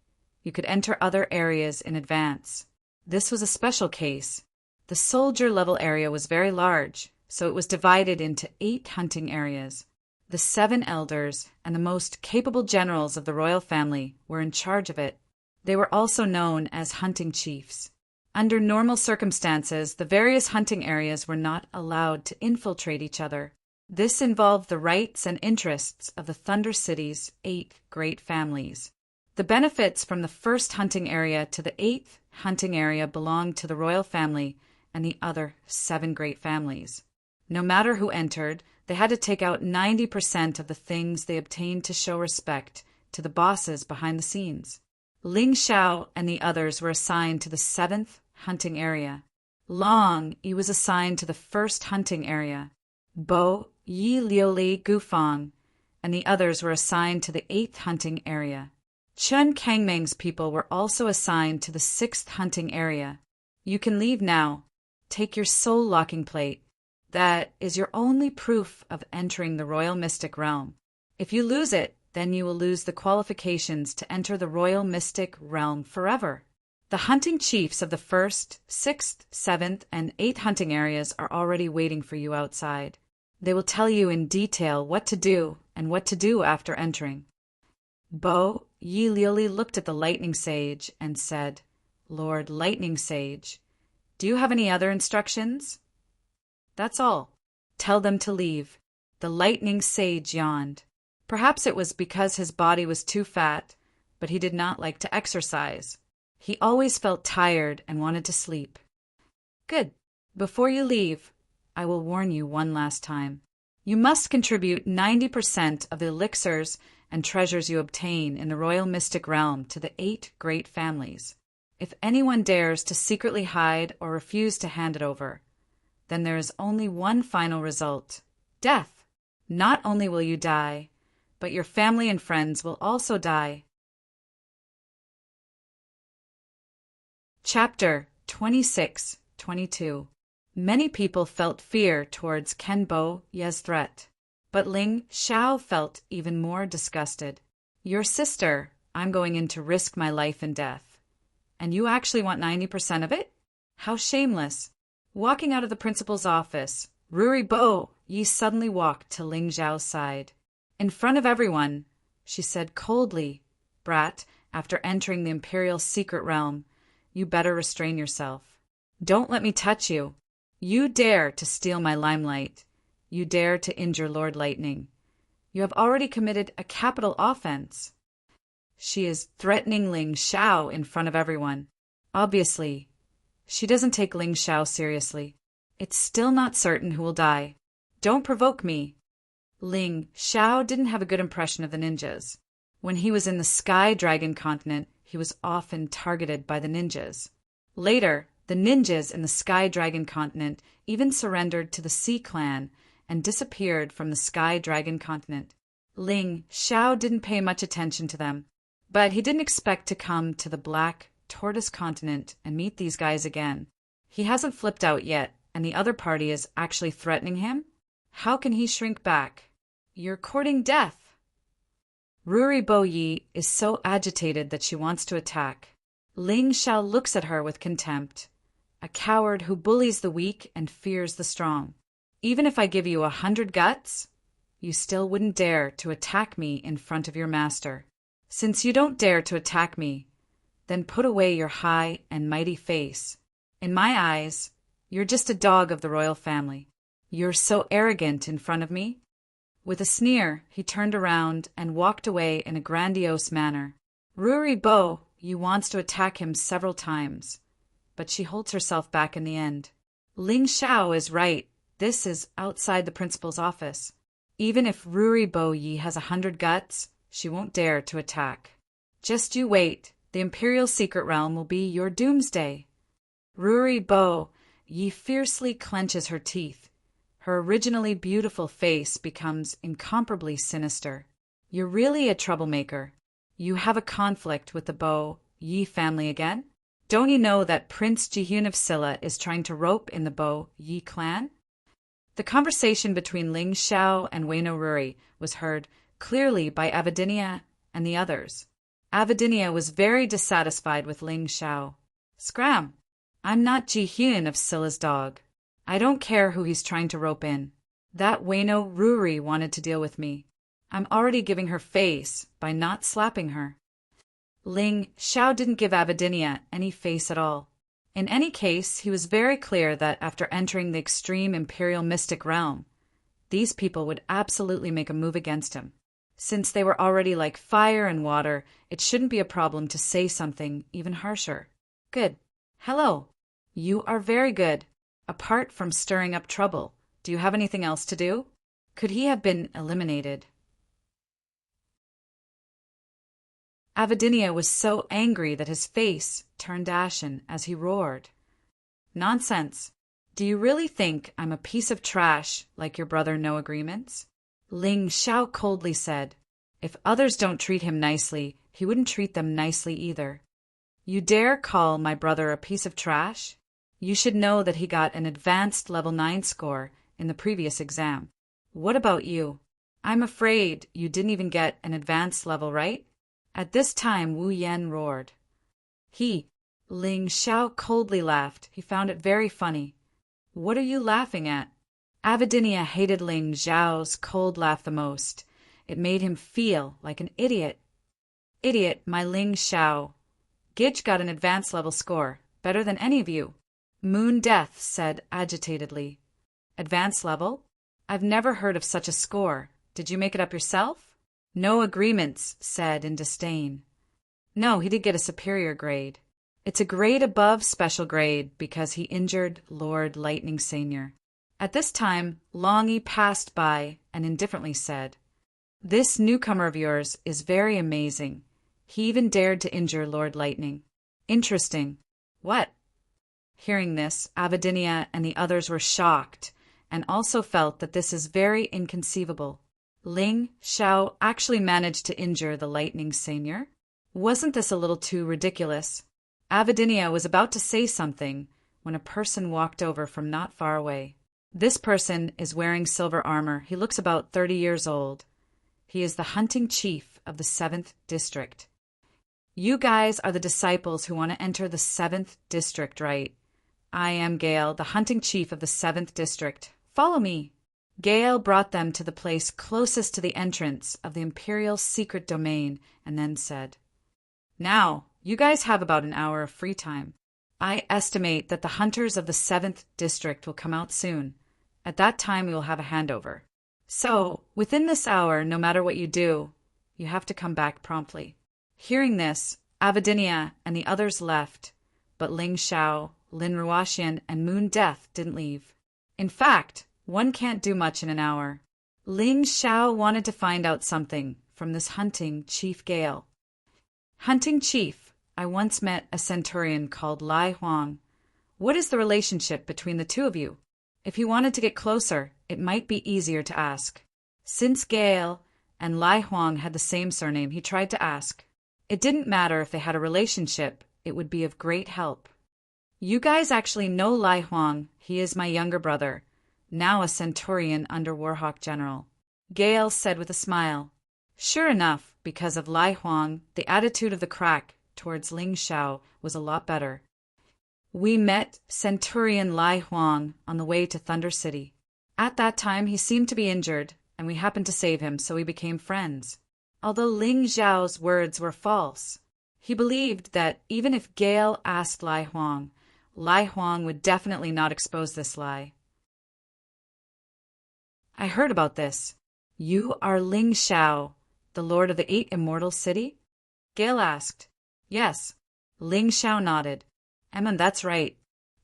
[SPEAKER 1] you could enter other areas in advance. This was a special case. The soldier level area was very large, so it was divided into 8 hunting areas. The 7 elders and the most capable generals of the royal family were in charge of it. They were also known as hunting chiefs. Under normal circumstances, the various hunting areas were not allowed to infiltrate each other. This involved the rights and interests of the Thunder City's 8 great families. The benefits from the first hunting area to the 8th hunting area belonged to the royal family and the other 7 great families. No matter who entered, they had to take out 90% of the things they obtained to show respect to the bosses behind the scenes. Ling Xiao and the others were assigned to the 7th hunting area. Long Yi was assigned to the 1st hunting area. Bo, Yi Liuli Gufang, and the others were assigned to the 8th hunting area. Chen Kangmeng's people were also assigned to the 6th hunting area. You can leave now. Take your soul locking plate. That is your only proof of entering the royal mystic realm. If you lose it, then you will lose the qualifications to enter the royal mystic realm forever. The hunting chiefs of the 1st, 6th, 7th, and 8th hunting areas are already waiting for you outside. They will tell you in detail what to do and what to do after entering. Bo Yi Liuli looked at the Lightning Sage and said, Lord Lightning Sage, do you have any other instructions? That's all. Tell them to leave. The Lightning Sage yawned. Perhaps it was because his body was too fat, but he did not like to exercise. He always felt tired and wanted to sleep. Good. Before you leave, I will warn you one last time. You must contribute 90% of the elixirs and treasures you obtain in the royal mystic realm to the 8 great families. If anyone dares to secretly hide or refuse to hand it over, then there is only one final result: death. Not only will you die, but your family and friends will also die. Chapter 26-22. Many people felt fear towards Kenbo Ye's threat, but Ling Xiao felt even more disgusted. Your sister, I'm going in to risk my life and death. And you actually want 90% of it? How shameless. Walking out of the principal's office, Ruri Bo Yi suddenly walked to Ling Xiao's side. In front of everyone, she said coldly, Brat, after entering the imperial secret realm, you better restrain yourself. Don't let me touch you. You dare to steal my limelight. You dare to injure Lord Lightning. You have already committed a capital offense. She is threatening Ling Xiao in front of everyone. Obviously, she doesn't take Ling Xiao seriously. It's still not certain who will die. Don't provoke me. Ling Xiao didn't have a good impression of the ninjas. When he was in the Sky Dragon continent, he was often targeted by the ninjas. Later, the ninjas in the Sky Dragon continent even surrendered to the Sea Clan and disappeared from the Sky Dragon continent. Ling Xiao didn't pay much attention to them, but he didn't expect to come to the Black Tortoise continent and meet these guys again. He hasn't flipped out yet, and the other party is actually threatening him? How can he shrink back? You're courting death. Ruri Bo Yi is so agitated that she wants to attack. Ling Xiao looks at her with contempt. A coward who bullies the weak and fears the strong. Even if I give you 100 guts, you still wouldn't dare to attack me in front of your master. Since you don't dare to attack me, then put away your high and mighty face. In my eyes, you're just a dog of the royal family. You're so arrogant in front of me. With a sneer, he turned around and walked away in a grandiose manner. Ruri Bo Yi wants to attack him several times, but she holds herself back in the end. Ling Xiao is right. This is outside the principal's office. Even if Ruri Bo Yi has 100 guts, she won't dare to attack. Just you wait. The Imperial Secret Realm will be your doomsday. Ruri Bo Yi fiercely clenches her teeth. Her originally beautiful face becomes incomparably sinister. You're really a troublemaker. You have a conflict with the Bo Yi family again? Don't you know that Prince Jihyun of Silla is trying to rope in the Bo Yi clan? The conversation between Ling Xiao and Waino Ruri was heard clearly by Avidinia and the others. Avidinia was very dissatisfied with Ling Xiao. Scram! I'm not Jihyun of Silla's dog. I don't care who he's trying to rope in. That Waino Ruri wanted to deal with me. I'm already giving her face by not slapping her. Ling Xiao didn't give Avidinia any face at all. In any case, he was very clear that after entering the extreme imperial mystic realm, These people would absolutely make a move against him. Since they were already like fire and water, it shouldn't be a problem to say something even harsher. Good. Hello. You are very good. Apart from stirring up trouble, do you have anything else to do? Could he have been eliminated? Avidinia was so angry that his face turned ashen as he roared. Nonsense. Do you really think I'm a piece of trash like your brother No Agreements? Ling Xiao coldly said. If others don't treat him nicely, he wouldn't treat them nicely either. You dare call my brother a piece of trash? You should know that he got an advanced level 9 score in the previous exam. What about you? I'm afraid you didn't even get an advanced level, right? At this time, Wu Yan roared. Ling Xiao coldly laughed. He found it very funny. What are you laughing at? Avidinia hated Ling Xiao's cold laugh the most. It made him feel like an idiot. Idiot, my Ling Xiao. Gidge got an advanced level score, better than any of you. Moon Death said agitatedly. Advanced level? I've never heard of such a score. Did you make it up yourself? No Agreements said in disdain. No, he did get a superior grade. It's a grade above special grade because he injured Lord Lightning Senior. At this time, Longy passed by and indifferently said, This newcomer of yours is very amazing. He even dared to injure Lord Lightning. Interesting. What? Hearing this, Avidinia and the others were shocked and also felt that this is very inconceivable. Ling Xiao actually managed to injure the Lightning Senior? Wasn't this a little too ridiculous? Avidinia was about to say something when a person walked over from not far away. This person is wearing silver armor. He looks about 30 years old. He is the hunting chief of the 7th district. You guys are the disciples who want to enter the 7th district, right? I am Gale, the hunting chief of the 7th district. Follow me. Gale brought them to the place closest to the entrance of the Imperial secret domain and then said, Now, you guys have about an hour of free time. I estimate that the hunters of the 7th district will come out soon. At that time, we will have a handover. So, within this hour, no matter what you do, you have to come back promptly. Hearing this, Avidinia and the others left, but Ling Xiao, Lin Ruaxian, and Moon Death didn't leave. In fact, one can't do much in an hour. Ling Xiao wanted to find out something from this hunting Chief Gale. Hunting Chief, I once met a centurion called Lai Huang. What is the relationship between the two of you? If he wanted to get closer, it might be easier to ask. Since Gale and Lai Huang had the same surname, he tried to ask. It didn't matter if they had a relationship, it would be of great help. You guys actually know Lai Huang. He is my younger brother, now a centurion under Warhawk General. Gale said with a smile. Sure enough, because of Lai Huang, the attitude of the crack towards Ling Xiao was a lot better. We met Centurion Lai Huang on the way to Thunder City. At that time, he seemed to be injured, and we happened to save him, so we became friends. Although Ling Xiao's words were false, he believed that even if Gale asked Lai Huang would definitely not expose this lie. I heard about this. You are Ling Xiao, the Lord of the 8 Immortal City? Gale asked. Yes. Ling Xiao nodded. That's right.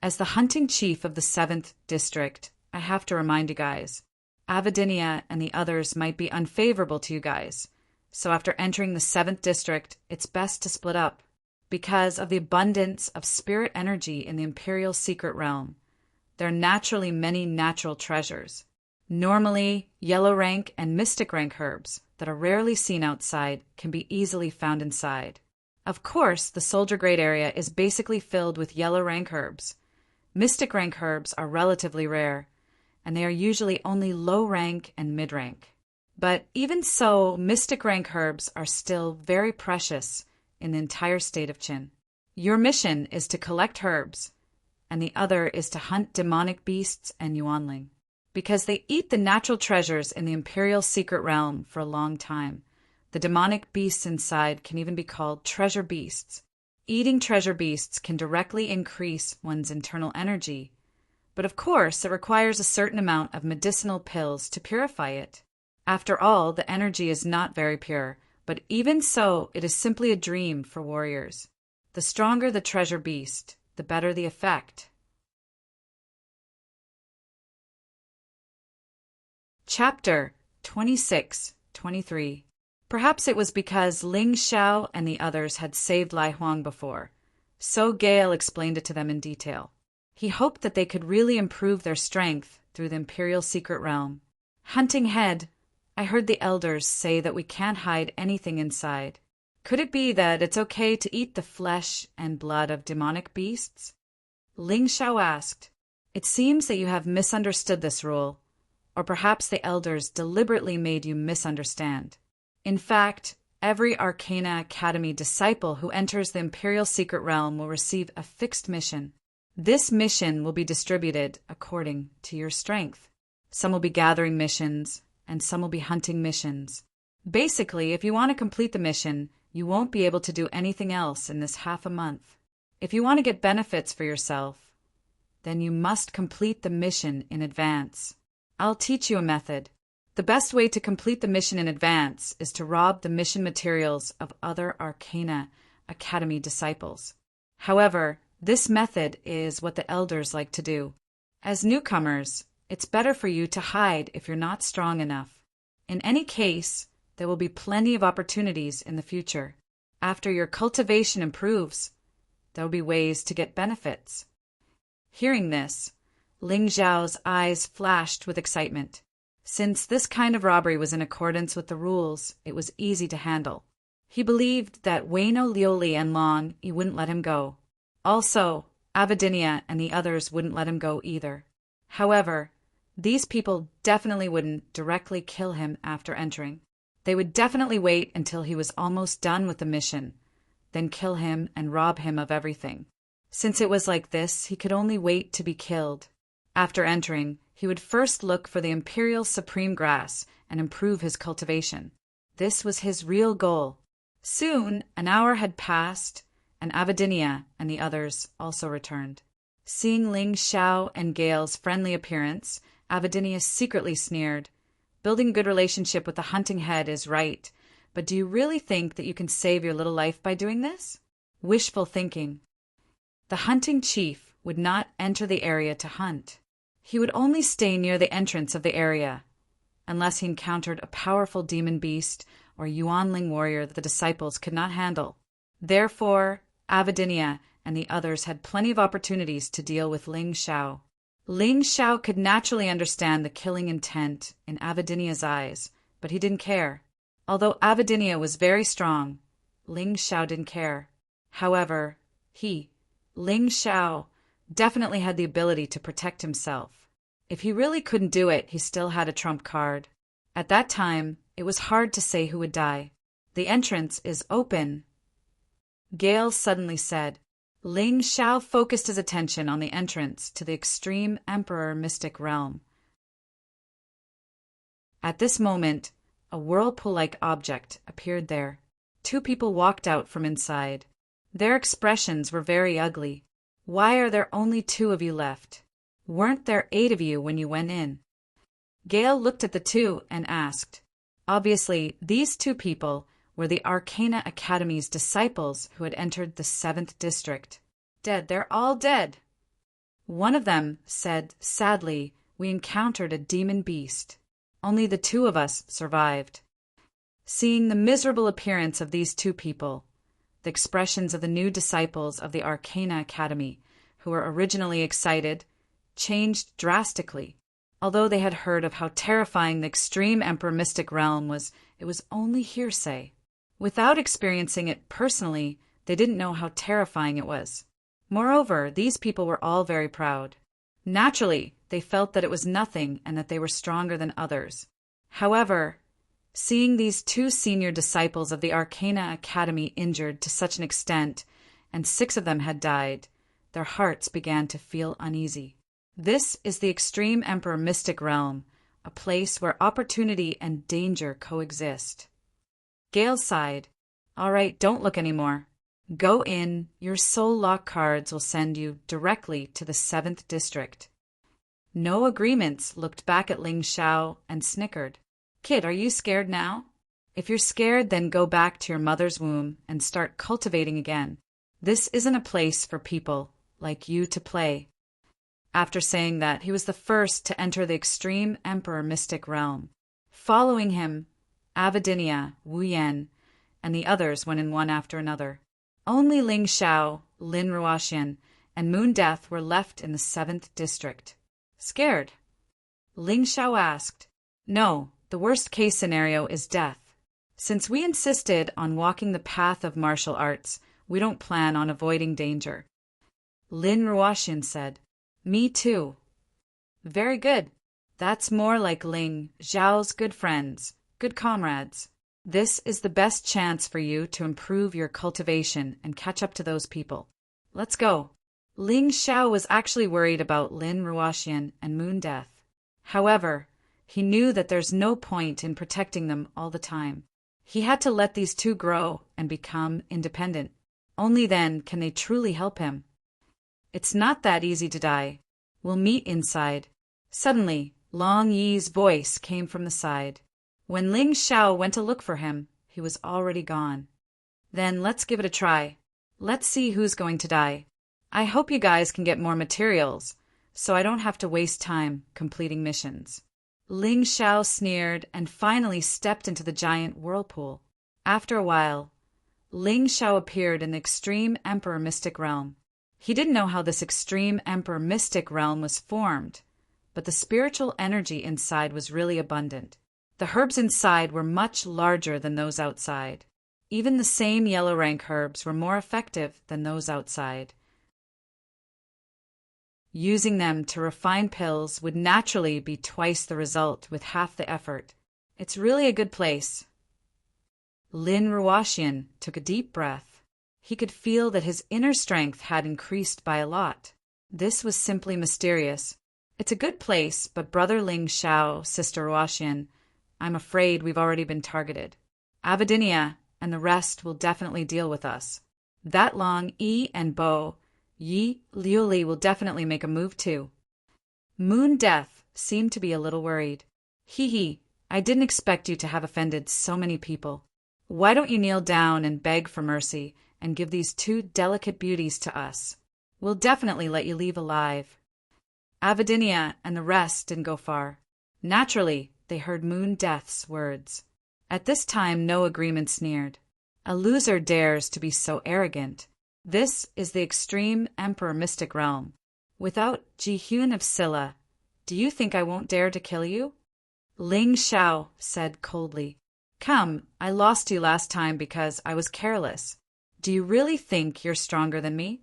[SPEAKER 1] As the hunting chief of the 7th district, I have to remind you guys, Avidinia and the others might be unfavorable to you guys. So after entering the 7th district, it's best to split up. Because of the abundance of spirit energy in the Imperial secret realm, there are naturally many natural treasures. Normally, yellow rank and mystic rank herbs that are rarely seen outside can be easily found inside. Of course, the soldier grade area is basically filled with yellow rank herbs. Mystic rank herbs are relatively rare, and they are usually only low rank and mid rank. But even so, mystic rank herbs are still very precious in the entire state of Qin. Your mission is to collect herbs, and the other is to hunt demonic beasts and Yuanling. Because they eat the natural treasures in the Imperial secret realm for a long time, the demonic beasts inside can even be called treasure beasts. Eating treasure beasts can directly increase one's internal energy, But of course, it requires a certain amount of medicinal pills to purify it. After all, the energy is not very pure, but even so, it is simply a dream for warriors. The stronger the treasure beast, the better the effect. Chapter 26-23. Perhaps it was because Ling Xiao and the others had saved Lai Huang before, so Gale explained it to them in detail. He hoped that they could really improve their strength through the Imperial Secret Realm. Hunting Head, I heard the elders say that we can't hide anything inside. Could it be that it's okay to eat the flesh and blood of demonic beasts? Ling Xiao asked. It seems that you have misunderstood this rule, or perhaps the elders deliberately made you misunderstand. In fact, every Arcana Academy disciple who enters the Imperial Secret Realm will receive a fixed mission. This mission will be distributed according to your strength. Some will be gathering missions, and some will be hunting missions. Basically, if you want to complete the mission, you won't be able to do anything else in this half a month. If you want to get benefits for yourself, then you must complete the mission in advance. I'll teach you a method. The best way to complete the mission in advance is to rob the mission materials of other Arcana Academy disciples. However, this method is what the elders like to do. As newcomers, it's better for you to hide if you're not strong enough. In any case, there will be plenty of opportunities in the future. After your cultivation improves, there will be ways to get benefits. Hearing this, Ling Xiao's eyes flashed with excitement. Since this kind of robbery was in accordance with the rules, it was easy to handle. He believed that Wayno, Lioli, and Long he wouldn't let him go. Also, Avidinia and the others wouldn't let him go either. However, these people definitely wouldn't directly kill him after entering. They would definitely wait until he was almost done with the mission, then kill him and rob him of everything. Since it was like this, he could only wait to be killed. After entering, he would first look for the Imperial Supreme Grass and improve his cultivation. This was his real goal. Soon, an hour had passed, and Avidinia and the others also returned. Seeing Ling Xiao and Gale's friendly appearance, Avidinia secretly sneered. Building a good relationship with the Hunting Head is right, but do you really think that you can save your little life by doing this? Wishful thinking. The hunting chief would not enter the area to hunt. He would only stay near the entrance of the area, unless he encountered a powerful demon beast or Yuanling warrior that the disciples could not handle. Therefore, Avidinia and the others had plenty of opportunities to deal with Ling Xiao. Ling Xiao could naturally understand the killing intent in Avidinia's eyes, but he didn't care. Although Avidinia was very strong, Ling Xiao didn't care. However, Ling Xiao, definitely had the ability to protect himself. If he really couldn't do it, he still had a trump card. At that time, it was hard to say who would die. The entrance is open. Gale suddenly said. Ling Xiao focused his attention on the entrance to the extreme Emperor Mystic Realm. At this moment, a whirlpool-like object appeared there. Two people walked out from inside. Their expressions were very ugly. Why are there only 2 of you left? Weren't there 8 of you when you went in? Gale looked at the 2 and asked. Obviously, these 2 people were the Arcana Academy's disciples who had entered the 7th district. Dead, they're all dead. One of them said, sadly, we encountered a demon beast. Only the 2 of us survived. Seeing the miserable appearance of these 2 people, the expressions of the new disciples of the Arcana Academy, who were originally excited, changed drastically. Although they had heard of how terrifying the extreme Emperor Mystic Realm was, it was only hearsay. Without experiencing it personally, they didn't know how terrifying it was. Moreover, these people were all very proud. Naturally, they felt that it was nothing and that they were stronger than others. However, seeing these 2 senior disciples of the Arcana Academy injured to such an extent, and 6 of them had died, their hearts began to feel uneasy. This is the extreme Emperor Mystic Realm, a place where opportunity and danger coexist. Gale sighed. All right, don't look anymore. Go in. Your soul lock cards will send you directly to the 7th district. No Agreements looked back at Ling Xiao and snickered. Kid, are you scared now? If you're scared, then go back to your mother's womb and start cultivating again. This isn't a place for people like you to play. After saying that, he was the first to enter the extreme emperor mystic realm. Following him, Avidinia, Wu Yan, and the others went in one after another. Only Ling Xiao, Lin Ruoxian, and Moon Death were left in the 7th district. Scared? Ling Xiao asked. No, the worst-case scenario is death. Since we insisted on walking the path of martial arts, we don't plan on avoiding danger. Lin Ruoxian said. Me too. Very good. That's more like Ling Xiao's good friends, good comrades. This is the best chance for you to improve your cultivation and catch up to those people. Let's go. Ling Xiao was actually worried about Lin Ruoxian and Moon Death. However, he knew that there's no point in protecting them all the time. He had to let these two grow and become independent. Only then can they truly help him. It's not that easy to die. We'll meet inside. Suddenly, Long Yi's voice came from the side. When Ling Xiao went to look for him, he was already gone. Then let's give it a try. Let's see who's going to die. I hope you guys can get more materials, so I don't have to waste time completing missions. Ling Xiao sneered and finally stepped into the giant whirlpool. After a while, Ling Xiao appeared in the extreme emperor mystic realm. He didn't know how this extreme emperor mystic realm was formed, but the spiritual energy inside was really abundant. The herbs inside were much larger than those outside. Even the same yellow rank herbs were more effective than those outside. Using them to refine pills would naturally be twice the result with half the effort. It's really a good place. Lin Ruoxian took a deep breath. He could feel that his inner strength had increased by a lot. This was simply mysterious. It's a good place, but Brother Ling Xiao, Sister Ruoxian, I'm afraid we've already been targeted. Avidinia and the rest will definitely deal with us. That Long Yi and Bo, Yi Liuli will definitely make a move too. Moon Death seemed to be a little worried. Hee, I didn't expect you to have offended so many people. Why don't you kneel down and beg for mercy and give these two delicate beauties to us? We'll definitely let you leave alive. Avidinia and the rest didn't go far. Naturally, they heard Moon Death's words. At this time, No Agreement sneered. A loser dares to be so arrogant. This is the extreme emperor mystic realm. Without Ji-Hyun of Silla, do you think I won't dare to kill you? Ling Xiao said coldly. Come, I lost you last time because I was careless. Do you really think you're stronger than me?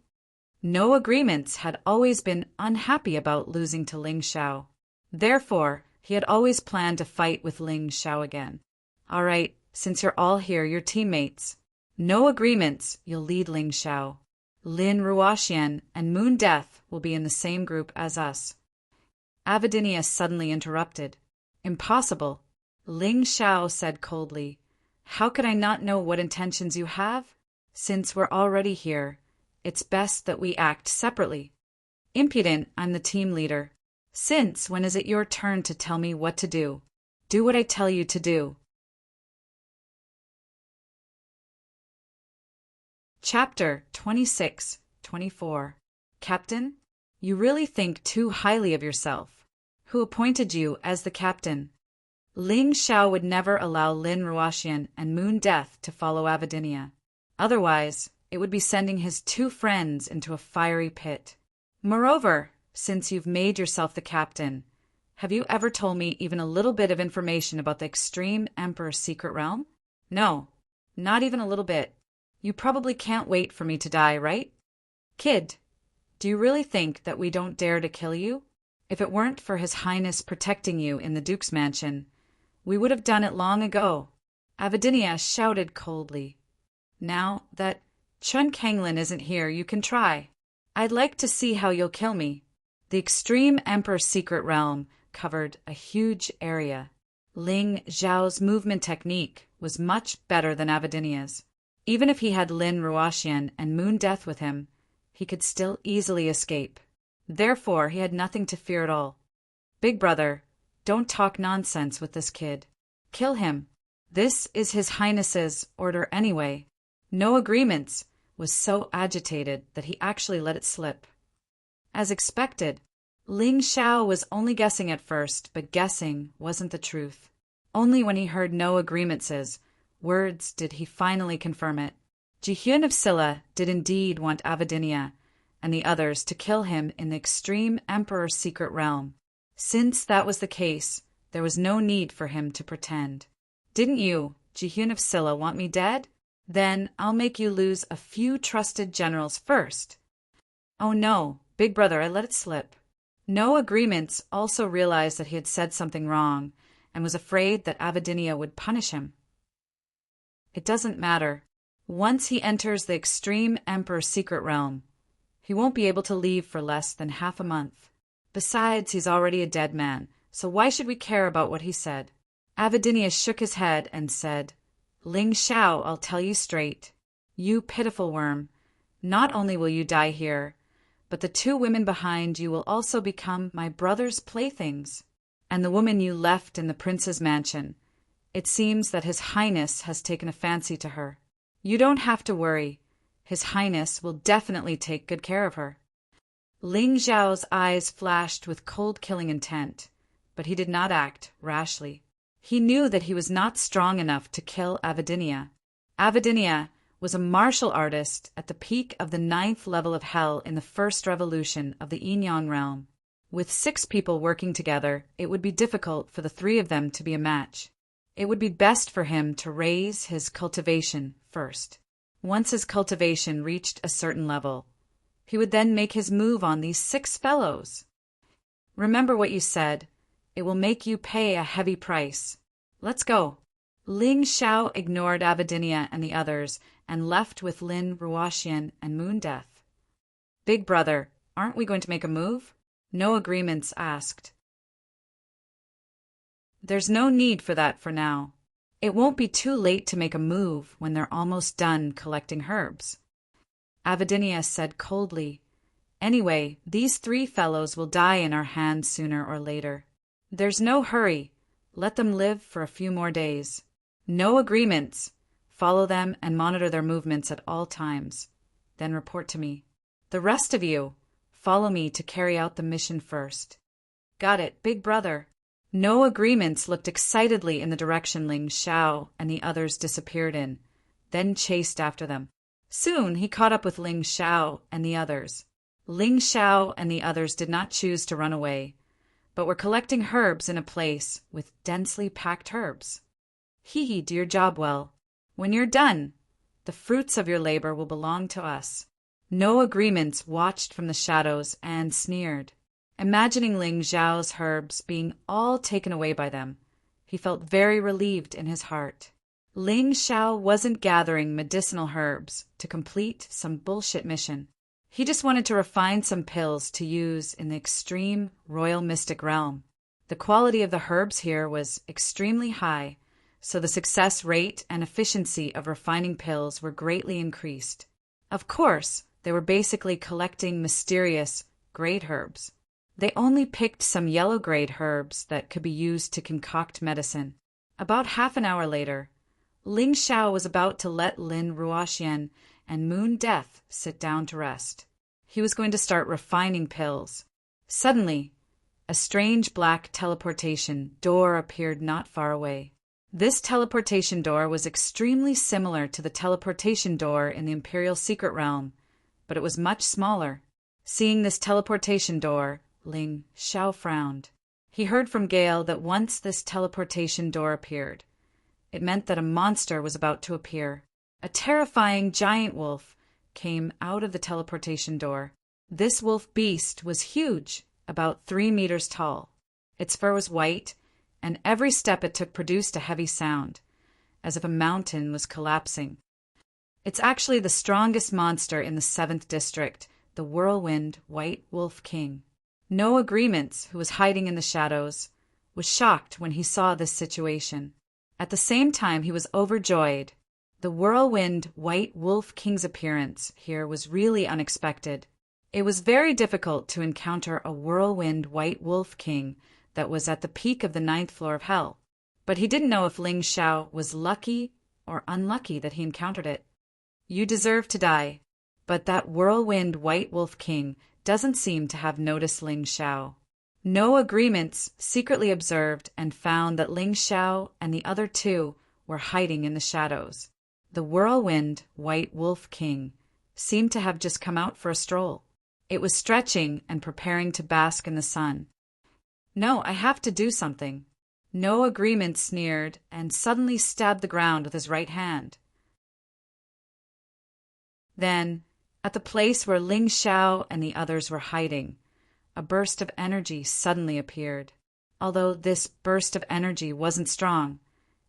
[SPEAKER 1] No Agreements had always been unhappy about losing to Ling Xiao. Therefore, he had always planned to fight with Ling Xiao again. All right, since you're all here, you're teammates. No Agreements, you'll lead Ling Xiao. Lin Ruoxian and Moon Death will be in the same group as us. Avidinia suddenly interrupted. Impossible. Ling Xiao said coldly. How could I not know what intentions you have? Since we're already here, it's best that we act separately. Impudent, I'm the team leader. Since when is it your turn to tell me what to do? Do what I tell you to do. Chapter 26-24. Captain, you really think too highly of yourself. Who appointed you as the captain? Ling Xiao would never allow Lin Ruoxian and Moon Death to follow Avidinia. Otherwise, it would be sending his two friends into a fiery pit. Moreover, since you've made yourself the captain, have you ever told me even a little bit of information about the extreme Emperor's secret realm? No, not even a little bit. You probably can't wait for me to die, right? Kid, do you really think that we don't dare to kill you? If it weren't for His Highness protecting you in the Duke's mansion, we would have done it long ago. Avidinia shouted coldly. Now that Chun Kanglin isn't here, you can try. I'd like to see how you'll kill me. The extreme Emperor's secret realm covered a huge area. Ling Xiao's movement technique was much better than Avidinia's. Even if he had Lin Ruoxian and Moon Death with him, he could still easily escape. Therefore, he had nothing to fear at all. Big brother, don't talk nonsense with this kid. Kill him. This is His Highness's order anyway. No agreements, was so agitated that he actually let it slip. As expected, Ling Xiao was only guessing at first, but guessing wasn't the truth. Only when he heard no agreementses words did he finally confirm it. Jihyun of Silla did indeed want Avidinia and the others to kill him in the extreme Emperor's secret realm. Since that was the case, there was no need for him to pretend. Didn't you, Jihyun of Silla, want me dead? Then I'll make you lose a few trusted generals first. Oh no, big brother, I let it slip. No agreements also realized that he had said something wrong and was afraid that Avidinia would punish him. It doesn't matter. Once he enters the extreme Emperor's secret realm, he won't be able to leave for less than half a month. Besides, he's already a dead man, so why should we care about what he said? Avidinia shook his head and said, Ling Xiao, I'll tell you straight. You pitiful worm, not only will you die here, but the 2 women behind you will also become my brother's playthings. And the woman you left in the prince's mansion, it seems that His Highness has taken a fancy to her. You don't have to worry. His Highness will definitely take good care of her. Ling Xiao's eyes flashed with cold-killing intent, but he did not act rashly. He knew that he was not strong enough to kill Avidinia. Avidinia was a martial artist at the peak of the 9th level of hell in the first revolution of the Yinyang realm. With 6 people working together, it would be difficult for the 3 of them to be a match. It would be best for him to raise his cultivation first. Once his cultivation reached a certain level, he would then make his move on these 6 fellows. Remember what you said. It will make you pay a heavy price. Let's go. Ling Xiao ignored Avidinia and the others and left with Lin Ruoxian and Moon Death. Big brother, aren't we going to make a move? No agreements asked. There's no need for that for now. It won't be too late to make a move when they're almost done collecting herbs. Avidinia said coldly, Anyway, these 3 fellows will die in our hands sooner or later. There's no hurry. Let them live for a few more days. No agreements. Follow them and monitor their movements at all times. Then report to me. The rest of you, follow me to carry out the mission first. Got it, big brother. No agreements looked excitedly in the direction Ling Xiao and the others disappeared in, then chased after them. Soon he caught up with Ling Xiao and the others. Ling Xiao and the others did not choose to run away, but were collecting herbs in a place with densely packed herbs. Hee, do your job well. When you're done, the fruits of your labor will belong to us. No agreements watched from the shadows and sneered. Imagining Ling Xiao's herbs being all taken away by them, he felt very relieved in his heart. Ling Xiao wasn't gathering medicinal herbs to complete some bullshit mission. He just wanted to refine some pills to use in the extreme royal mystic realm. The quality of the herbs here was extremely high, so the success rate and efficiency of refining pills were greatly increased. Of course, they were basically collecting mysterious great herbs. They only picked some yellow-grade herbs that could be used to concoct medicine. About half an hour later, Ling Xiao was about to let Lin Ruoxian and Moon Death sit down to rest. He was going to start refining pills. Suddenly, a strange black teleportation door appeared not far away. This teleportation door was extremely similar to the teleportation door in the Imperial Secret Realm, but it was much smaller. Seeing this teleportation door, Ling Xiao frowned. He heard from Gale that once this teleportation door appeared, it meant that a monster was about to appear. A terrifying giant wolf came out of the teleportation door. This wolf beast was huge, about 3 meters tall. Its fur was white, and every step it took produced a heavy sound, as if a mountain was collapsing. It's actually the strongest monster in the 7th district, the Whirlwind White Wolf King. No Agreements, who was hiding in the shadows, was shocked when he saw this situation. At the same time, he was overjoyed. The Whirlwind White Wolf King's appearance here was really unexpected. It was very difficult to encounter a Whirlwind White Wolf King that was at the peak of the 9th floor of hell. But he didn't know if Ling Xiao was lucky or unlucky that he encountered it. You deserve to die. But that whirlwind White Wolf King doesn't seem to have noticed Ling Xiao. No agreements secretly observed and found that Ling Xiao and the other two were hiding in the shadows. The whirlwind White Wolf King seemed to have just come out for a stroll. It was stretching and preparing to bask in the sun. No, I have to do something. No agreement sneered and suddenly stabbed the ground with his right hand. Then, at the place where Ling Xiao and the others were hiding, a burst of energy suddenly appeared. Although this burst of energy wasn't strong,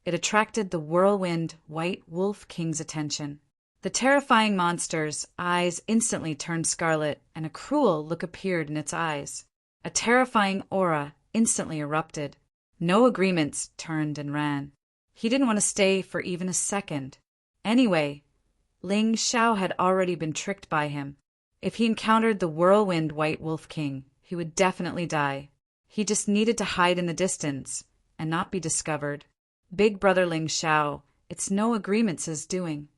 [SPEAKER 1] it attracted the whirlwind White Wolf King's attention. The terrifying monster's eyes instantly turned scarlet, and a cruel look appeared in its eyes. A terrifying aura instantly erupted. No agreements turned and ran. He didn't want to stay for even a second. Anyway, Ling Xiao had already been tricked by him. If he encountered the whirlwind White Wolf King, he would definitely die. He just needed to hide in the distance and not be discovered. Big brother Ling Xiao, it's no agreements' doing.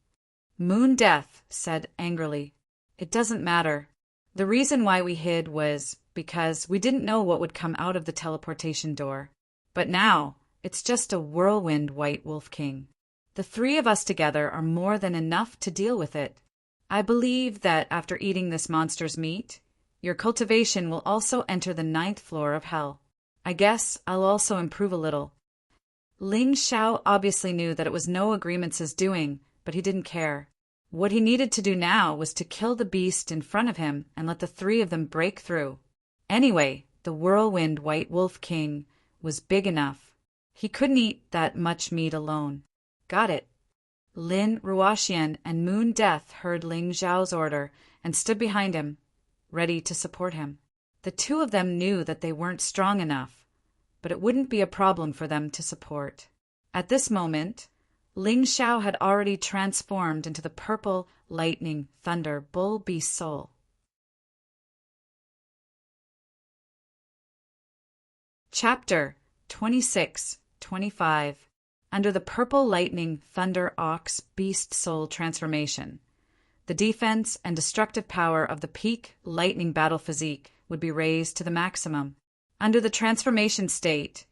[SPEAKER 1] Moon Death said angrily, "It doesn't matter. The reason why we hid was because we didn't know what would come out of the teleportation door. But now, it's just a whirlwind White Wolf King. The three of us together are more than enough to deal with it. I believe that after eating this monster's meat, your cultivation will also enter the 9th floor of hell. I guess I'll also improve a little." Ling Xiao obviously knew that it was no agreements' doing, but he didn't care. What he needed to do now was to kill the beast in front of him and let the three of them break through. Anyway, the whirlwind White Wolf King was big enough. He couldn't eat that much meat alone. Got it. Lin Ruoxian and Moon Death heard Ling Xiao's order and stood behind him, ready to support him. The two of them knew that they weren't strong enough, but it wouldn't be a problem for them to support. At this moment, Ling Xiao had already transformed into the purple lightning thunder bull beast soul. Chapter 26-25. Under the purple lightning thunder ox beast soul transformation, the defense and destructive power of the peak lightning battle physique would be raised to the maximum. Under the transformation state,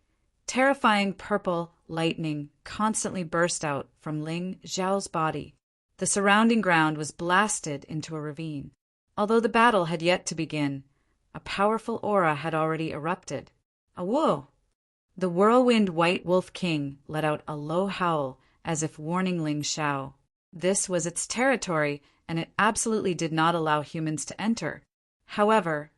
[SPEAKER 1] terrifying purple lightning constantly burst out from Ling Xiao's body. The surrounding ground was blasted into a ravine. Although the battle had yet to begin, a powerful aura had already erupted. Awoo! The whirlwind White Wolf King let out a low howl as if warning Ling Xiao. This was its territory, and it absolutely did not allow humans to enter. However,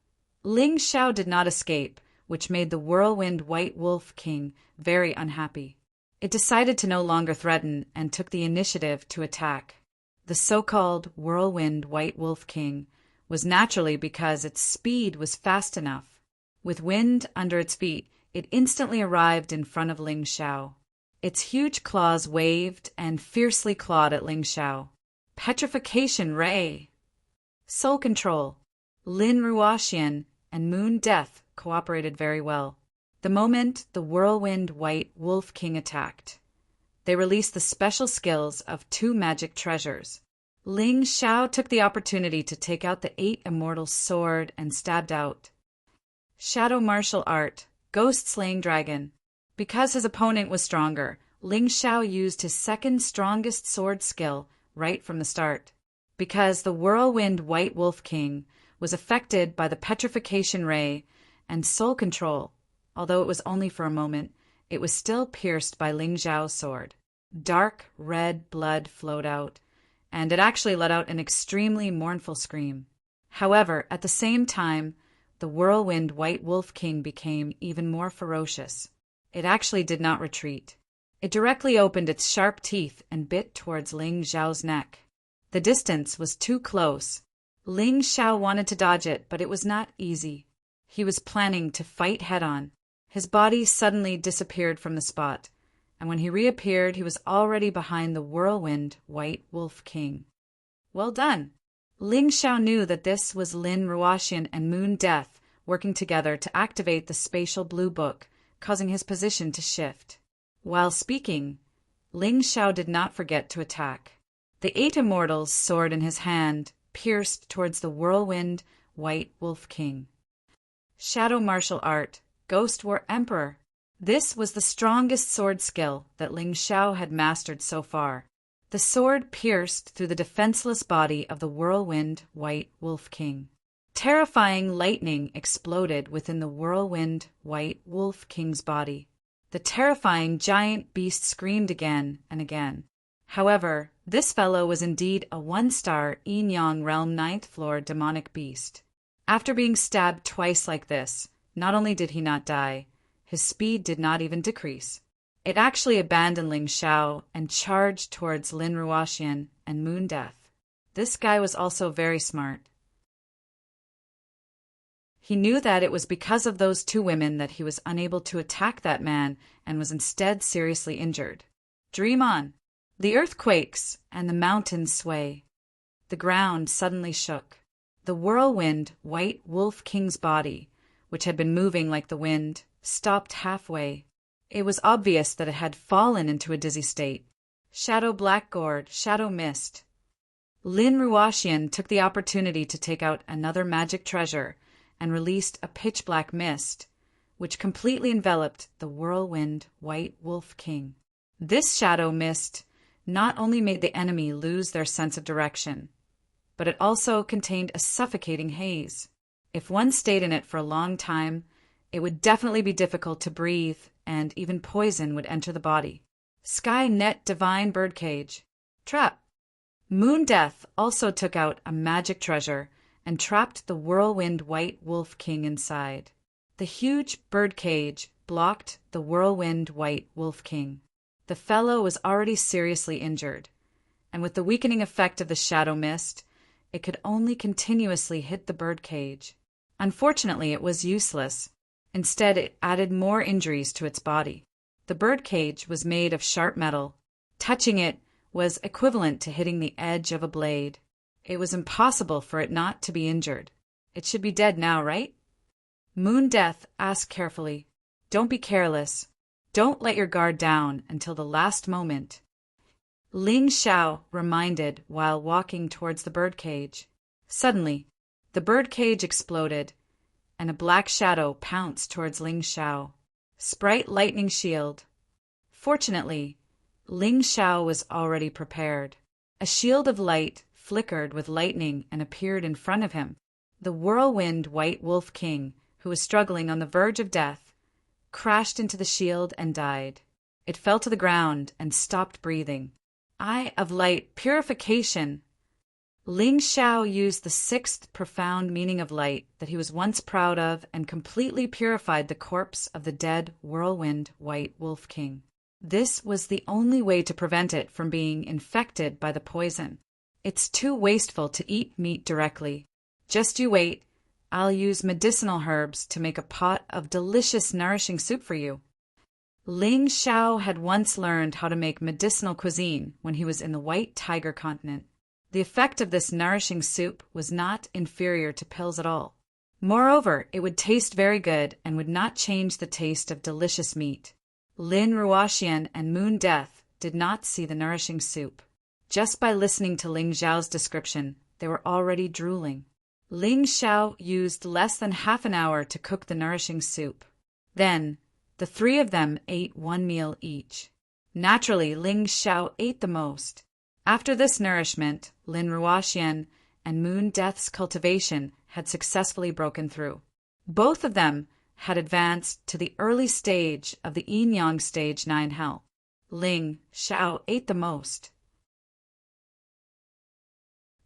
[SPEAKER 1] Ling Xiao did not escape, which made the whirlwind White Wolf King very unhappy. It decided to no longer threaten and took the initiative to attack. The so-called whirlwind White Wolf King was naturally because its speed was fast enough. With wind under its feet, it instantly arrived in front of Ling Xiao. Its huge claws waved and fiercely clawed at Ling Xiao. Petrification Ray! Soul Control! Lin Ruoxian and Moon Death cooperated very well. The moment the whirlwind White Wolf King attacked, they released the special skills of two magic treasures. Ling Xiao took the opportunity to take out the 8 Immortal sword and stabbed out. Shadow Martial Art, Ghost Slaying Dragon. Because his opponent was stronger, Ling Xiao used his second strongest sword skill right from the start. Because the whirlwind White Wolf King was affected by the Petrification Ray and Soul Control, although it was only for a moment, it was still pierced by Ling Xiao's sword. Dark red blood flowed out, and it actually let out an extremely mournful scream. However, at the same time, the whirlwind White Wolf King became even more ferocious. It actually did not retreat. It directly opened its sharp teeth and bit towards Ling Xiao's neck. The distance was too close. Ling Xiao wanted to dodge it, but it was not easy. He was planning to fight head-on. His body suddenly disappeared from the spot, and when he reappeared, he was already behind the whirlwind White Wolf King. Well done! Ling Xiao knew that this was Lin Ruoxian and Moon Death working together to activate the spatial blue book, causing his position to shift. While speaking, Ling Xiao did not forget to attack. The 8 Immortals' sword in his hand pierced towards the whirlwind White Wolf King. Shadow martial art, Ghost War Emperor. This was the strongest sword skill that Ling Xiao had mastered so far. The sword pierced through the defenseless body of the whirlwind White Wolf King. Terrifying lightning exploded within the whirlwind White Wolf King's body. The terrifying giant beast screamed again and again. However, this fellow was indeed a 1-star Yin-Yang Realm 9th floor demonic beast. After being stabbed twice like this, not only did he not die, his speed did not even decrease. It actually abandoned Ling Xiao and charged towards Lin Ruoxian and Moon Death. This guy was also very smart. He knew that it was because of those 2 women that he was unable to attack that man and was instead seriously injured. Dream on. The earth quakes and the mountains sway. The ground suddenly shook. The whirlwind White Wolf King's body, which had been moving like the wind, stopped halfway. It was obvious that it had fallen into a dizzy state. Shadow Black Gourd, Shadow Mist. Lin Ruoxian took the opportunity to take out another magic treasure and released a pitch-black mist, which completely enveloped the whirlwind White Wolf King. This shadow mist not only made the enemy lose their sense of direction, but it also contained a suffocating haze. If one stayed in it for a long time, it would definitely be difficult to breathe, and even poison would enter the body. Sky Net Divine Birdcage. Trap. Moon Death also took out a magic treasure and trapped the whirlwind White Wolf King inside. The huge birdcage blocked the whirlwind White Wolf King. The fellow was already seriously injured, and with the weakening effect of the shadow mist, it could only continuously hit the birdcage. Unfortunately, it was useless. Instead, it added more injuries to its body. The birdcage was made of sharp metal. Touching it was equivalent to hitting the edge of a blade. It was impossible for it not to be injured. It should be dead now, right? Moon Death asked carefully, "Don't be careless. Don't let your guard down until the last moment." Ling Xiao reminded while walking towards the birdcage. Suddenly, the birdcage exploded, and a black shadow pounced towards Ling Xiao. Sprite Lightning Shield. Fortunately, Ling Xiao was already prepared. A shield of light flickered with lightning and appeared in front of him. The whirlwind White Wolf King, who was struggling on the verge of death, crashed into the shield and died. It fell to the ground and stopped breathing. Eye of Light Purification. Ling Xiao used the 6th profound meaning of light that he was once proud of and completely purified the corpse of the dead whirlwind White Wolf King. This was the only way to prevent it from being infected by the poison. It's too wasteful to eat meat directly. Just you wait. I'll use medicinal herbs to make a pot of delicious, nourishing soup for you. Ling Xiao had once learned how to make medicinal cuisine when he was in the White Tiger continent. The effect of this nourishing soup was not inferior to pills at all. Moreover, it would taste very good and would not change the taste of delicious meat. Lin Ruoxian and Moon Death did not see the nourishing soup. Just by listening to Ling Xiao's description, they were already drooling. Ling Xiao used less than half an hour to cook the nourishing soup. Then, the 3 of them ate 1 meal each. Naturally, Ling Xiao ate the most. After this nourishment, Lin Ruoxian and Moon Death's cultivation had successfully broken through. Both of them had advanced to the early stage of the Yin-Yang stage 9 hell. Ling Xiao ate the most.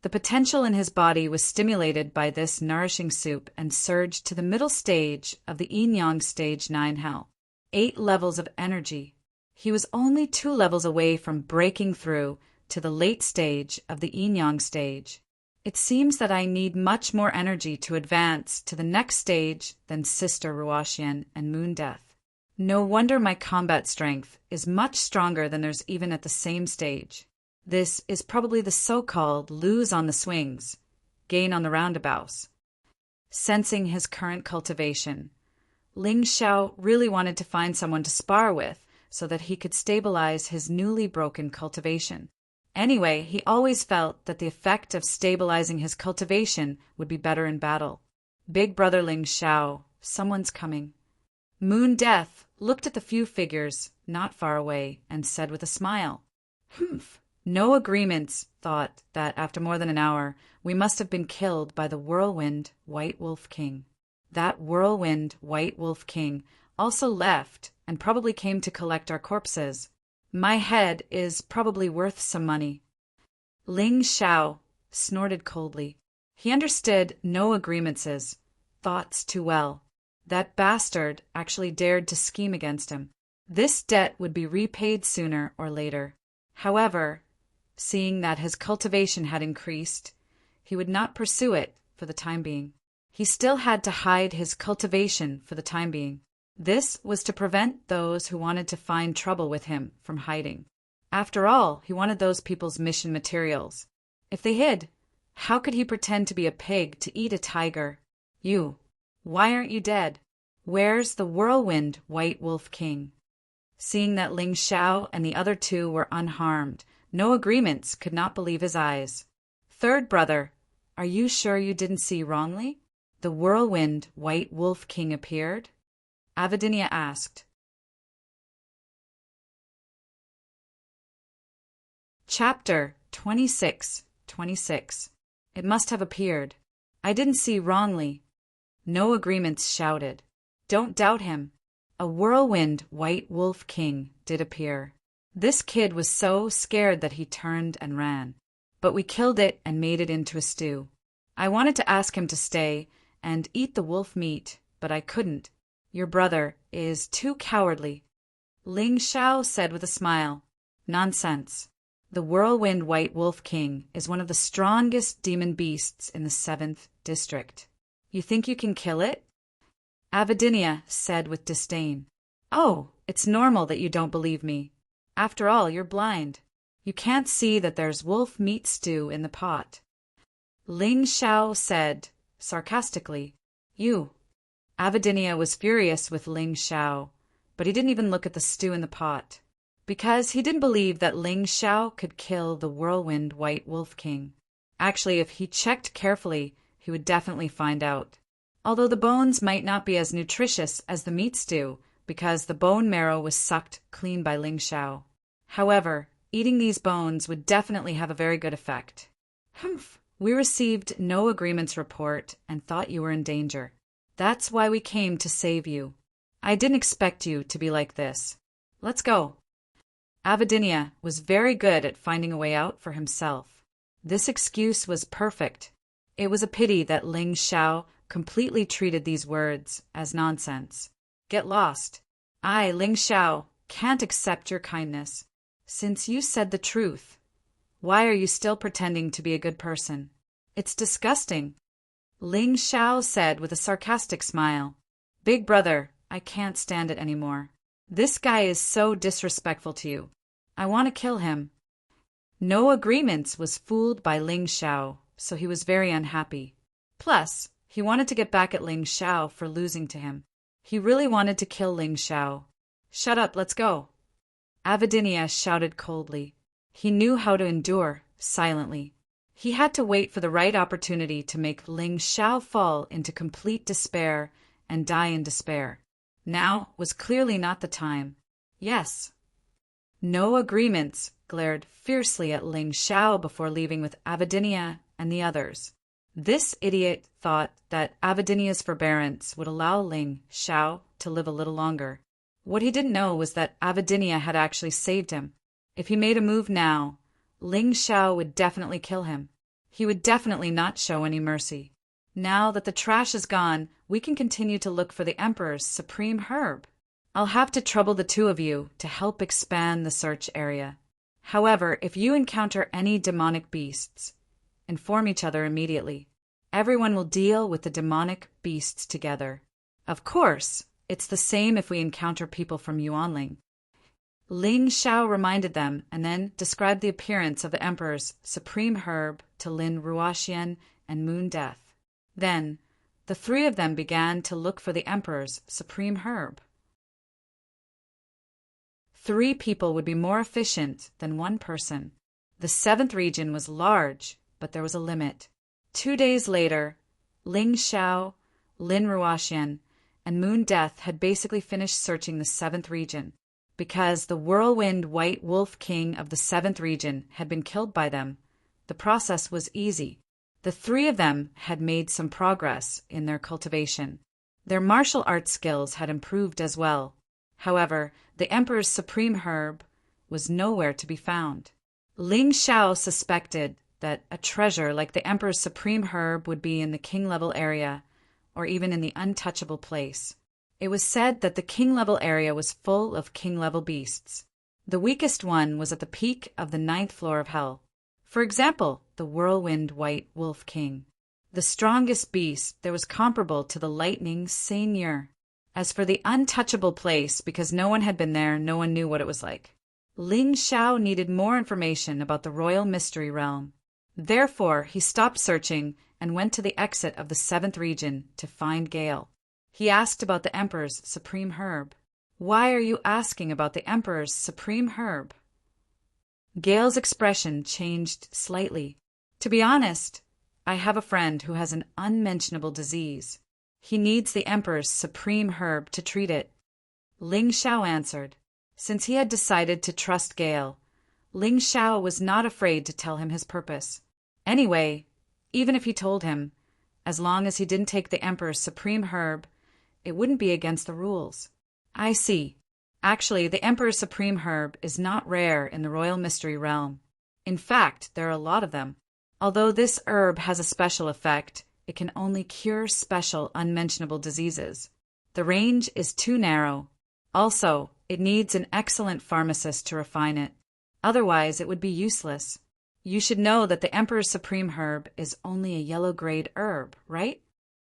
[SPEAKER 1] The potential in his body was stimulated by this nourishing soup and surged to the middle stage of the Yin-Yang stage 9 hell. 8 levels of energy. He was only 2 levels away from breaking through to the late stage of the Yin-Yang stage. It seems that I need much more energy to advance to the next stage than Sister Ruoxian and Moon Death. No wonder my combat strength is much stronger than theirs even at the same stage. This is probably the so-called lose on the swings, gain on the roundabouts. Sensing his current cultivation, Ling Xiao really wanted to find someone to spar with so that he could stabilize his newly broken cultivation. Anyway, he always felt that the effect of stabilizing his cultivation would be better in battle. Big brother Ling Xiao, someone's coming. Moon Death looked at the few figures not far away and said with a smile, "Humph." No Agreements thought that after more than an hour, we must have been killed by the Whirlwind White Wolf King. That Whirlwind White Wolf King also left and probably came to collect our corpses. My head is probably worth some money. Ling Xiao snorted coldly. He understood No Agreements' thoughts too well. That bastard actually dared to scheme against him. This debt would be repaid sooner or later. However, seeing that his cultivation had increased, he would not pursue it for the time being. He still had to hide his cultivation for the time being. This was to prevent those who wanted to find trouble with him from hiding. After all, he wanted those people's mission materials. If they hid, how could he pretend to be a pig to eat a tiger? You, why aren't you dead? Where's the Whirlwind White Wolf King? Seeing that Ling Xiao and the other two were unharmed, No Agreements could not believe his eyes. Third brother, are you sure you didn't see wrongly? The Whirlwind White Wolf King appeared? Avidinia asked. Chapter 26:26. It must have appeared. I didn't see wrongly. No Agreements shouted. Don't doubt him. A Whirlwind White Wolf King did appear. This kid was so scared that he turned and ran. But we killed it and made it into a stew. I wanted to ask him to stay and eat the wolf meat, but I couldn't. Your brother is too cowardly. Ling Xiao said with a smile. Nonsense. The Whirlwind White Wolf King is one of the strongest demon beasts in the 7th district. You think you can kill it? Avidinia said with disdain. Oh, it's normal that you don't believe me. After all, you're blind. You can't see that there's wolf meat stew in the pot. Ling Xiao said, sarcastically. You. Avidinia was furious with Ling Xiao, but he didn't even look at the stew in the pot, because he didn't believe that Ling Xiao could kill the Whirlwind White Wolf King. Actually, if he checked carefully, he would definitely find out. Although the bones might not be as nutritious as the meat stew, because the bone marrow was sucked clean by Ling Xiao. However, eating these bones would definitely have a very good effect. Humph. We received No Agreements report and thought you were in danger. That's why we came to save you. I didn't expect you to be like this. Let's go. Avidinia was very good at finding a way out for himself. This excuse was perfect. It was a pity that Ling Xiao completely treated these words as nonsense. Get lost. I, Ling Xiao, can't accept your kindness. Since you said the truth, why are you still pretending to be a good person? It's disgusting. Ling Xiao said with a sarcastic smile. Big brother, I can't stand it anymore. This guy is so disrespectful to you. I want to kill him. No Agreements was fooled by Ling Xiao, so he was very unhappy. Plus, he wanted to get back at Ling Xiao for losing to him. He really wanted to kill Ling Xiao. Shut up, let's go. Avidinia shouted coldly. He knew how to endure silently. He had to wait for the right opportunity to make Ling Xiao fall into complete despair and die in despair. Now was clearly not the time. Yes. No Agreements glared fiercely at Ling Xiao before leaving with Avidinia and the others. This idiot thought that Avidinia's forbearance would allow Ling Xiao to live a little longer. What he didn't know was that Avidinia had actually saved him. If he made a move now, Ling Xiao would definitely kill him. He would definitely not show any mercy. Now that the trash is gone, we can continue to look for the Emperor's supreme herb. I'll have to trouble the two of you to help expand the search area. However, if you encounter any demonic beasts, inform each other immediately. Everyone will deal with the demonic beasts together. Of course, it's the same if we encounter people from Yuanling. Ling Xiao reminded them and then described the appearance of the Emperor's supreme herb to Lin Ruoxian and Moon Death. Then, The three of them began to look for the emperor's supreme herb. 3 people would be more efficient than 1 person. The 7th region was large, but there was a limit. 2 days later, Ling Xiao, Lin Ruoxian, and Moon Death had basically finished searching the 7th region. Because the whirlwind white wolf king of the 7th region had been killed by them, the process was easy. The 3 of them had made some progress in their cultivation. Their martial arts skills had improved as well. However, the emperor's supreme herb was nowhere to be found. Ling Xiao suspected that a treasure like the emperor's supreme herb would be in the king-level area, or even in the untouchable place. It was said that the king-level area was full of king-level beasts. The weakest one was at the peak of the 9th floor of hell. For example, the whirlwind white wolf king. The strongest beast there was comparable to the lightning seigneur. As for the untouchable place, because no one had been there, no one knew what it was like. Ling Xiao needed more information about the royal mystery realm. Therefore, he stopped searching and went to the exit of the 7th region to find Gale. He asked about the emperor's supreme herb. Why are you asking about the emperor's supreme herb? Gale's expression changed slightly. To be honest, I have a friend who has an unmentionable disease. He needs the emperor's supreme herb to treat it. Ling Xiao answered. Since he had decided to trust Gale, Ling Xiao was not afraid to tell him his purpose. Anyway, even if he told him, as long as he didn't take the emperor's supreme herb, it wouldn't be against the rules. I see. Actually, the emperor's supreme herb is not rare in the royal mystery realm. In fact, there are a lot of them. Although this herb has a special effect, it can only cure special unmentionable diseases. The range is too narrow. Also, it needs an excellent pharmacist to refine it. Otherwise, it would be useless. You should know that the emperor's supreme herb is only a yellow-grade herb, right?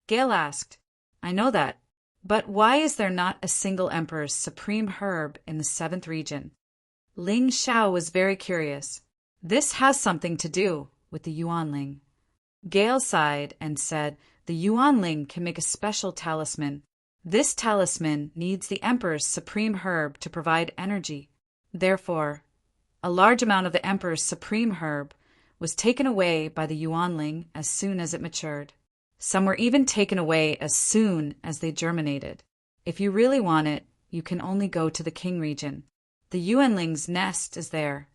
[SPEAKER 1] Gale asked. I know that. But why is there not a single emperor's supreme herb in the 7th region? Ling Xiao was very curious. This has something to do with the Yuanling. Gale sighed and said the Yuanling can make a special talisman. This talisman needs the emperor's supreme herb to provide energy. Therefore, a large amount of the emperor's supreme herb was taken away by the Yuanling as soon as it matured. Some were even taken away as soon as they germinated. If you really want it, you can only go to the King region. The Yuanling's nest is there.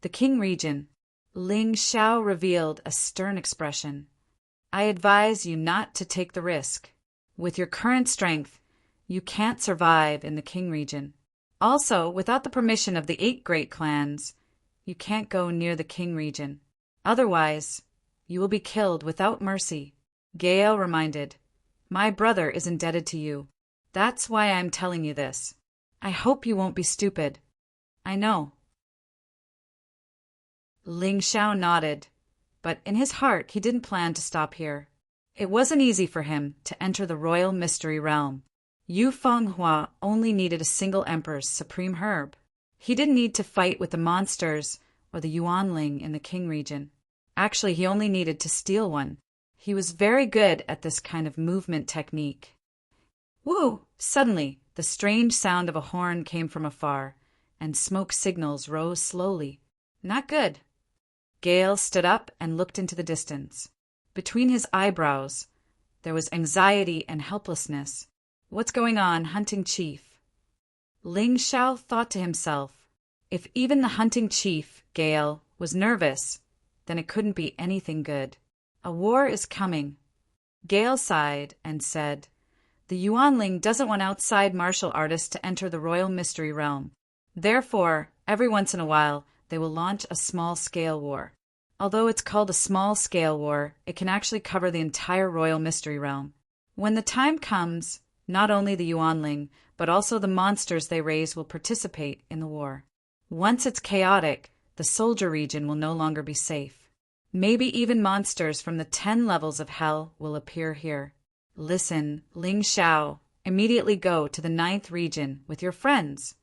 [SPEAKER 1] The King region. Ling Xiao revealed a stern expression. I advise you not to take the risk. With your current strength, you can't survive in the King region. Also, without the permission of the 8 great clans, you can't go near the King region. Otherwise, you will be killed without mercy. Gale reminded, my brother is indebted to you. That's why I'm telling you this. I hope you won't be stupid. I know. Ling Xiao nodded, but in his heart he didn't plan to stop here. It wasn't easy for him to enter the royal mystery realm. Yu Fenghua only needed a single emperor's supreme herb. He didn't need to fight with the monsters or the Yuanling in the King region. Actually, he only needed to steal one. He was very good at this kind of movement technique. Woo! Suddenly, the strange sound of a horn came from afar, and smoke signals rose slowly. Not good. Gale stood up and looked into the distance. Between his eyebrows, there was anxiety and helplessness. What's going on, hunting chief? Ling Xiao thought to himself, if even the hunting chief, Gale, was nervous, then it couldn't be anything good. A war is coming. Gale sighed and said, the Yuanling doesn't want outside martial artists to enter the royal mystery realm. Therefore, every once in a while, they will launch a small-scale war. Although it's called a small-scale war, it can actually cover the entire royal mystery realm. When the time comes, not only the Yuanling, but also the monsters they raise will participate in the war. Once it's chaotic, the soldier region will no longer be safe. Maybe even monsters from the 10 levels of hell will appear here. Listen, Ling Xiao, immediately go to the 9th region with your friends.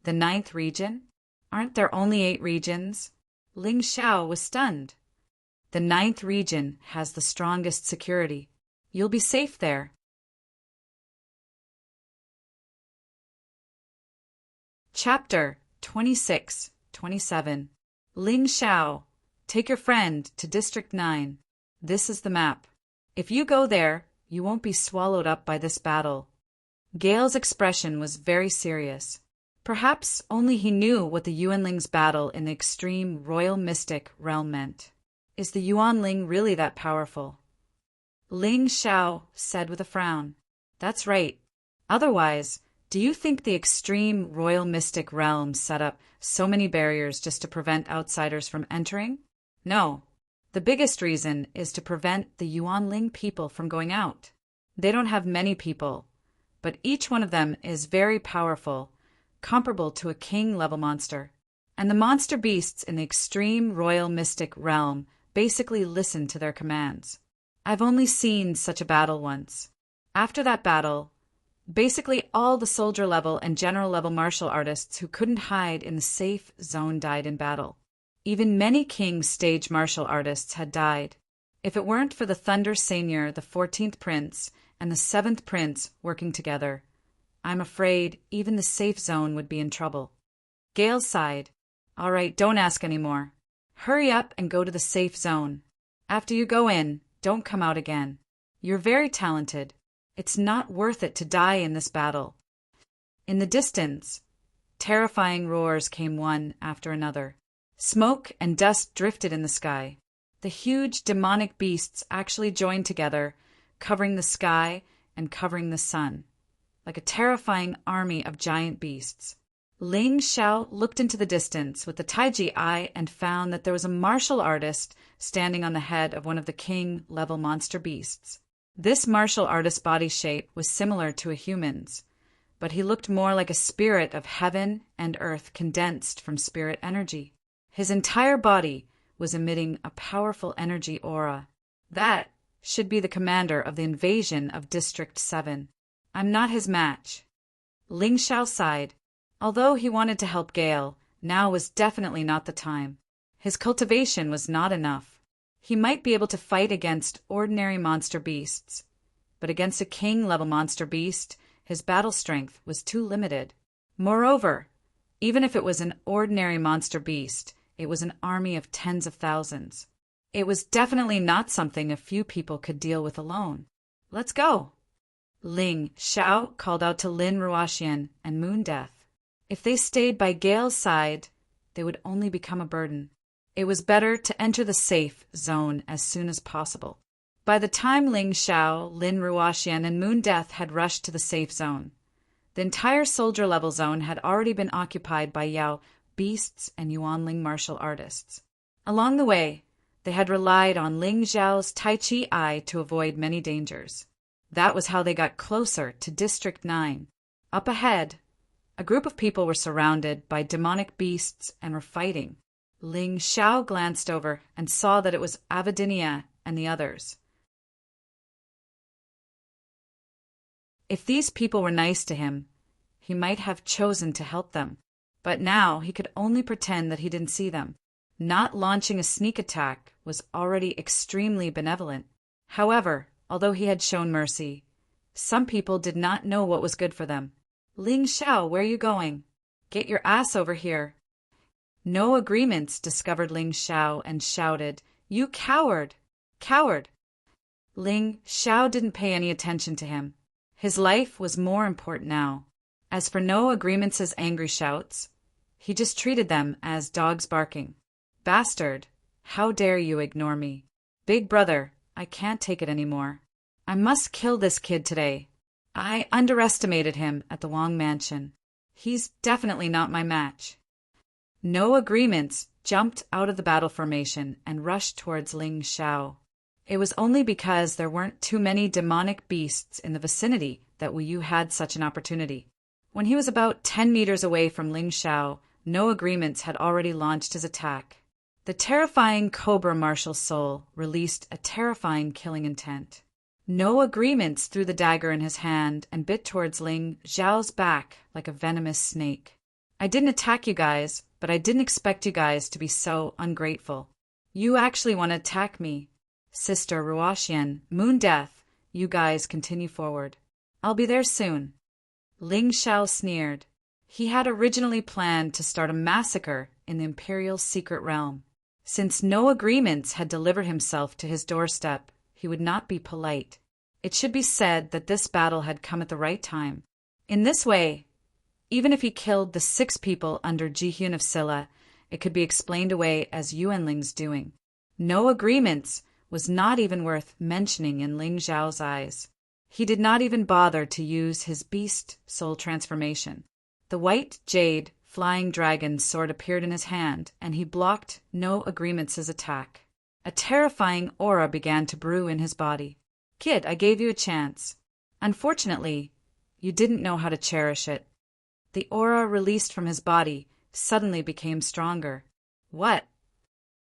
[SPEAKER 1] The 9th region? Aren't there only 8 regions? Ling Xiao was stunned. The 9th region has the strongest security. You'll be safe there. Chapter 26-27. Ling Xiao, take your friend to District 9. This is the map. If you go there, you won't be swallowed up by this battle. Gale's expression was very serious. Perhaps only he knew what the Yuanling's battle in the extreme royal mystic realm meant. Is the Yuanling really that powerful? Ling Xiao said with a frown. That's right. Otherwise, do you think the extreme royal mystic realm set up so many barriers just to prevent outsiders from entering? No. The biggest reason is to prevent the Yuanling people from going out. They don't have many people, but each one of them is very powerful, comparable to a king-level monster. And the monster beasts in the extreme royal mystic realm basically listen to their commands. I've only seen such a battle once. After that battle, basically all the soldier-level and general-level martial artists who couldn't hide in the safe zone died in battle. Even many King's stage martial artists had died. If it weren't for the Thunder Seigneur, the 14th Prince, and the 7th Prince working together, I'm afraid even the safe zone would be in trouble. Gale sighed. All right, don't ask any more. Hurry up and go to the safe zone. After you go in, don't come out again. You're very talented. It's not worth it to die in this battle. In the distance, terrifying roars came one after another. Smoke and dust drifted in the sky. The huge demonic beasts actually joined together, covering the sky and covering the sun, like a terrifying army of giant beasts. Ling Xiao looked into the distance with the Taiji eye and found that there was a martial artist standing on the head of one of the king-level monster beasts. This martial artist's body shape was similar to a human's, but he looked more like a spirit of heaven and earth condensed from spirit energy. His entire body was emitting a powerful energy aura. That should be the commander of the invasion of District 7. I'm not his match. Ling Xiao sighed. Although he wanted to help Gale, now was definitely not the time. His cultivation was not enough. He might be able to fight against ordinary monster beasts, but against a king-level monster beast, his battle strength was too limited. Moreover, even if it was an ordinary monster beast, it was an army of tens of thousands. It was definitely not something a few people could deal with alone. Let's go. Ling Xiao called out to Lin Ruoxian and Moon Death. If they stayed by Gale's side, they would only become a burden. It was better to enter the safe zone as soon as possible. By the time Ling Xiao, Lin Ruoxian, and Moon Death had rushed to the safe zone, the entire soldier-level zone had already been occupied by Yao beasts and Yuanling martial artists. Along the way, they had relied on Ling Xiao's Tai Chi eye to avoid many dangers. That was how they got closer to District 9. Up ahead, a group of people were surrounded by demonic beasts and were fighting. Ling Xiao glanced over and saw that it was Avadinia and the others. If these people were nice to him, he might have chosen to help them. But now he could only pretend that he didn't see them. Not launching a sneak attack was already extremely benevolent. However, although he had shown mercy, some people did not know what was good for them. Ling Xiao, where are you going? Get your ass over here. No agreements, discovered Ling Xiao and shouted, You coward! Coward! Ling Xiao didn't pay any attention to him. His life was more important now. As for no agreements' angry shouts, he just treated them as dogs barking. Bastard! How dare you ignore me? Big brother, I can't take it anymore. I must kill this kid today. I underestimated him at the Wang Mansion. He's definitely not my match. No agreements jumped out of the battle formation and rushed towards Ling Xiao. It was only because there weren't too many demonic beasts in the vicinity that Wu Yu had such an opportunity. When he was about 10 meters away from Ling Xiao, no agreements had already launched his attack. The terrifying Cobra martial soul released a terrifying killing intent. No agreements threw the dagger in his hand and bit towards Ling Xiao's back like a venomous snake. I didn't attack you guys, but I didn't expect you guys to be so ungrateful. You actually want to attack me. Sister Ruoxian, Moon Death, You guys continue forward. I'll be there soon." Ling Shao sneered. He had originally planned to start a massacre in the Imperial secret realm. Since no agreements had delivered himself to his doorstep, he would not be polite. It should be said that this battle had come at the right time. In this way, even if he killed the 6 people under Jihyun of Silla, it could be explained away as Yuanling's doing. No agreements was not even worth mentioning in Ling Zhao's eyes. He did not even bother to use his beast soul transformation. The white jade flying dragon sword appeared in his hand, and he blocked No Agreements' attack. A terrifying aura began to brew in his body. "Kid, I gave you a chance. Unfortunately, you didn't know how to cherish it." The aura released from his body suddenly became stronger. What?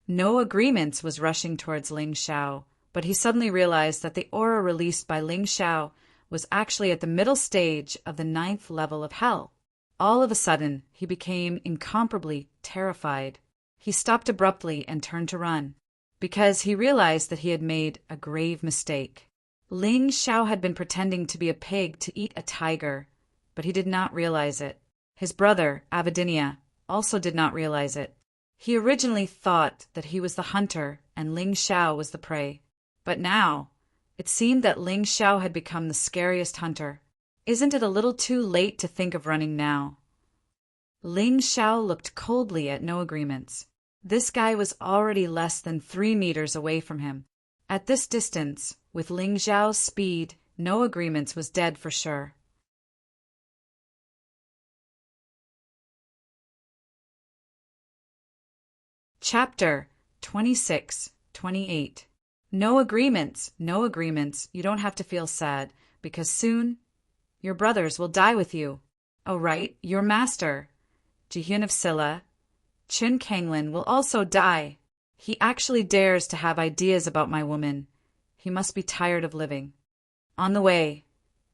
[SPEAKER 1] No Agreements was rushing towards Ling Shao, but he suddenly realized that the aura released by Ling Shao was actually at the middle stage of the 9th level of hell. All of a sudden, he became incomparably terrified. He stopped abruptly and turned to run, because he realized that he had made a grave mistake. Ling Shao had been pretending to be a pig to eat a tiger, but he did not realize it. His brother, Avidinia, also did not realize it. He originally thought that he was the hunter and Ling Shao was the prey. But now, it seemed that Ling Shao had become the scariest hunter. Isn't it a little too late to think of running now? Ling Shao looked coldly at No Agreements. This guy was already less than 3 meters away from him. At this distance, with Ling Zhao's speed, No Agreements was dead for sure. Chapter 26-28. No agreements, no agreements. You don't have to feel sad, because soon your brothers will die with you. Oh right, your master, Jihyun of Silla, Chun Kanglin, will also die. He actually dares to have ideas about my woman. He must be tired of living. On the way,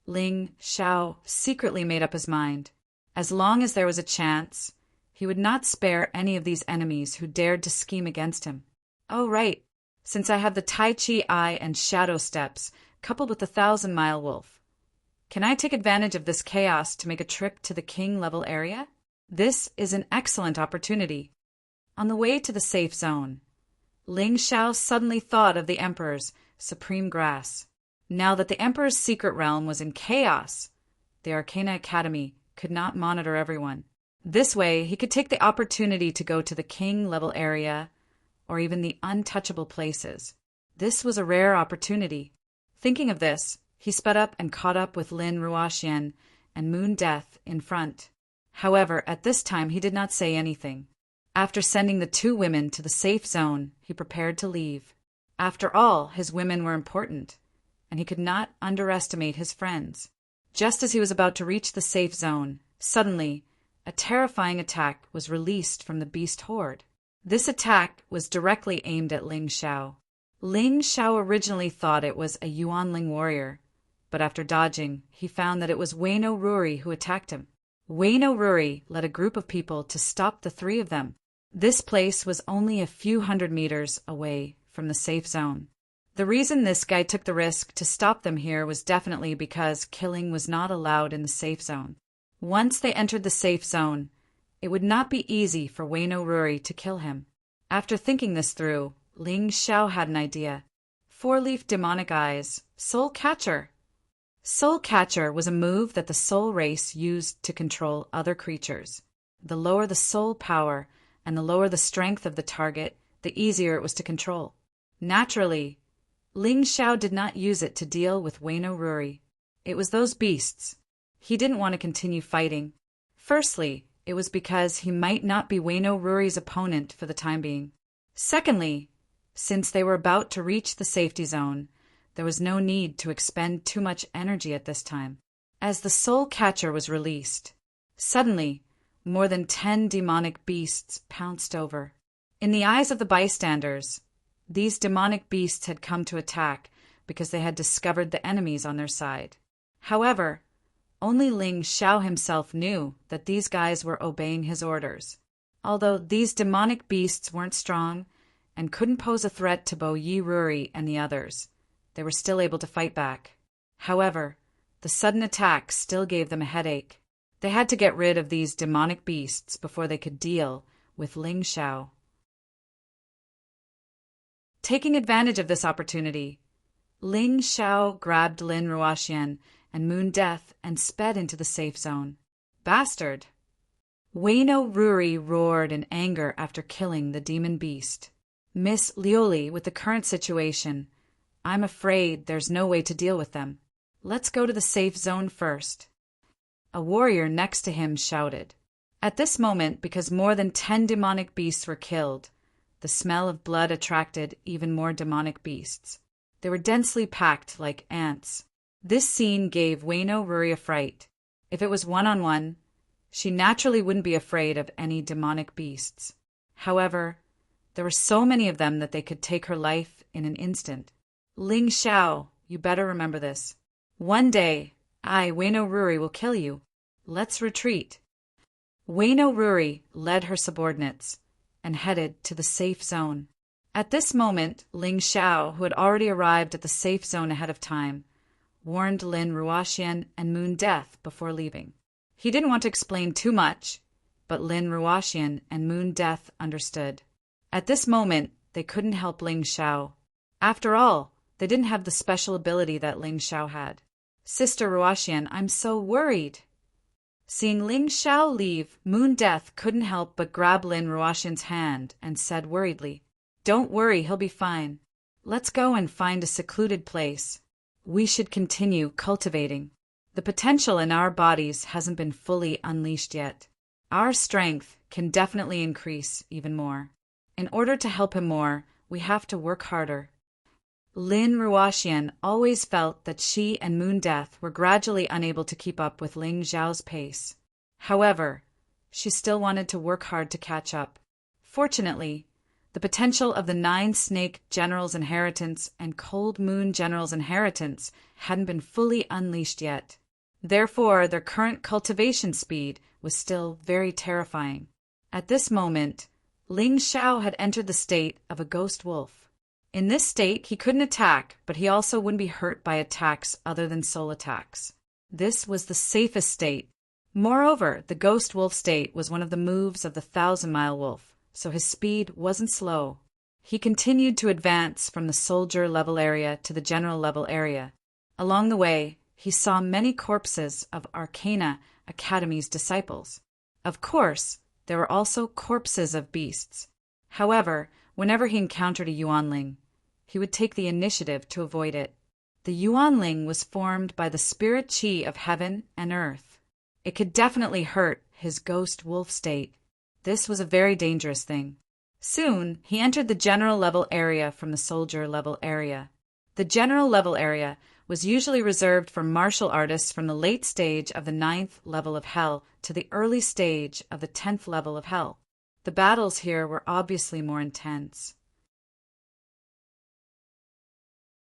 [SPEAKER 1] Ling Shao secretly made up his mind. As long as there was a chance, he would not spare any of these enemies who dared to scheme against him. Oh right, since I have the Tai Chi Eye and Shadow Steps, coupled with the 1,000-mile wolf, can I take advantage of this chaos to make a trip to the king-level area? This is an excellent opportunity. On the way to the safe zone, Ling Shao suddenly thought of the Emperor's supreme grass. Now that the Emperor's secret realm was in chaos, the Arcana Academy could not monitor everyone. This way, he could take the opportunity to go to the king-level area or even the untouchable places. This was a rare opportunity. Thinking of this, he sped up and caught up with Lin Ruoxian and Moon Death in front. However, at this time he did not say anything. After sending the 2 women to the safe zone, he prepared to leave. After all, his women were important, and he could not underestimate his friends. Just as he was about to reach the safe zone, suddenly, a terrifying attack was released from the beast horde. This attack was directly aimed at Ling Shao. Ling Shao originally thought it was a Yuanling warrior, but after dodging, he found that it was Waino Ruri who attacked him. Waino Ruri led a group of people to stop the 3 of them. This place was only a few hundred meters away from the safe zone. The reason this guy took the risk to stop them here was definitely because killing was not allowed in the safe zone. Once they entered the safe zone, it would not be easy for Waino Ruri to kill him. After thinking this through, Ling Shao had an idea. 4-leaf demonic eyes, Soul Catcher. Soul Catcher was a move that the soul race used to control other creatures. The lower the soul power and the lower the strength of the target, the easier it was to control. Naturally, Ling Shao did not use it to deal with Waino Ruri. It was those beasts. He didn't want to continue fighting. Firstly, it was because he might not be Waino Ruri's opponent for the time being. Secondly, since they were about to reach the safety zone, there was no need to expend too much energy at this time. As the Soul Catcher was released, suddenly, more than 10 demonic beasts pounced over. In the eyes of the bystanders, these demonic beasts had come to attack because they had discovered the enemies on their side. However, only Ling Shao himself knew that these guys were obeying his orders. Although these demonic beasts weren't strong and couldn't pose a threat to Bo Yi Ruri and the others, they were still able to fight back. However, the sudden attack still gave them a headache. They had to get rid of these demonic beasts before they could deal with Ling Xiao. Taking advantage of this opportunity, Ling Xiao grabbed Lin Ruoxian and Moon Death and sped into the safe zone. Bastard! Weino Ruri roared in anger after killing the demon beast. Miss Lioli, with the current situation, I'm afraid there's no way to deal with them. Let's go to the safe zone first. A warrior next to him shouted. At this moment, because more than 10 demonic beasts were killed, the smell of blood attracted even more demonic beasts. They were densely packed like ants. This scene gave Weino Ruri a fright. If it was one-on-one, she naturally wouldn't be afraid of any demonic beasts. However, there were so many of them that they could take her life in an instant. Ling Xiao, you better remember this. One day, I, Weino Ruri, will kill you. Let's retreat. Weino Ruri led her subordinates and headed to the safe zone. At this moment, Ling Xiao, who had already arrived at the safe zone ahead of time, warned Lin Ruoxian and Moon Death before leaving. He didn't want to explain too much, but Lin Ruoxian and Moon Death understood. At this moment, they couldn't help Ling Xiao. After all, they didn't have the special ability that Ling Xiao had. Sister Ruoxian, I'm so worried. Seeing Ling Xiao leave, Moon Death couldn't help but grab Lin Ruoxian's hand and said worriedly, Don't worry, he'll be fine. Let's go and find a secluded place. We should continue cultivating. The potential in our bodies hasn't been fully unleashed yet. Our strength can definitely increase even more. In order to help him more, we have to work harder. Lin Ruoxian always felt that she and Moon Death were gradually unable to keep up with Ling Xiao's pace. However, she still wanted to work hard to catch up. Fortunately, the potential of the 9 Snake General's inheritance and Cold Moon General's inheritance hadn't been fully unleashed yet. Therefore, their current cultivation speed was still very terrifying. At this moment, Ling Xiao had entered the state of a ghost wolf. In this state, he couldn't attack, but he also wouldn't be hurt by attacks other than soul attacks. This was the safest state. Moreover, the ghost wolf state was one of the moves of the 1,000-mile wolf, so his speed wasn't slow. He continued to advance from the soldier level area to the general level area. Along the way, he saw many corpses of Arcana Academy's disciples. Of course, there were also corpses of beasts. However, whenever he encountered a Yuanling, he would take the initiative to avoid it. The Yuanling was formed by the spirit chi of heaven and earth. It could definitely hurt his ghost wolf state. This was a very dangerous thing. Soon, he entered the general level area from the soldier level area. The general level area was usually reserved for martial artists from the late stage of the 9th level of hell to the early stage of the 10th level of hell. The battles here were obviously more intense.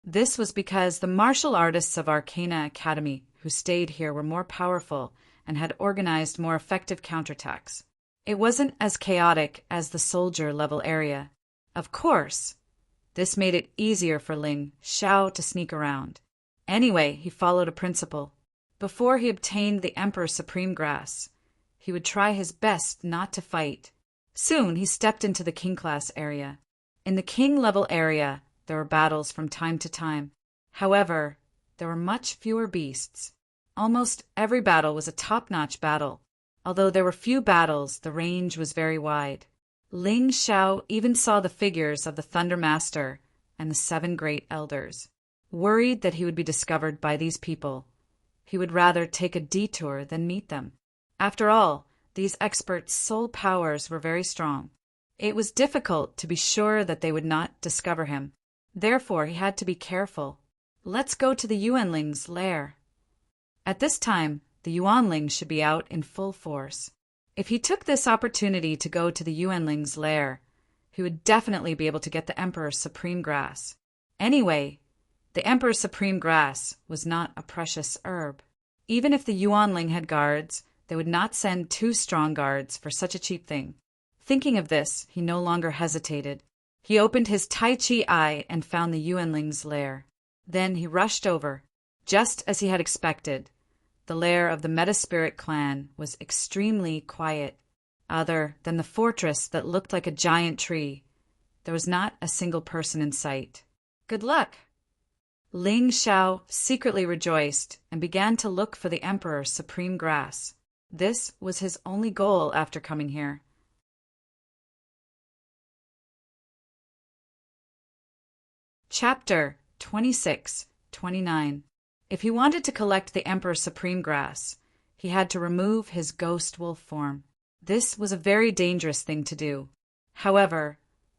[SPEAKER 1] This was because the martial artists of Arcana Academy who stayed here were more powerful and had organized more effective counterattacks. It wasn't as chaotic as the soldier level area. Of course, this made it easier for Ling Xiao to sneak around. Anyway, he followed a principle. Before he obtained the Emperor's Supreme Grass, he would try his best not to fight. Soon, he stepped into the King class area. In the King level area, there were battles from time to time. However, there were much fewer beasts. Almost every battle was a top-notch battle. Although there were few battles, the range was very wide. Ling Xiao even saw the figures of the Thunder Master and the 7 Great Elders. Worried that he would be discovered by these people, he would rather take a detour than meet them. After all, these experts' soul powers were very strong. It was difficult to be sure that they would not discover him. Therefore, he had to be careful. Let's go to the Yuanling's lair. At this time, the Yuanling should be out in full force. If he took this opportunity to go to the Yuanling's lair, he would definitely be able to get the Emperor's Supreme Grass. Anyway, the Emperor's Supreme Grass was not a precious herb. Even if the Yuanling had guards, they would not send 2 strong guards for such a cheap thing. Thinking of this, he no longer hesitated. He opened his Tai Chi eye and found the Yuanling's lair. Then he rushed over. Just as he had expected, the lair of the Metaspirit clan was extremely quiet. Other than the fortress that looked like a giant tree, there was not a single person in sight. Good luck! Ling Xiao secretly rejoiced and began to look for the Emperor's supreme grass. This was his only goal after coming here. Chapter 26-29. If he wanted to collect the Emperor's supreme grass, he had to remove his ghost wolf form. This was a very dangerous thing to do. However,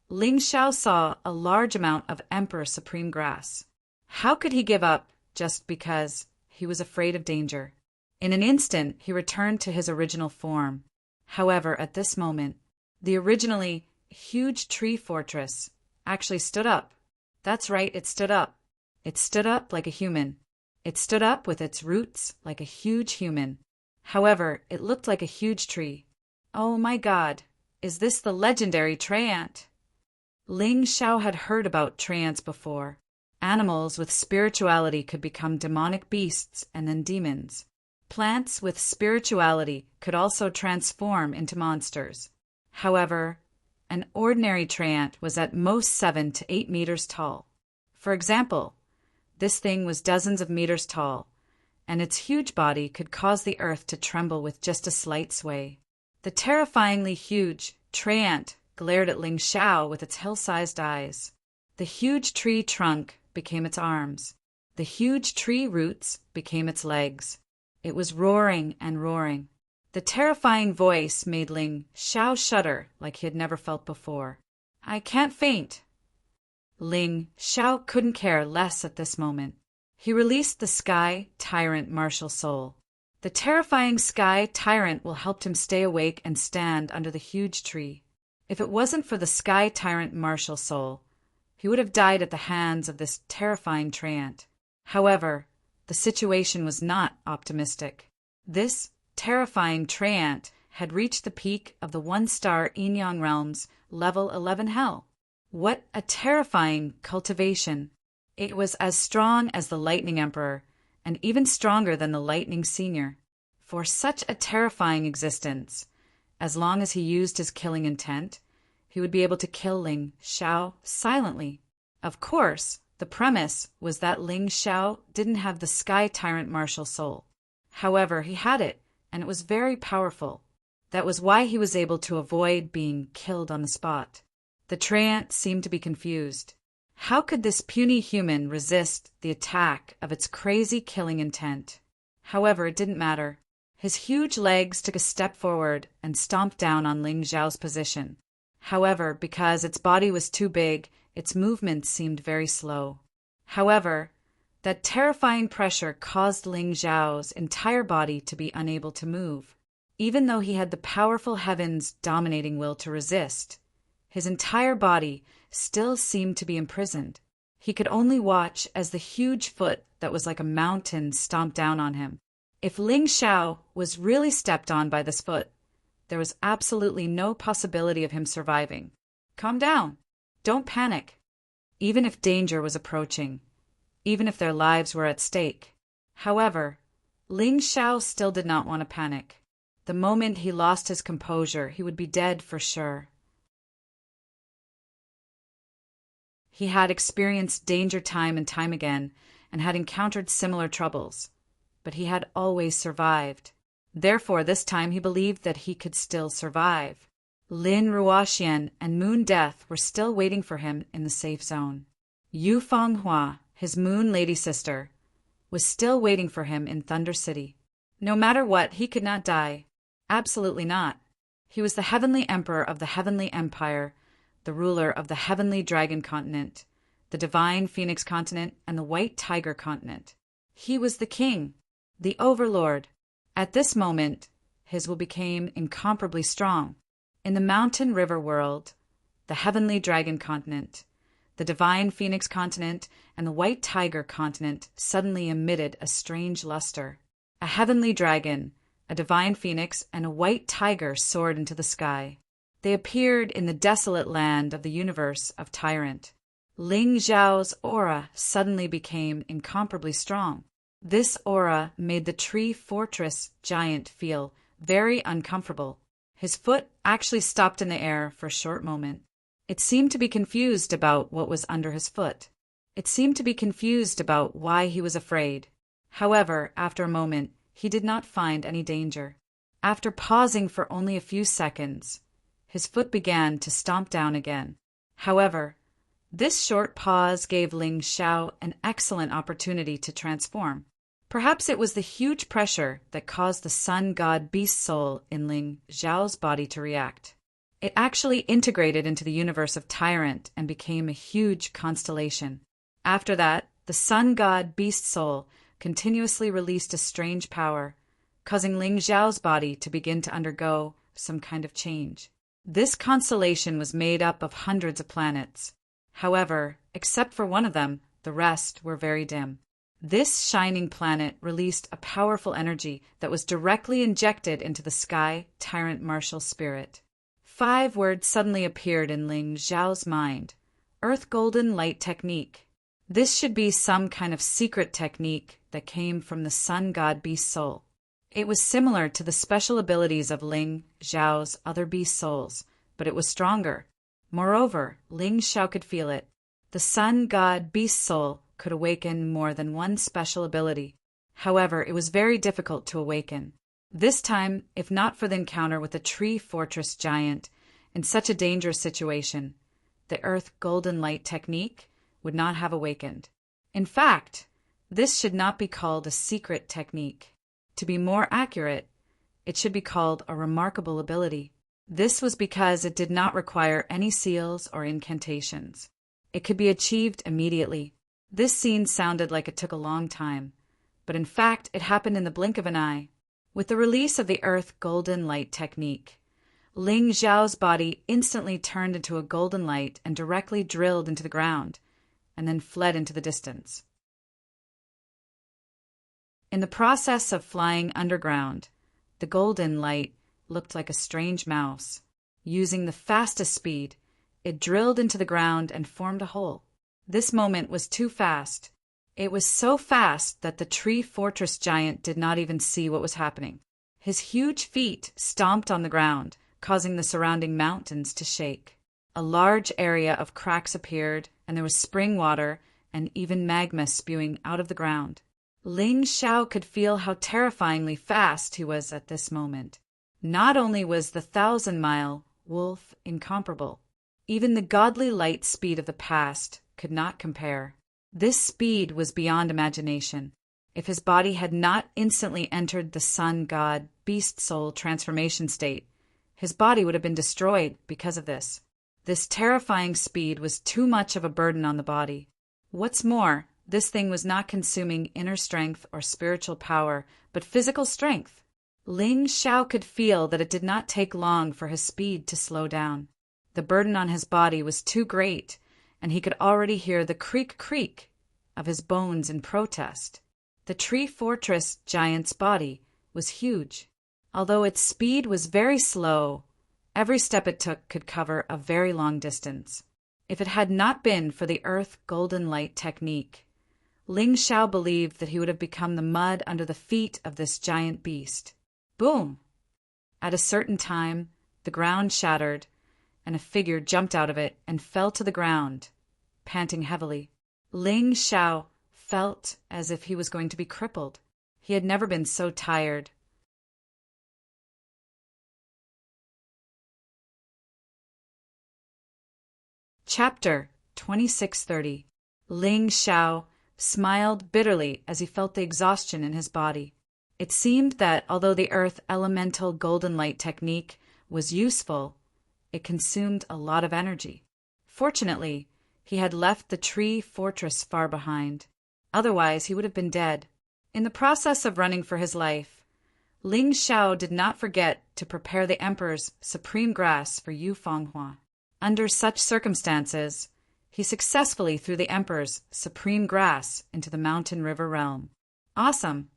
[SPEAKER 1] Ling Xiao saw a large amount of Emperor supreme grass. How could he give up just because he was afraid of danger? In an instant, he returned to his original form. However, at this moment, the originally huge tree fortress actually stood up. That's right, it stood up. It stood up like a human. It stood up with its roots like a huge human. However, it looked like a huge tree. Oh my God, is this the legendary Tyrant? Ling Xiao had heard about Tyrants before. Animals with spirituality could become demonic beasts and then demons. Plants with spirituality could also transform into monsters. However, an ordinary Tyrant was at most 7 to 8 meters tall. For example, this thing was dozens of meters tall, and its huge body could cause the earth to tremble with just a slight sway. The terrifyingly huge Tyrant glared at Ling Xiao with its hill-sized eyes. The huge tree trunk became its arms. The huge tree roots became its legs. It was roaring and roaring. The terrifying voice made Ling Xiao shudder like he had never felt before. I can't faint. Ling Xiao couldn't care less at this moment. He released the Sky Tyrant martial soul. The terrifying Sky Tyrant will help him stay awake and stand under the huge tree. If it wasn't for the Sky Tyrant martial soul, he would have died at the hands of this terrifying Tyrant. However, the situation was not optimistic. This terrifying Tyrant had reached the peak of the 1-star Yin-Yang Realm's level 11 hell. What a terrifying cultivation! It was as strong as the Lightning Emperor, and even stronger than the Lightning Senior. For such a terrifying existence, as long as he used his killing intent, he would be able to kill Ling Xiao silently. Of course, the premise was that Ling Xiao didn't have the Sky Tyrant martial soul. However, he had it, and it was very powerful. That was why he was able to avoid being killed on the spot. The Tyrant seemed to be confused. How could this puny human resist the attack of its crazy killing intent? However, it didn't matter. His huge legs took a step forward and stomped down on Ling Xiao's position. However, because its body was too big, its movements seemed very slow. However, that terrifying pressure caused Ling Xiao's entire body to be unable to move. Even though he had the powerful heaven's dominating will to resist, his entire body still seemed to be imprisoned. He could only watch as the huge foot that was like a mountain stomped down on him. If Ling Xiao was really stepped on by this foot, there was absolutely no possibility of him surviving. Calm down. Don't panic. Even if danger was approaching, even if their lives were at stake. However, Ling Xiao still did not want to panic. The moment he lost his composure, he would be dead for sure. He had experienced danger time and time again, and had encountered similar troubles, but he had always survived. Therefore, this time he believed that he could still survive. Lin Ruoxian and Moon Death were still waiting for him in the safe zone. Yu Fenghua, his Moon Lady sister, was still waiting for him in Thunder City. No matter what, he could not die. Absolutely not. He was the Heavenly Emperor of the Heavenly Empire, the ruler of the Heavenly Dragon Continent, the Divine Phoenix Continent, and the White Tiger Continent. He was the king, the overlord. At this moment, his will became incomparably strong. In the Mountain River world, the Heavenly Dragon Continent, the Divine Phoenix Continent, and the White Tiger Continent suddenly emitted a strange luster. A heavenly dragon, a divine phoenix, and a white tiger soared into the sky. They appeared in the desolate land of the universe of Tyrant. Ling Xiao's aura suddenly became incomparably strong. This aura made the tree fortress giant feel very uncomfortable. His foot actually stopped in the air for a short moment. It seemed to be confused about what was under his foot. It seemed to be confused about why he was afraid. However, after a moment, he did not find any danger. After pausing for only a few seconds, his foot began to stomp down again. However, this short pause gave Ling Xiao an excellent opportunity to transform. Perhaps it was the huge pressure that caused the sun god beast soul in Ling Xiao's body to react. It actually integrated into the universe of Tyrant and became a huge constellation. After that, the sun god beast soul continuously released a strange power, causing Ling Xiao's body to begin to undergo some kind of change. This constellation was made up of hundreds of planets. However, except for one of them, the rest were very dim. This shining planet released a powerful energy that was directly injected into the sky tyrant martial spirit. 5 words suddenly appeared in Ling Xiao's mind. Earth Golden Light Technique. This should be some kind of secret technique that came from the sun god beast soul. It was similar to the special abilities of Ling Xiao's other beast souls, but it was stronger. Moreover, Ling Xiao could feel it. The sun god beast soul could awaken more than one special ability. However, it was very difficult to awaken. This time, if not for the encounter with the tree fortress giant in such a dangerous situation, the Earth Golden Light Technique would not have awakened. In fact, this should not be called a secret technique. To be more accurate, it should be called a remarkable ability. This was because it did not require any seals or incantations. It could be achieved immediately. This scene sounded like it took a long time, but in fact it happened in the blink of an eye. With the release of the Earth Golden Light Technique, Ling Xiao's body instantly turned into a golden light and directly drilled into the ground, and then fled into the distance. In the process of flying underground, the golden light looked like a strange mouse. Using the fastest speed, it drilled into the ground and formed a hole. This moment was too fast. It was so fast that the tree fortress giant did not even see what was happening. His huge feet stomped on the ground, causing the surrounding mountains to shake. A large area of cracks appeared, and there was spring water and even magma spewing out of the ground. Ling Xiao could feel how terrifyingly fast he was at this moment. Not only was the 1,000-mile wolf incomparable, even the godly light speed of the past could not compare. This speed was beyond imagination. If his body had not instantly entered the sun god beast soul transformation state, his body would have been destroyed because of this. This terrifying speed was too much of a burden on the body. What's more, this thing was not consuming inner strength or spiritual power, but physical strength. Ling Xiao could feel that it did not take long for his speed to slow down. The burden on his body was too great, and he could already hear the creak of his bones in protest. The tree fortress giant's body was huge. Although its speed was very slow, every step it took could cover a very long distance. If it had not been for the Earth Golden Light Technique, Ling Xiao believed that he would have become the mud under the feet of this giant beast. Boom! At a certain time, the ground shattered, and a figure jumped out of it and fell to the ground, panting heavily. Ling Xiao felt as if he was going to be crippled. He had never been so tired. Chapter 2630. Ling Xiao smiled bitterly as he felt the exhaustion in his body. It seemed that although the Earth Elemental Golden Light Technique was useful, it consumed a lot of energy. Fortunately, he had left the tree fortress far behind. Otherwise, he would have been dead. In the process of running for his life, Ling Xiao did not forget to prepare the Emperor's supreme grass for Yu Fenghua. Under such circumstances, he successfully threw the Emperor's supreme grass into the mountain river realm. Awesome!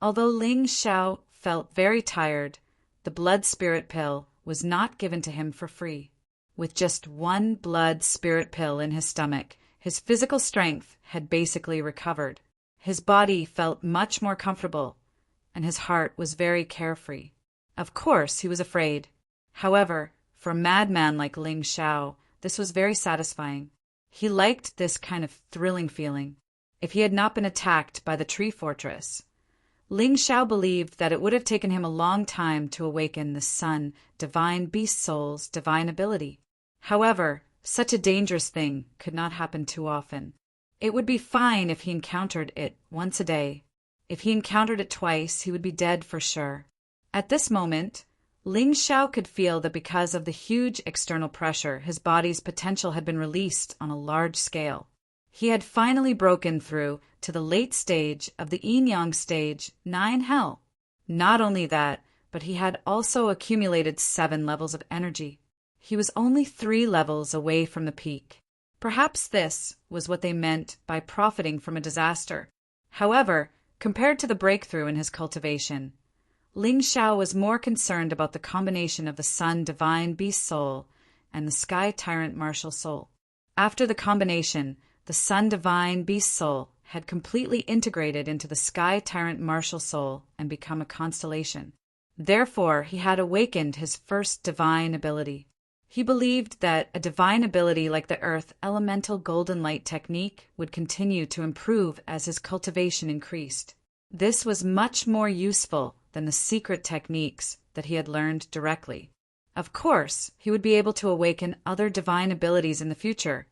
[SPEAKER 1] Although Ling Xiao felt very tired, the blood spirit pill was not given to him for free. With just one blood spirit pill in his stomach, his physical strength had basically recovered. His body felt much more comfortable, and his heart was very carefree. Of course, he was afraid. However, for a madman like Ling Xiao, this was very satisfying. He liked this kind of thrilling feeling. If he had not been attacked by the tree fortress, Ling Xiao believed that it would have taken him a long time to awaken the Sun, divine beast soul's divine ability. However, such a dangerous thing could not happen too often. It would be fine if he encountered it once a day. If he encountered it twice, he would be dead for sure. At this moment, Ling Xiao could feel that because of the huge external pressure, his body's potential had been released on a large scale. He had finally broken through to the late stage of the yin-yang stage 9 hell. Not only that, but he had also accumulated 7 levels of energy. He was only 3 levels away from the peak. Perhaps this was what they meant by profiting from a disaster. However, compared to the breakthrough in his cultivation, Ling Xiao was more concerned about the combination of the Sun Divine Beast Soul and the Sky Tyrant Martial Soul. After the combination, the Sun Divine Beast Soul had completely integrated into the Sky Tyrant Martial Soul and become a constellation. Therefore, he had awakened his first divine ability. He believed that a divine ability like the Earth Elemental Golden Light technique would continue to improve as his cultivation increased. This was much more useful than the secret techniques that he had learned directly. Of course, he would be able to awaken other divine abilities in the future,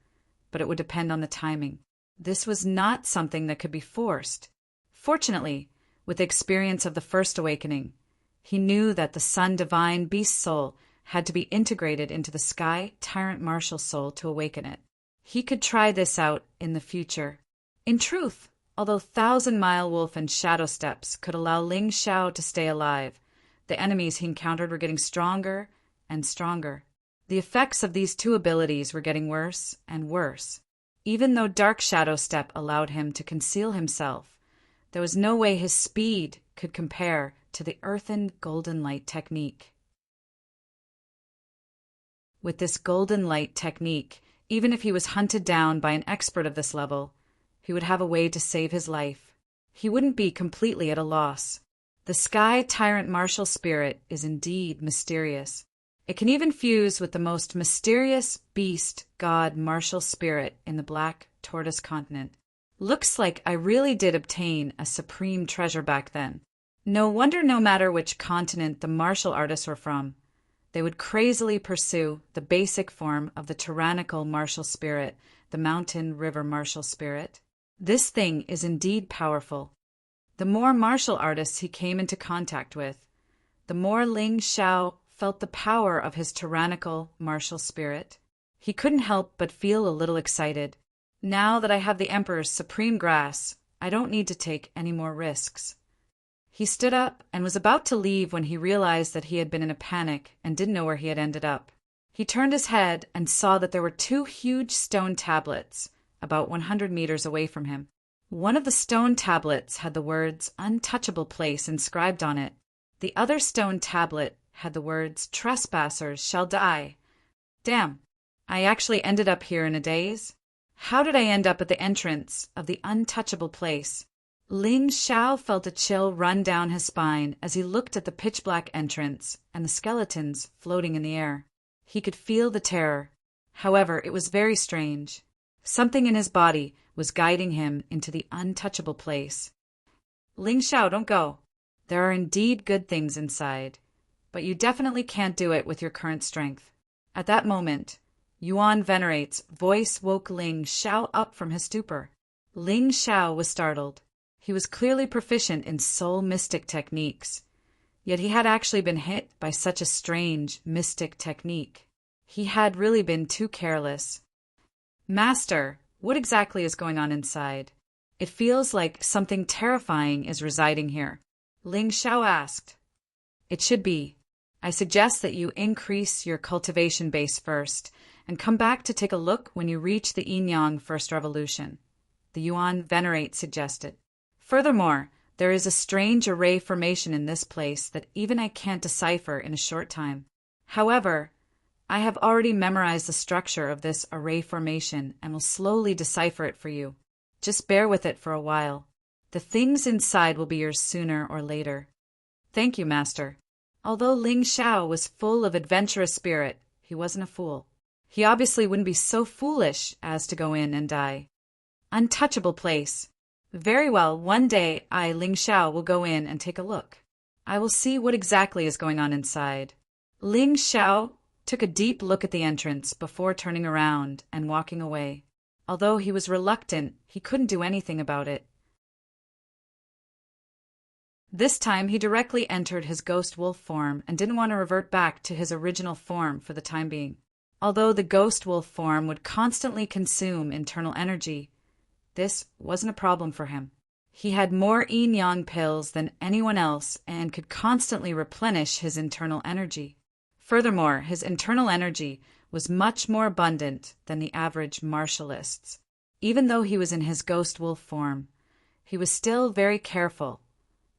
[SPEAKER 1] but it would depend on the timing. This was not something that could be forced. Fortunately, with the experience of the first awakening, he knew that the Sun Divine Beast Soul had to be integrated into the Sky Tyrant Martial Soul to awaken it. He could try this out in the future. In truth, although 1,000-Mile Wolf and Shadow Steps could allow Ling Xiao to stay alive, the enemies he encountered were getting stronger and stronger. The effects of these 2 abilities were getting worse and worse. Even though Dark Shadow Step allowed him to conceal himself, there was no way his speed could compare to the Earthen Golden Light technique. With this Golden Light technique, even if he was hunted down by an expert of this level, he would have a way to save his life. He wouldn't be completely at a loss. The Sky Tyrant Martial Spirit is indeed mysterious. It can even fuse with the most mysterious beast god martial spirit in the Black Tortoise continent. Looks like I really did obtain a supreme treasure back then. No wonder no matter which continent the martial artists were from, they would crazily pursue the basic form of the tyrannical martial spirit, the mountain river martial spirit. This thing is indeed powerful. The more martial artists he came into contact with, the more Ling Xiao felt the power of his tyrannical martial spirit. He couldn't help but feel a little excited. Now that I have the Emperor's supreme grasp, I don't need to take any more risks. He stood up and was about to leave when he realized that he had been in a panic and didn't know where he had ended up. He turned his head and saw that there were 2 huge stone tablets about 100 meters away from him. One of the stone tablets had the words "Untouchable Place" inscribed on it. The other stone tablet had the words "Trespassers shall die." Damn, I actually ended up here in a daze. How did I end up at the entrance of the untouchable place? Ling Xiao felt a chill run down his spine as he looked at the pitch-black entrance and the skeletons floating in the air. He could feel the terror. However, it was very strange. Something in his body was guiding him into the untouchable place. Ling Xiao, don't go. There are indeed good things inside, but you definitely can't do it with your current strength. At that moment, Yuan Venerate's voice woke Ling Xiao up from his stupor. Ling Xiao was startled. He was clearly proficient in soul mystic techniques, yet he had actually been hit by such a strange mystic technique. He had really been too careless. Master, what exactly is going on inside? It feels like something terrifying is residing here. Ling Xiao asked. It should be. I suggest that you increase your cultivation base first and come back to take a look when you reach the yin-yang first revolution, the Yuan Venerate suggested. Furthermore, there is a strange array formation in this place that even I can't decipher in a short time. However, I have already memorized the structure of this array formation and will slowly decipher it for you. Just bear with it for a while. The things inside will be yours sooner or later. Thank you, Master. Although Ling Xiao was full of adventurous spirit, he wasn't a fool. He obviously wouldn't be so foolish as to go in and die. Untouchable place. Very well, one day I, Ling Xiao, will go in and take a look. I will see what exactly is going on inside. Ling Xiao took a deep look at the entrance before turning around and walking away. Although he was reluctant, he couldn't do anything about it. This time he directly entered his ghost wolf form and didn't want to revert back to his original form for the time being. Although the ghost wolf form would constantly consume internal energy, this wasn't a problem for him. He had more yin-yang pills than anyone else and could constantly replenish his internal energy. Furthermore, his internal energy was much more abundant than the average martialists. Even though he was in his ghost wolf form, he was still very careful,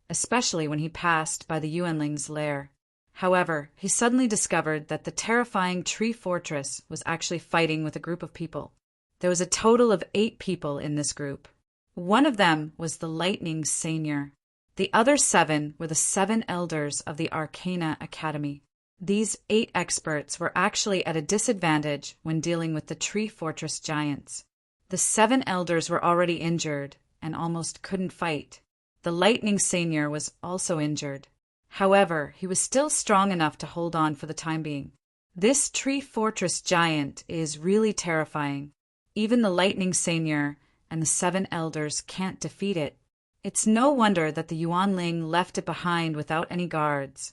[SPEAKER 1] especially when he passed by the Yuanling's lair. However, he suddenly discovered that the terrifying tree fortress was actually fighting with a group of people. There was a total of 8 people in this group. One of them was the Lightning Senior. The other 7 were the 7 elders of the Arcana Academy. These 8 experts were actually at a disadvantage when dealing with the Tree Fortress giants. The 7 elders were already injured and almost couldn't fight. The Lightning Senior was also injured. However, he was still strong enough to hold on for the time being. This Tree Fortress giant is really terrifying. Even the Lightning Senior and the 7 elders can't defeat it. It's no wonder that the Yuanling left it behind without any guards.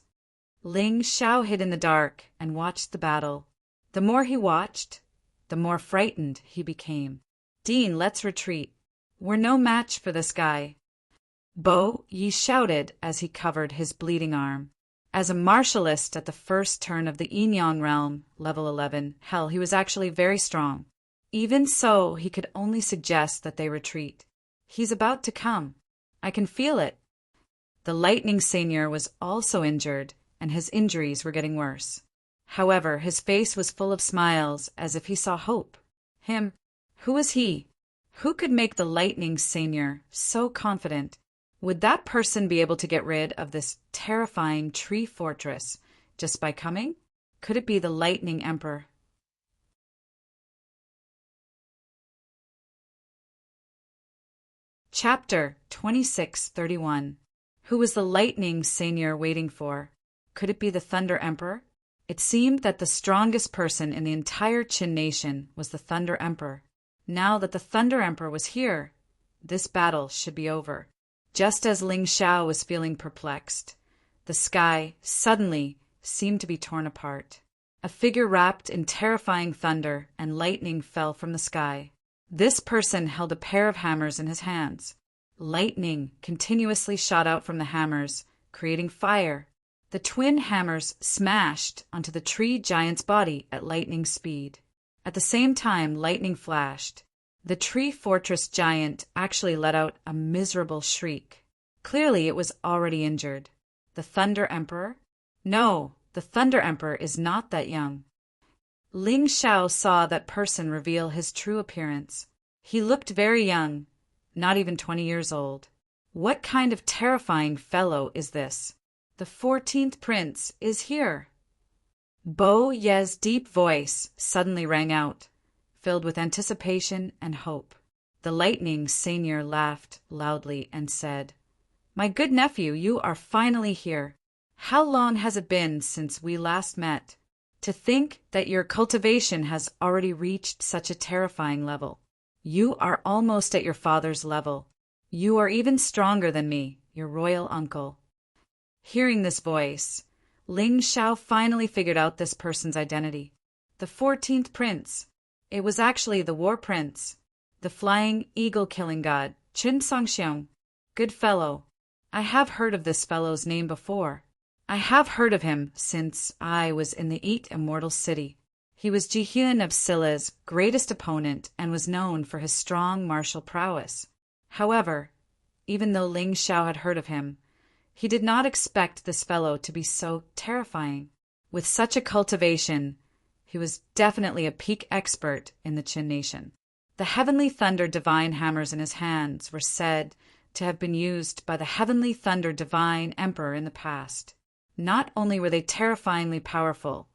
[SPEAKER 1] Ling Xiao hid in the dark and watched the battle. The more he watched, the more frightened he became. Dean, let's retreat. We're no match for this guy. Bo Yi shouted as he covered his bleeding arm. As a martialist at the first turn of the Yin-Yang realm, level 11, hell, he was actually very strong. Even so, he could only suggest that they retreat. He's about to come. I can feel it. The Lightning Senior was also injured, and his injuries were getting worse. However, his face was full of smiles, as if he saw hope. Him? Who was he? Who could make the Lightning Senior so confident? Would that person be able to get rid of this terrifying tree fortress just by coming? Could it be the Lightning Emperor? Chapter 2631. Who was the Lightning Senior waiting for? Could it be the Thunder Emperor? It seemed that the strongest person in the entire Qin nation was the Thunder Emperor. Now that the Thunder Emperor was here, this battle should be over. Just as Ling Xiao was feeling perplexed, the sky suddenly seemed to be torn apart. A figure wrapped in terrifying thunder and lightning fell from the sky. This person held a pair of hammers in his hands. Lightning continuously shot out from the hammers, creating fire. The twin hammers smashed onto the tree giant's body at lightning speed. At the same time, lightning flashed. The tree fortress giant actually let out a miserable shriek. Clearly, it was already injured. The Thunder Emperor? No, the Thunder Emperor is not that young. Ling Xiao saw that person reveal his true appearance. He looked very young, not even 20 years old. What kind of terrifying fellow is this? The 14th prince is here. Bo Ye's deep voice suddenly rang out, filled with anticipation and hope. The Lightning Senior laughed loudly and said, "My good nephew, you are finally here. How long has it been since we last met? To think that your cultivation has already reached such a terrifying level. You are almost at your father's level. You are even stronger than me, your royal uncle." Hearing this voice, Ling Xiao finally figured out this person's identity. The 14th prince. It was actually the war prince, the flying eagle-killing god, Qin Songxiong. Good fellow. I have heard of this fellow's name before. I have heard of him since I was in the 8 Immortal City. He was Jihyun of Scylla's greatest opponent and was known for his strong martial prowess. However, even though Ling Xiao had heard of him, he did not expect this fellow to be so terrifying. With such a cultivation, he was definitely a peak expert in the Qin nation. The heavenly thunder divine hammers in his hands were said to have been used by the Heavenly Thunder Divine Emperor in the past. Not only were they terrifyingly powerful,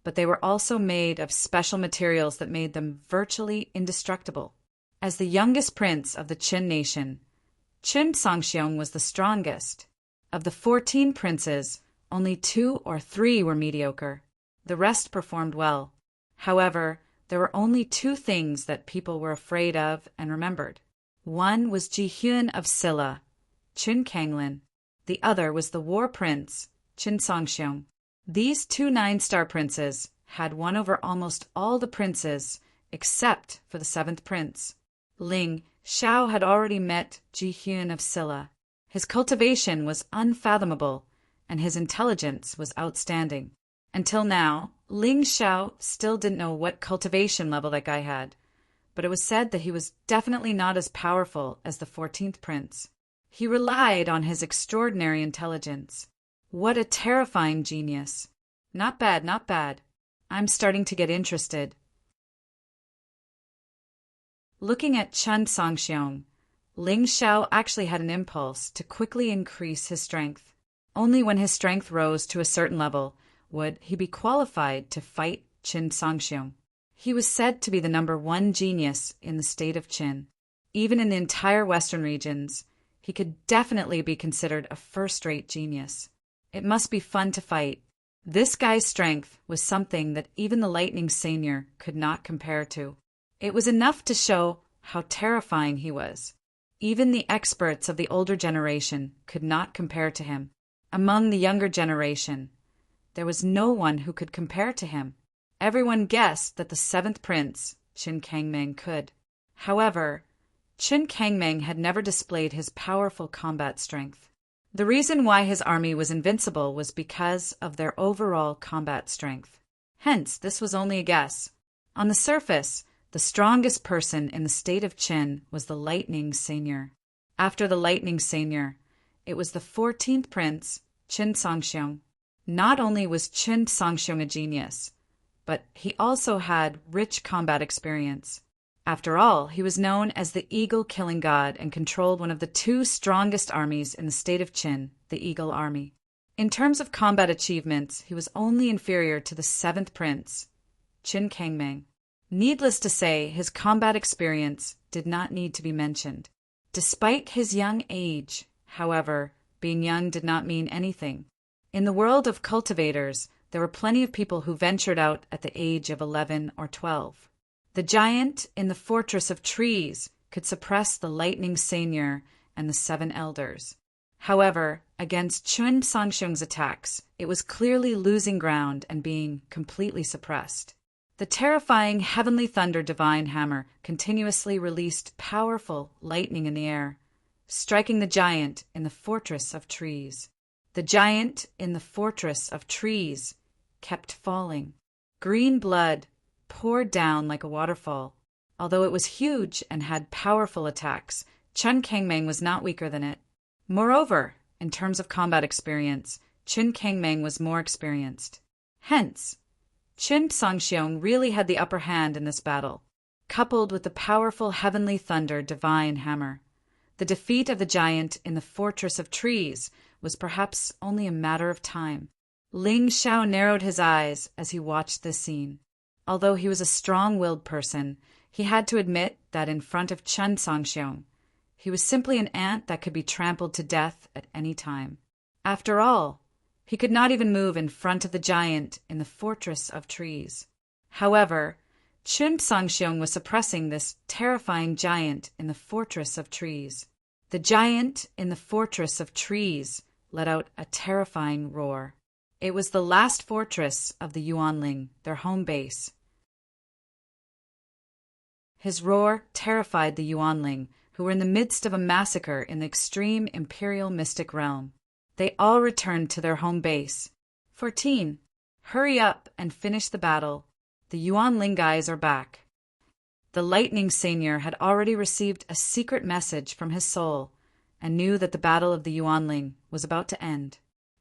[SPEAKER 1] but they were also made of special materials that made them virtually indestructible. As the youngest prince of the Qin nation, Qin Songxiong was the strongest. Of the 14 princes, only 2 or 3 were mediocre. The rest performed well. However, there were only 2 things that people were afraid of and remembered. One was Ji Hyun of Silla, Qin Kanglin. The other was the war prince, Qin Songxiong. These 2 9-star princes had won over almost all the princes except for the 7th prince. Ling Xiao had already met Ji Hyun of Silla. His cultivation was unfathomable, and his intelligence was outstanding. Until now, Ling Xiao still didn't know what cultivation level that guy had, but it was said that he was definitely not as powerful as the 14th prince. He relied on his extraordinary intelligence. What a terrifying genius. Not bad, not bad. I'm starting to get interested. Looking at Qin Songxiong, Ling Xiao actually had an impulse to quickly increase his strength. Only when his strength rose to a certain level would he be qualified to fight Qin Songxiong. He was said to be the number 1 genius in the state of Qin. Even in the entire western regions, he could definitely be considered a first-rate genius. It must be fun to fight. This guy's strength was something that even the Lightning Senior could not compare to. It was enough to show how terrifying he was. Even the experts of the older generation could not compare to him. Among the younger generation, there was no one who could compare to him. Everyone guessed that the 7th prince, Qin Kangmeng, could. However, Qin Kangmeng had never displayed his powerful combat strength. The reason why his army was invincible was because of their overall combat strength. Hence, this was only a guess. On the surface, the strongest person in the state of Qin was the Lightning Senior. After the Lightning Senior, it was the 14th prince, Qin Songxiong. Not only was Qin Songxiong a genius, but he also had rich combat experience. After all, he was known as the Eagle Killing God and controlled one of the 2 strongest armies in the state of Qin, the Eagle Army. In terms of combat achievements, he was only inferior to the 7th prince, Qin Kangmeng. Needless to say, his combat experience did not need to be mentioned. Despite his young age, however, being young did not mean anything. In the world of cultivators, there were plenty of people who ventured out at the age of 11 or 12. The giant in the Fortress of Trees could suppress the Lightning Senior and the 7 elders. However, against Qin Songxiong's attacks, it was clearly losing ground and being completely suppressed. The terrifying Heavenly Thunder Divine Hammer continuously released powerful lightning in the air, striking the giant in the Fortress of Trees. The giant in the Fortress of Trees kept falling. Green blood poured down like a waterfall. Although it was huge and had powerful attacks, Qin Kangmeng was not weaker than it. Moreover, in terms of combat experience, Qin Kangmeng was more experienced. Hence, Qin Songxiong really had the upper hand in this battle. Coupled with the powerful Heavenly Thunder Divine Hammer, the defeat of the giant in the Fortress of Trees was perhaps only a matter of time. Ling Xiao narrowed his eyes as he watched this scene. Although he was a strong-willed person, he had to admit that in front of Qin Songxiong, he was simply an ant that could be trampled to death at any time. After all, he could not even move in front of the giant in the Fortress of Trees. However, Qin Songxiong was suppressing this terrifying giant in the Fortress of Trees. The giant in the Fortress of Trees let out a terrifying roar. It was the last fortress of the Yuanling, their home base. His roar terrified the Yuanling, who were in the midst of a massacre in the extreme imperial mystic realm. They all returned to their home base. 14. Hurry up and finish the battle. The Yuanling guys are back. The Lightning Senior had already received a secret message from his soul and knew that the battle of the Yuanling was about to end.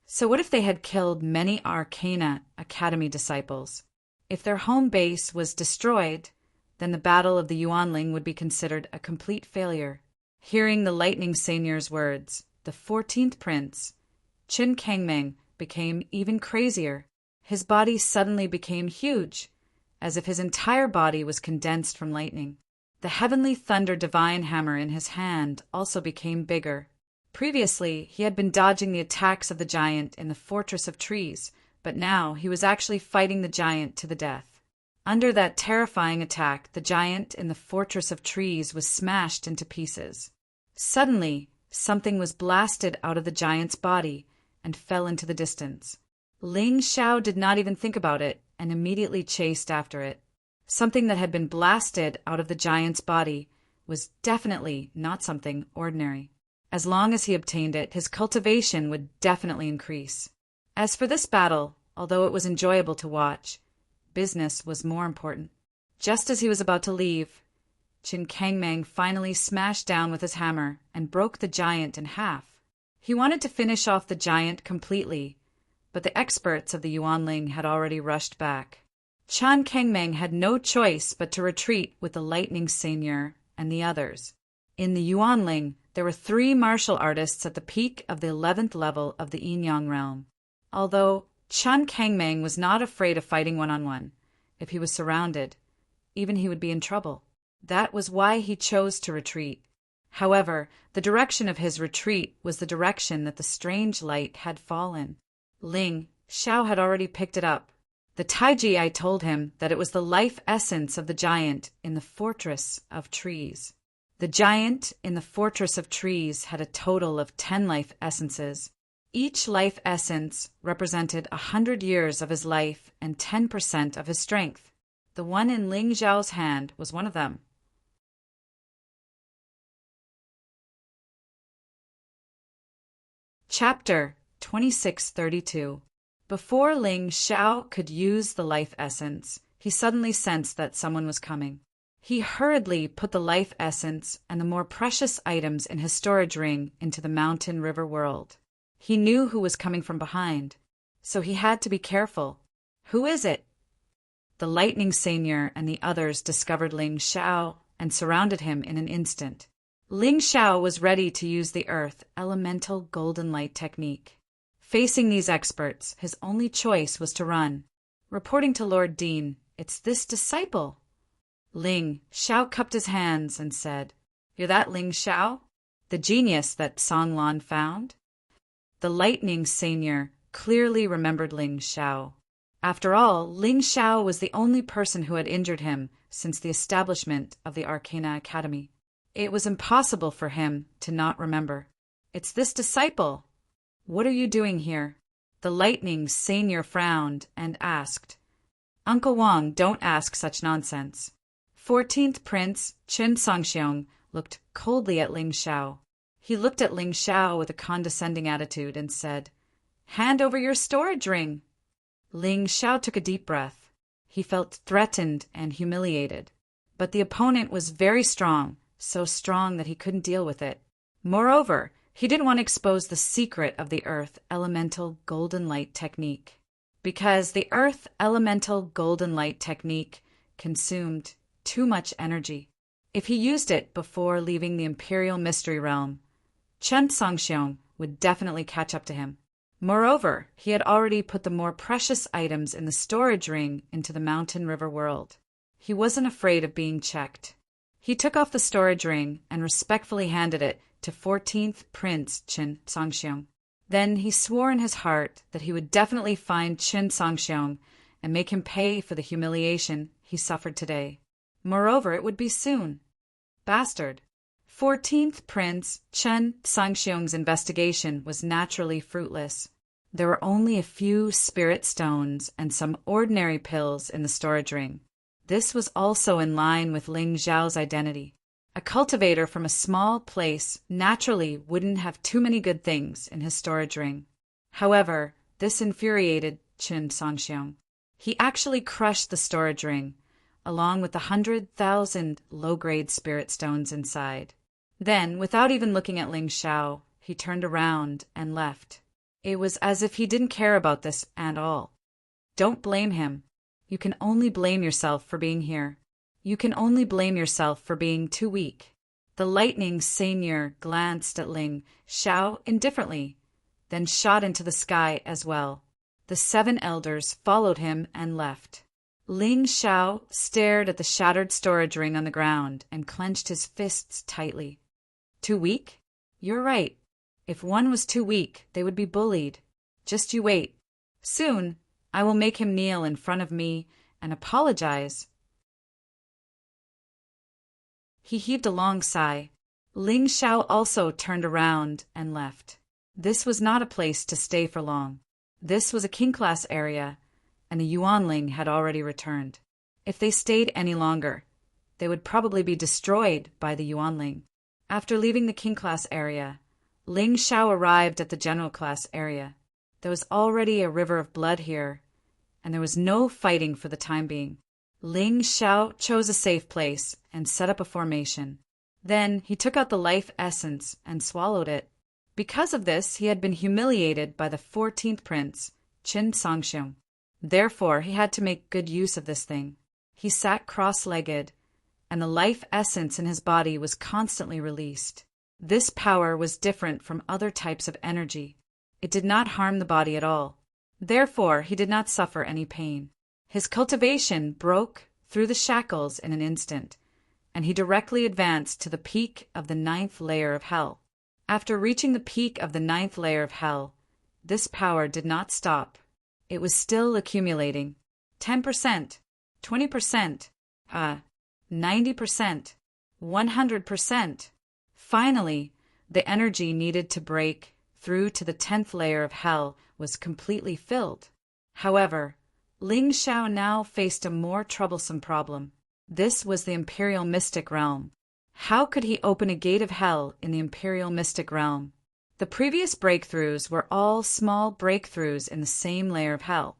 [SPEAKER 1] So what if they had killed many Arcana Academy disciples? If their home base was destroyed, then the battle of the Yuanling would be considered a complete failure. Hearing the lightning seigneur's words, the 14th prince, Qin Kangming, became even crazier. His body suddenly became huge, as if his entire body was condensed from lightning. The heavenly thunder divine hammer in his hand also became bigger. Previously, he had been dodging the attacks of the giant in the fortress of trees, but now he was actually fighting the giant to the death. Under that terrifying attack, the giant in the fortress of trees was smashed into pieces. Suddenly, something was blasted out of the giant's body and fell into the distance. Ling Xiao did not even think about it and immediately chased after it. Something that had been blasted out of the giant's body was definitely not something ordinary. As long as he obtained it, his cultivation would definitely increase. As for this battle, although it was enjoyable to watch, business was more important. Just as he was about to leave, Qin Kangming finally smashed down with his hammer and broke the giant in half. He wanted to finish off the giant completely, but the experts of the Yuanling had already rushed back. Qin Kangming had no choice but to retreat with the lightning seigneur and the others. In the Yuanling, there were 3 martial artists at the peak of the 11th level of the Yin-Yang realm. Although Qin Kangming was not afraid of fighting one-on-one, if he was surrounded, even he would be in trouble. That was why he chose to retreat. However, the direction of his retreat was the direction that the strange light had fallen. Ling Xiao had already picked it up. The Taiji I told him that it was the life essence of the giant in the fortress of trees. The giant in the fortress of trees had a total of 10 life essences. Each life essence represented 100 years of his life and 10% of his strength. The one in Ling Xiao's hand was one of them. Chapter 2632. Before Ling Xiao could use the life essence, he suddenly sensed that someone was coming. He hurriedly put the life essence and the more precious items in his storage ring into the mountain river world. He knew who was coming from behind, so he had to be careful. Who is it? The lightning seigneur and the others discovered Ling Xiao and surrounded him in an instant. Ling Xiao was ready to use the earth elemental golden light technique. Facing these experts, his only choice was to run. Reporting to Lord Dean, "It's this disciple." Ling Xiao cupped his hands and said, "You're that Ling Xiao? The genius that Song Lan found?" The lightning seigneur clearly remembered Ling Xiao. After all, Ling Xiao was the only person who had injured him since the establishment of the Arcana Academy. It was impossible for him to not remember. "It's this disciple. What are you doing here?" The lightning seigneur frowned and asked, "Uncle Wang, don't ask such nonsense." 14th Prince Qin Songxiong looked coldly at Ling Xiao. He looked at Ling Xiao with a condescending attitude and said, "Hand over your storage ring." Ling Xiao took a deep breath. He felt threatened and humiliated. But the opponent was very strong, so strong that he couldn't deal with it. Moreover, he didn't want to expose the secret of the Earth Elemental Golden Light Technique, because the Earth Elemental Golden Light Technique consumed too much energy. If he used it before leaving the Imperial Mystery Realm, Chen Songxiong would definitely catch up to him. Moreover, he had already put the more precious items in the storage ring into the Mountain River world. He wasn't afraid of being checked. He took off the storage ring and respectfully handed it to 14th Prince Qin Songxiong. Then he swore in his heart that he would definitely find Qin Songxiong and make him pay for the humiliation he suffered today. Moreover, it would be soon. Bastard. 14th Prince Qin Songxiong's investigation was naturally fruitless. There were only a few spirit stones and some ordinary pills in the storage ring. This was also in line with Ling Xiao's identity. A cultivator from a small place naturally wouldn't have too many good things in his storage ring. However, this infuriated Qin Songxiong. He actually crushed the storage ring, along with the 100,000 low-grade spirit stones inside. Then, without even looking at Ling Xiao, he turned around and left. It was as if he didn't care about this at all. Don't blame him. You can only blame yourself for being here. You can only blame yourself for being too weak. The lightning seigneur glanced at Ling Xiao indifferently, then shot into the sky as well. The 7 elders followed him and left. Ling Xiao stared at the shattered storage ring on the ground and clenched his fists tightly. Too weak? You're right. If one was too weak, they would be bullied. Just you wait. Soon, I will make him kneel in front of me and apologize. He heaved a long sigh. Ling Xiao also turned around and left. This was not a place to stay for long. This was a king-class area, and the Yuanling had already returned. If they stayed any longer, they would probably be destroyed by the Yuanling. After leaving the king-class area, Ling Xiao arrived at the general-class area. There was already a river of blood here, and there was no fighting for the time being. Ling Xiao chose a safe place and set up a formation. Then he took out the life essence and swallowed it. Because of this, he had been humiliated by the 14th prince, Qin Songxiong. Therefore, he had to make good use of this thing. He sat cross-legged, and the life essence in his body was constantly released. This power was different from other types of energy. It did not harm the body at all. Therefore, he did not suffer any pain. His cultivation broke through the shackles in an instant, and he directly advanced to the peak of the 9th layer of hell. After reaching the peak of the 9th layer of hell, this power did not stop. It was still accumulating. 10%, 20%, 90%, 100%. Finally, the energy needed to break through to the 10th layer of hell was completely filled. However, Ling Xiao now faced a more troublesome problem. This was the Imperial Mystic Realm. How could he open a gate of hell in the Imperial Mystic Realm? The previous breakthroughs were all small breakthroughs in the same layer of hell,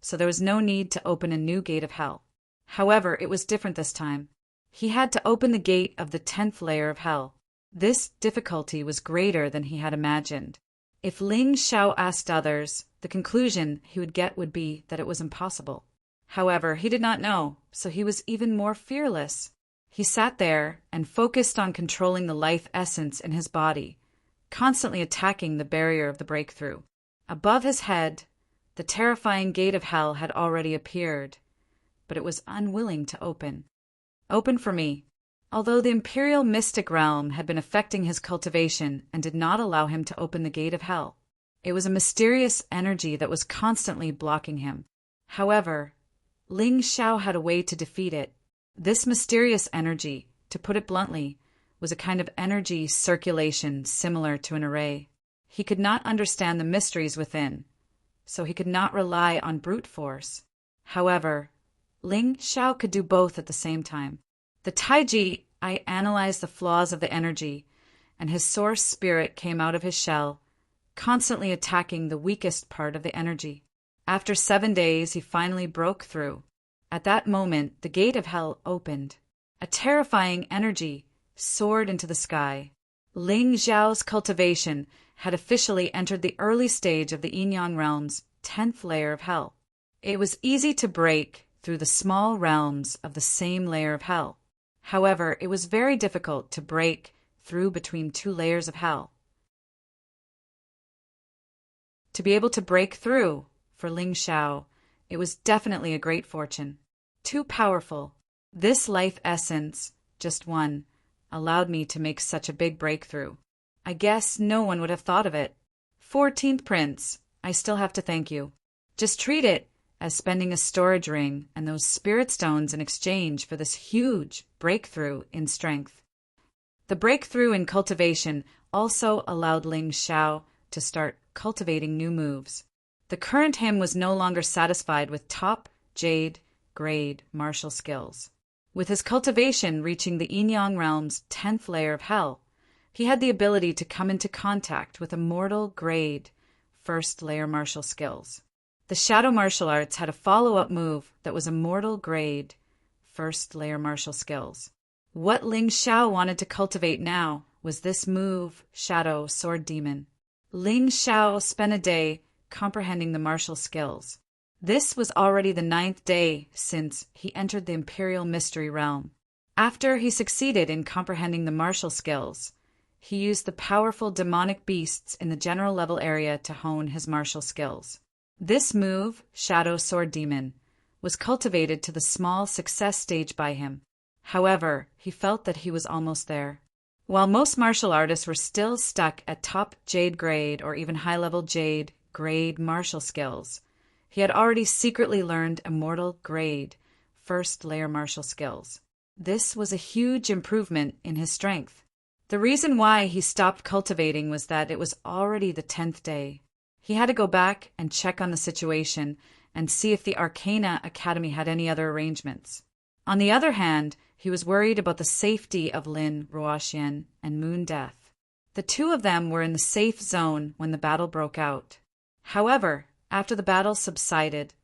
[SPEAKER 1] so there was no need to open a new gate of hell. However, it was different this time. He had to open the gate of the 10th layer of hell. This difficulty was greater than he had imagined. If Ling Xiao asked others, the conclusion he would get would be that it was impossible. However, he did not know, so he was even more fearless. He sat there and focused on controlling the life essence in his body, constantly attacking the barrier of the breakthrough. Above his head, the terrifying gate of hell had already appeared, but it was unwilling to open. Open for me. Although the Imperial Mystic Realm had been affecting his cultivation and did not allow him to open the gate of hell, it was a mysterious energy that was constantly blocking him. However, Ling Xiao had a way to defeat it. This mysterious energy, to put it bluntly, was a kind of energy circulation similar to an array. He could not understand the mysteries within, so he could not rely on brute force. However, Ling Xiao could do both at the same time. The Taiji analyzed the flaws of the energy, and his source spirit came out of his shell, constantly attacking the weakest part of the energy. After 7 days, he finally broke through. At that moment, the gate of hell opened. A terrifying energy soared into the sky. Ling Xiao's cultivation had officially entered the early stage of the Yin-Yang realm's 10th layer of hell. It was easy to break through the small realms of the same layer of hell. However, it was very difficult to break through between 2 layers of hell. To be able to break through, for Ling Xiao, it was definitely a great fortune. Too powerful. This life essence, just one, allowed me to make such a big breakthrough. I guess no one would have thought of it. 14th Prince, I still have to thank you. Just treat it as spending a storage ring and those spirit stones in exchange for this huge breakthrough in strength. The breakthrough in cultivation also allowed Ling Xiao to start cultivating new moves. The current him was no longer satisfied with top jade grade martial skills. With his cultivation reaching the Yin-Yang realm's 10th layer of hell, he had the ability to come into contact with immortal grade first layer martial skills. The shadow martial arts had a follow-up move that was immortal grade first layer martial skills. What Ling Xiao wanted to cultivate now was this move, Shadow Sword Demon. Ling Xiao spent a day comprehending the martial skills. This was already the 9th day since he entered the Imperial Mystery Realm. After he succeeded in comprehending the martial skills, he used the powerful demonic beasts in the general level area to hone his martial skills. This move, Shadow Sword Demon, was cultivated to the small success stage by him. However, he felt that he was almost there. While most martial artists were still stuck at top Jade grade or even high-level Jade grade martial skills, he had already secretly learned Immortal grade first-layer martial skills. This was a huge improvement in his strength. The reason why he stopped cultivating was that it was already the 10th day. He had to go back and check on the situation and see if the Arcana Academy had any other arrangements. On the other hand, he was worried about the safety of Lin Ruoxian and Moon Death. The two of them were in the safe zone when the battle broke out. However, after the battle subsided,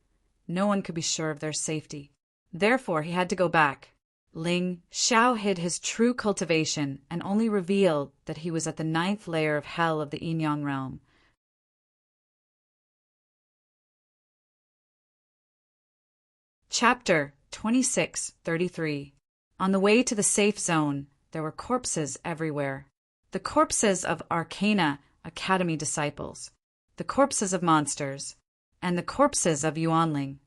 [SPEAKER 1] no one could be sure of their safety. Therefore, he had to go back. Ling Xiao hid his true cultivation and only revealed that he was at the 9th layer of hell of the Yin Yang realm. Chapter 26:33. On the way to the safe zone, there were corpses everywhere. The corpses of Arcana Academy disciples, the corpses of monsters, and the corpses of Yuanling.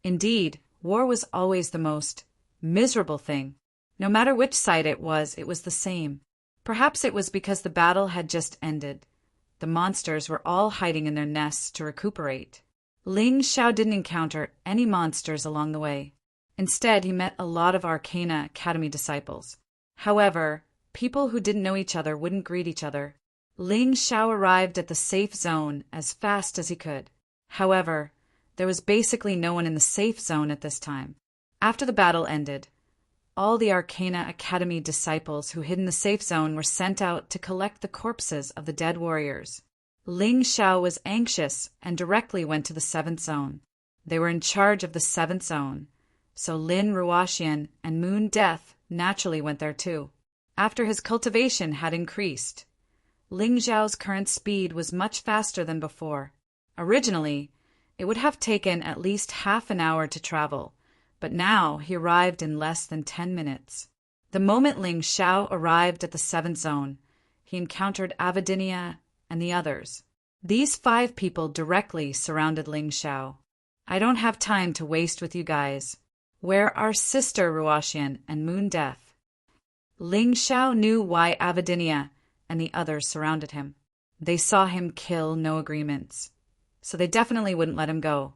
[SPEAKER 1] Indeed, war was always the most miserable thing. No matter which side it was the same. Perhaps it was because the battle had just ended. The monsters were all hiding in their nests to recuperate. Ling Xiao didn't encounter any monsters along the way. Instead, he met a lot of Arcana Academy disciples. However, people who didn't know each other wouldn't greet each other. Ling Xiao arrived at the safe zone as fast as he could. However, there was basically no one in the safe zone at this time. After the battle ended, all the Arcana Academy disciples who hid in the safe zone were sent out to collect the corpses of the dead warriors. Ling Xiao was anxious and directly went to the 7th zone. They were in charge of the 7th zone, so Lin Ruoxian and Moon Death naturally went there too. After his cultivation had increased, Ling Xiao's current speed was much faster than before. Originally, it would have taken at least half an hour to travel, but now he arrived in less than 10 minutes. The moment Ling Xiao arrived at the 7th zone, he encountered Avidinia and the others. These 5 people directly surrounded Ling Xiao. I don't have time to waste with you guys. Where are Sister Ruoxian and Moon Death? Ling Xiao knew why Avidinia and the others surrounded him. They saw him kill no agreements, so they definitely wouldn't let him go.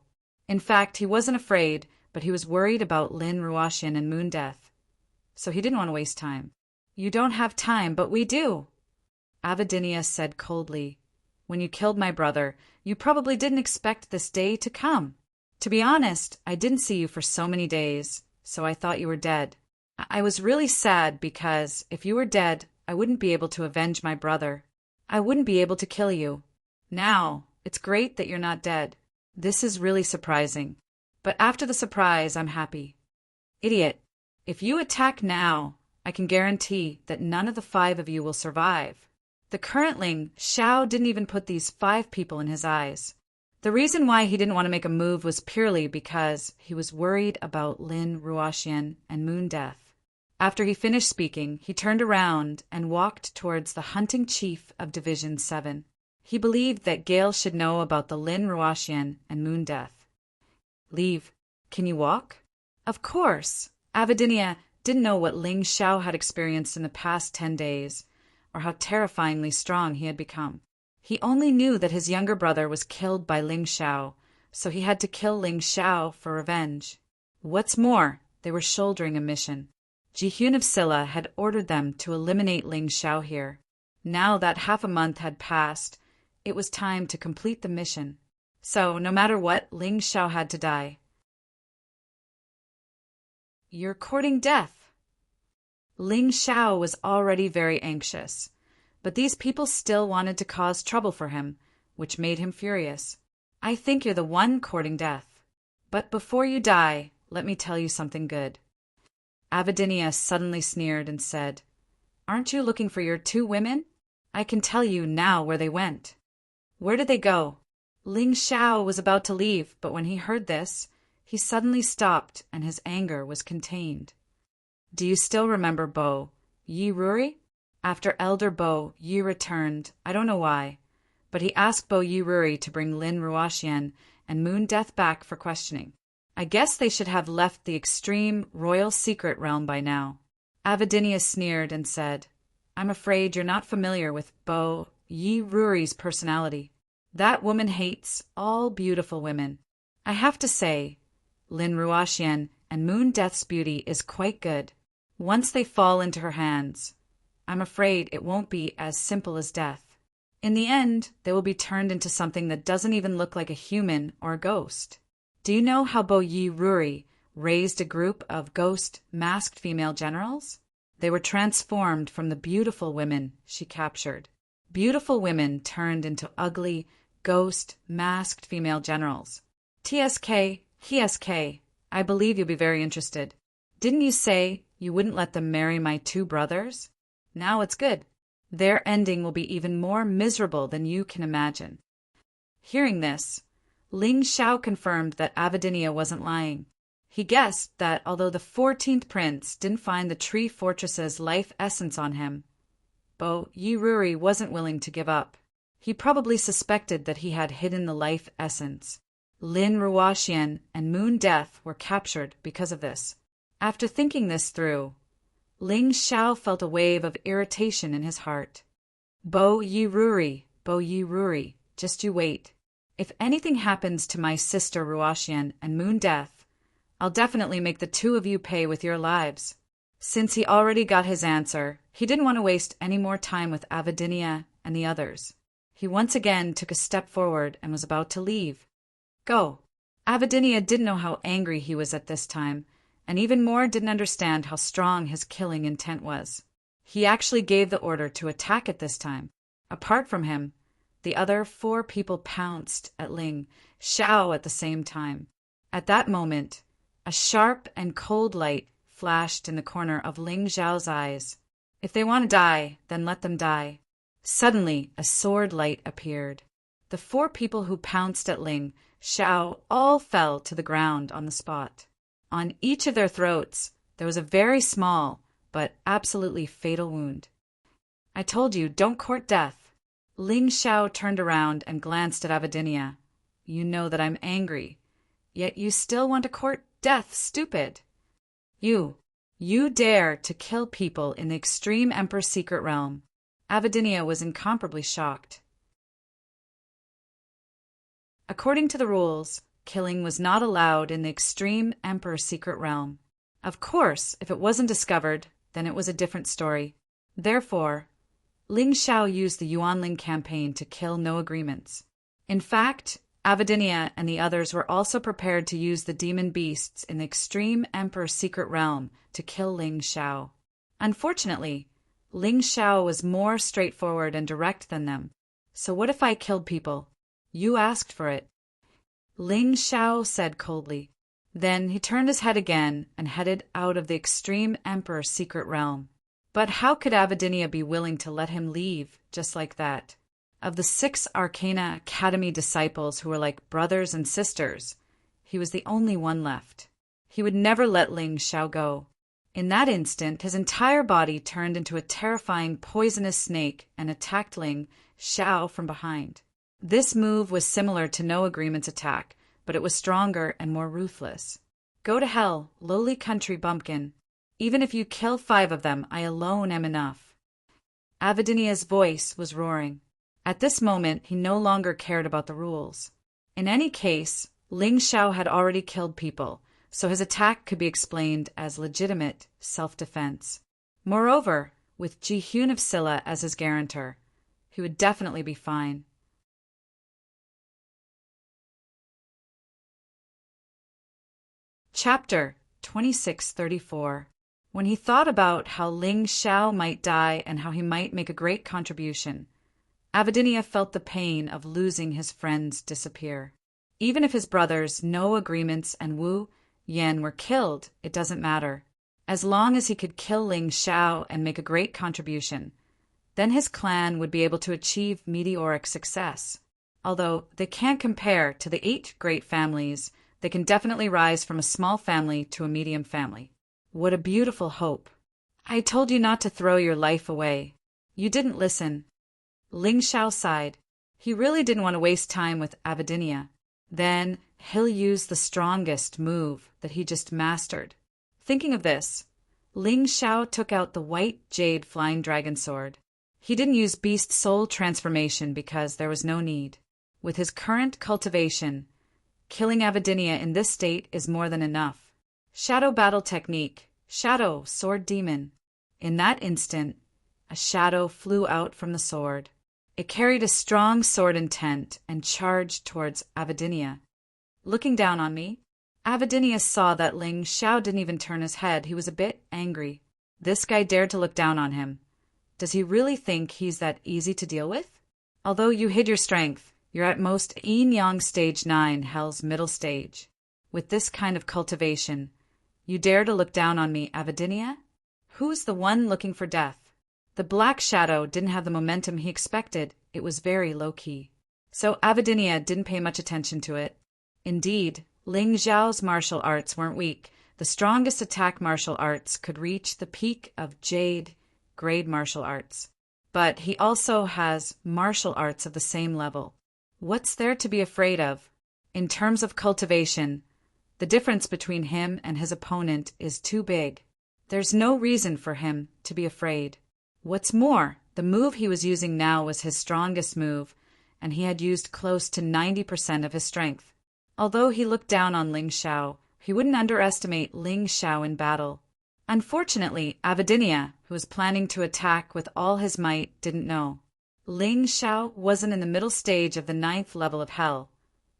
[SPEAKER 1] In fact, he wasn't afraid, but he was worried about Lin Ruoxian and Moon Death, so he didn't want to waste time. You don't have time, but we do, Avidinia said coldly. When you killed my brother, you probably didn't expect this day to come. To be honest, I didn't see you for so many days, so I thought you were dead. I was really sad because if you were dead, I wouldn't be able to avenge my brother. I wouldn't be able to kill you. Now, it's great that you're not dead. This is really surprising. But after the surprise, I'm happy. Idiot, if you attack now, I can guarantee that none of the 5 of you will survive. The current Ling Xiao didn't even put these 5 people in his eyes. The reason why he didn't want to make a move was purely because he was worried about Lin Ruoxian and Moon Death. After he finished speaking, he turned around and walked towards the hunting chief of Division 7. He believed that Gale should know about the Lin Ruoxian and Moon Death. Leave. Can you walk? Of course. Avidinia didn't know what Ling Xiao had experienced in the past 10 days, or how terrifyingly strong he had become. He only knew that his younger brother was killed by Ling Xiao, so he had to kill Ling Xiao for revenge. What's more, they were shouldering a mission. Jihyun of Silla had ordered them to eliminate Ling Xiao here. Now that half a month had passed, it was time to complete the mission. So, no matter what, Ling Xiao had to die. You're courting death. Ling Xiao was already very anxious, but these people still wanted to cause trouble for him, which made him furious. I think you're the one courting death. But before you die, let me tell you something good. Avidinia suddenly sneered and said, Aren't you looking for your 2 women? I can tell you now where they went. Where did they go? Ling Xiao was about to leave, but when he heard this, he suddenly stopped and his anger was contained. Do you still remember Bo Yi Ruri? After Elder Bo Yi returned, I don't know why, but he asked Bo Yi Ruri to bring Lin Ruoxian and Moon Death back for questioning. I guess they should have left the extreme royal secret realm by now. Avidinia sneered and said, I'm afraid you're not familiar with Bo Yi Ruri's personality. That woman hates all beautiful women. I have to say, Lin Ruoxian and Moon Death's beauty is quite good. Once they fall into her hands, I'm afraid it won't be as simple as death. In the end, they will be turned into something that doesn't even look like a human or a ghost. Do you know how Bo Yi Ruri raised a group of ghost masked female generals? They were transformed from the beautiful women she captured. Beautiful women turned into ugly, ghost masked female generals. TSK, I believe you'll be very interested. Didn't you say you wouldn't let them marry my two brothers? Now it's good. Their ending will be even more miserable than you can imagine. Hearing this, Ling Xiao confirmed that Avidinia wasn't lying. He guessed that although the 14th prince didn't find the tree fortress's life essence on him, Bo Yi Ruri wasn't willing to give up. He probably suspected that he had hidden the life essence. Lin Ruoxian and Moon Death were captured because of this. After thinking this through, Ling Xiao felt a wave of irritation in his heart. Bo Yi Ruri, just you wait. If anything happens to my sister Ruoxian and Moon Death, I'll definitely make the two of you pay with your lives. Since he already got his answer, he didn't want to waste any more time with Avidinia and the others. He once again took a step forward and was about to leave. Go. Avidinia didn't know how angry he was at this time, and even more didn't understand how strong his killing intent was. He actually gave the order to attack at this time. Apart from him, the other 4 people pounced at Ling Xiao at the same time. At that moment, a sharp and cold light flashed in the corner of Ling Xiao's eyes. If they want to die, then let them die. Suddenly, a sword light appeared. The 4 people who pounced at Ling Xiao all fell to the ground on the spot. On each of their throats, there was a very small but absolutely fatal wound. I told you, don't court death. Ling Xiao turned around and glanced at Avidinia. You know that I'm angry, yet you still want to court death, stupid. You dare to kill people in the extreme Emperor's secret realm. Avidinia was incomparably shocked. According to the rules, killing was not allowed in the extreme Emperor's secret realm. Of course, if it wasn't discovered, then it was a different story. Therefore, Ling Xiao used the Yuanling campaign to kill no agreements. In fact, Avidinia and the others were also prepared to use the demon beasts in the extreme Emperor's secret realm to kill Ling Xiao. Unfortunately, Ling Xiao was more straightforward and direct than them. So what if I killed people? You asked for it. Ling Xiao said coldly. Then he turned his head again and headed out of the extreme Emperor's secret realm. But how could Avidinia be willing to let him leave just like that? Of the 6 Arcana Academy disciples who were like brothers and sisters, he was the only one left. He would never let Ling Xiao go. In that instant, his entire body turned into a terrifying poisonous snake and attacked Ling Xiao from behind. This move was similar to No Agreement's attack, but it was stronger and more ruthless. Go to hell, lowly country bumpkin. Even if you kill 5 of them, I alone am enough. Avidinia's voice was roaring. At this moment, he no longer cared about the rules. In any case, Ling Xiao had already killed people, so his attack could be explained as legitimate self-defense. Moreover, with Ji Hyun of Silla as his guarantor, he would definitely be fine. Chapter 2634. When he thought about how Ling Xiao might die and how he might make a great contribution, Avidinia felt the pain of losing his friends disappear. Even if his brothers, No Agreements, and Wu Yan were killed, it doesn't matter. As long as he could kill Ling Xiao and make a great contribution, then his clan would be able to achieve meteoric success. Although they can't compare to the 8 great families, they can definitely rise from a small family to a medium family. What a beautiful hope. I told you not to throw your life away. You didn't listen. Ling Xiao sighed. He really didn't want to waste time with Avidinia. Then he'll use the strongest move that he just mastered. Thinking of this, Ling Xiao took out the white jade flying dragon sword. He didn't use beast soul transformation because there was no need. With his current cultivation, killing Avidinia in this state is more than enough. Shadow battle technique, shadow sword demon. In that instant, a shadow flew out from the sword. It carried a strong sword intent and charged towards Avidinia. Looking down on me, Avidinia saw that Ling Xiao didn't even turn his head. He was a bit angry. This guy dared to look down on him. Does he really think he's that easy to deal with? Although you hid your strength, you're at most Yin-Yang Stage 9, Hell's middle stage. With this kind of cultivation, you dare to look down on me, Avidinia? Who's the one looking for death? The black shadow didn't have the momentum he expected. It was very low-key. So Avidinia didn't pay much attention to it. Indeed, Ling Xiao's martial arts weren't weak. The strongest attack martial arts could reach the peak of Jade grade martial arts. But he also has martial arts of the same level. What's there to be afraid of? In terms of cultivation, the difference between him and his opponent is too big. There's no reason for him to be afraid. What's more, the move he was using now was his strongest move, and he had used close to 90% of his strength. Although he looked down on Ling Xiao, he wouldn't underestimate Ling Xiao in battle. Unfortunately, Avidinia, who was planning to attack with all his might, didn't know. Ling Xiao wasn't in the middle stage of the 9th level of Hell,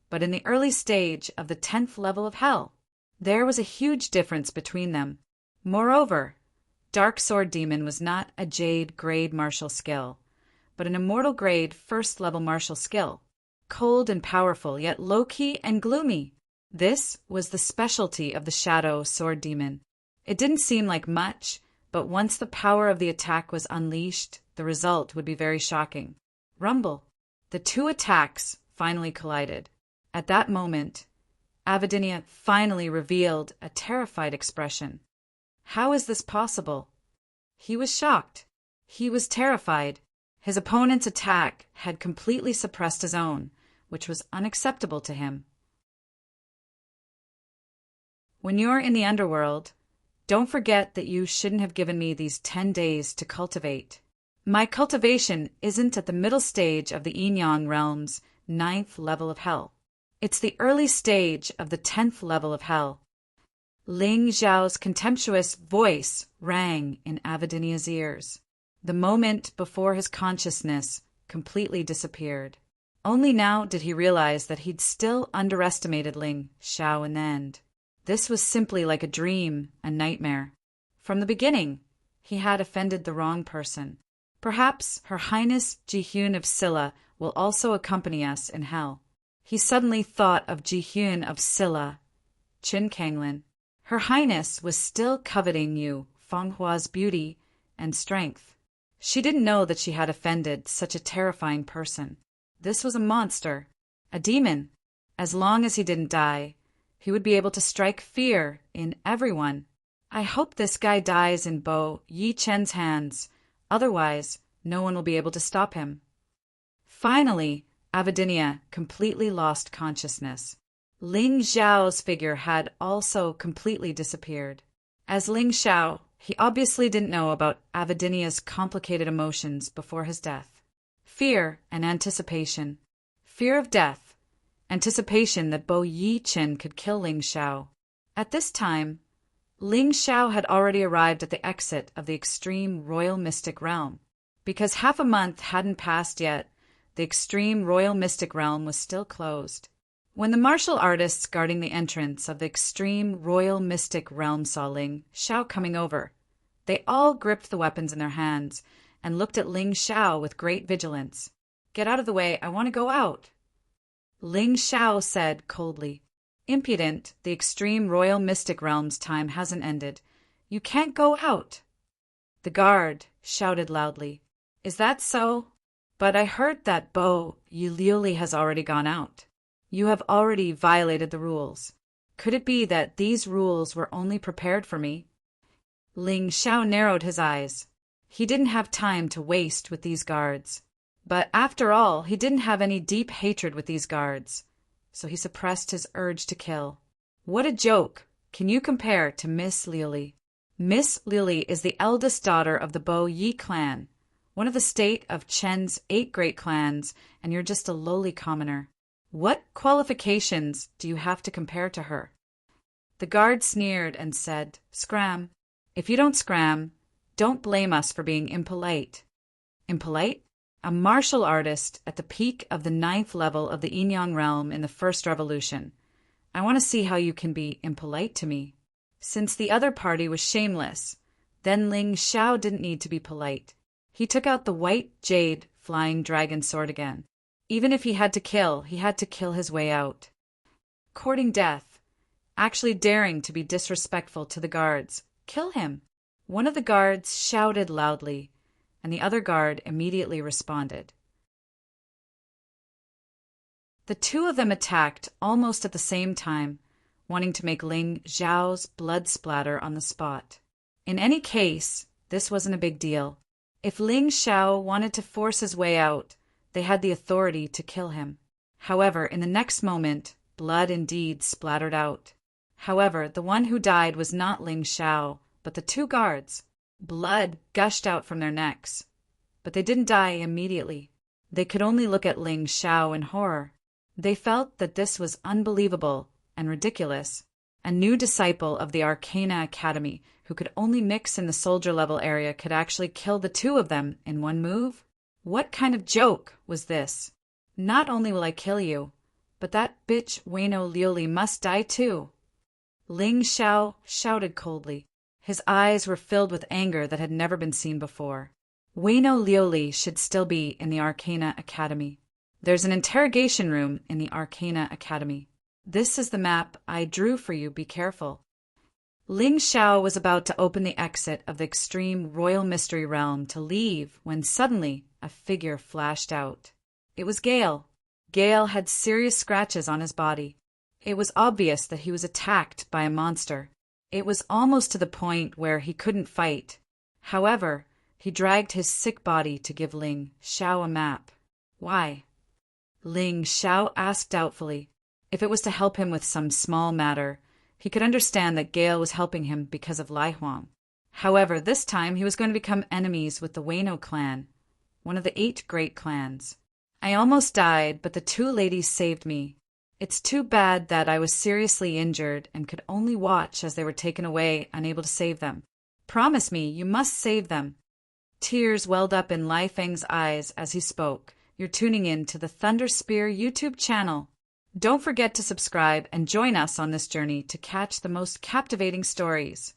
[SPEAKER 1] but in the early stage of the 10th level of Hell. There was a huge difference between them. Moreover, Dark Sword Demon was not a Jade grade martial skill, but an Immortal grade 1st level martial skill. Cold and powerful, yet low-key and gloomy. This was the specialty of the Shadow Sword Demon. It didn't seem like much, but once the power of the attack was unleashed, the result would be very shocking. Rumble. The two attacks finally collided. At that moment, Avidinia finally revealed a terrified expression. How is this possible? He was shocked. He was terrified. His opponent's attack had completely suppressed his own, which was unacceptable to him. When you're in the underworld, don't forget that you shouldn't have given me these 10 days to cultivate. My cultivation isn't at the middle stage of the Yin-Yang realm's 9th level of Hell. It's the early stage of the 10th level of Hell. Ling Xiao's contemptuous voice rang in Avidinia's ears. The moment before his consciousness completely disappeared. Only now did he realize that he'd still underestimated Ling Xiao in the end. This was simply like a dream, a nightmare. From the beginning, he had offended the wrong person. Perhaps Her Highness Jihyun of Silla will also accompany us in Hell. He suddenly thought of Jihyun of Silla, Qin Kanglin. Her Highness was still coveting you, Fenghua's beauty and strength. She didn't know that she had offended such a terrifying person. This was a monster, a demon. As long as he didn't die, he would be able to strike fear in everyone. I hope this guy dies in Bo Yi Chen's hands. Otherwise, no one will be able to stop him. Finally, Avidinia completely lost consciousness. Ling Xiao's figure had also completely disappeared. As Ling Xiao, he obviously didn't know about Avidinia's complicated emotions before his death. Fear and anticipation. Fear of death. Anticipation that Bo Yi Chen could kill Ling Xiao. At this time, Ling Xiao had already arrived at the exit of the extreme royal mystic realm. Because half a month hadn't passed yet, the extreme royal mystic realm was still closed. When the martial artists guarding the entrance of the extreme royal mystic realm saw Ling Xiao coming over, they all gripped the weapons in their hands and looked at Ling Xiao with great vigilance. "Get out of the way, I want to go out." Ling Xiao said coldly, "Impudent, the extreme royal mystic realm's time hasn't ended. You can't go out." The guard shouted loudly, "Is that so? But I heard that Bo Yuli has already gone out. You have already violated the rules. Could it be that these rules were only prepared for me?" Ling Xiao narrowed his eyes. He didn't have time to waste with these guards. But after all, he didn't have any deep hatred with these guards, so he suppressed his urge to kill. What a joke can you compare to Miss Lily? Miss Lily is the eldest daughter of the Bo Yi clan, one of the state of Chen's 8 great clans, and you're just a lowly commoner. What qualifications do you have to compare to her? The guard sneered and said, "Scram. If you don't scram, don't blame us for being impolite." Impolite? A martial artist at the peak of the 9th level of the Yin-Yang realm in the First Revolution. I want to see how you can be impolite to me. Since the other party was shameless, then Ling Xiao didn't need to be polite. He took out the white jade flying dragon sword again. Even if he had to kill his way out. Courting death. Actually daring to be disrespectful to the guards. Kill him. One of the guards shouted loudly, and the other guard immediately responded. The two of them attacked almost at the same time, wanting to make Ling Xiao's blood splatter on the spot. In any case, this wasn't a big deal. If Ling Xiao wanted to force his way out, they had the authority to kill him. However, in the next moment, blood indeed splattered out. However, the one who died was not Ling Xiao, but the two guards. Blood gushed out from their necks. But they didn't die immediately. They could only look at Ling Xiao in horror. They felt that this was unbelievable and ridiculous. A new disciple of the Arcana Academy who could only mix in the soldier level area could actually kill the two of them in one move? What kind of joke was this? Not only will I kill you, but that bitch Wayno Liuli must die too. Ling Xiao shouted coldly. His eyes were filled with anger that had never been seen before. Wayno Liuli should still be in the Arcana Academy. There's an interrogation room in the Arcana Academy. This is the map I drew for you, be careful. Ling Xiao was about to open the exit of the extreme royal mystery realm to leave when suddenly a figure flashed out. It was Gale. Gale had serious scratches on his body. It was obvious that he was attacked by a monster. It was almost to the point where he couldn't fight. However, he dragged his sick body to give Ling Xiao a map. Why? Ling Xiao asked doubtfully. If it was to help him with some small matter, he could understand that Gale was helping him because of Lai Huang. However, this time he was going to become enemies with the Wayno clan, one of the 8 great clans. I almost died, but the two ladies saved me. It's too bad that I was seriously injured and could only watch as they were taken away, unable to save them. Promise me, you must save them. Tears welled up in Lai Feng's eyes as he spoke. You're tuning in to the Thunder Spear YouTube channel. Don't forget to subscribe and join us on this journey to catch the most captivating stories.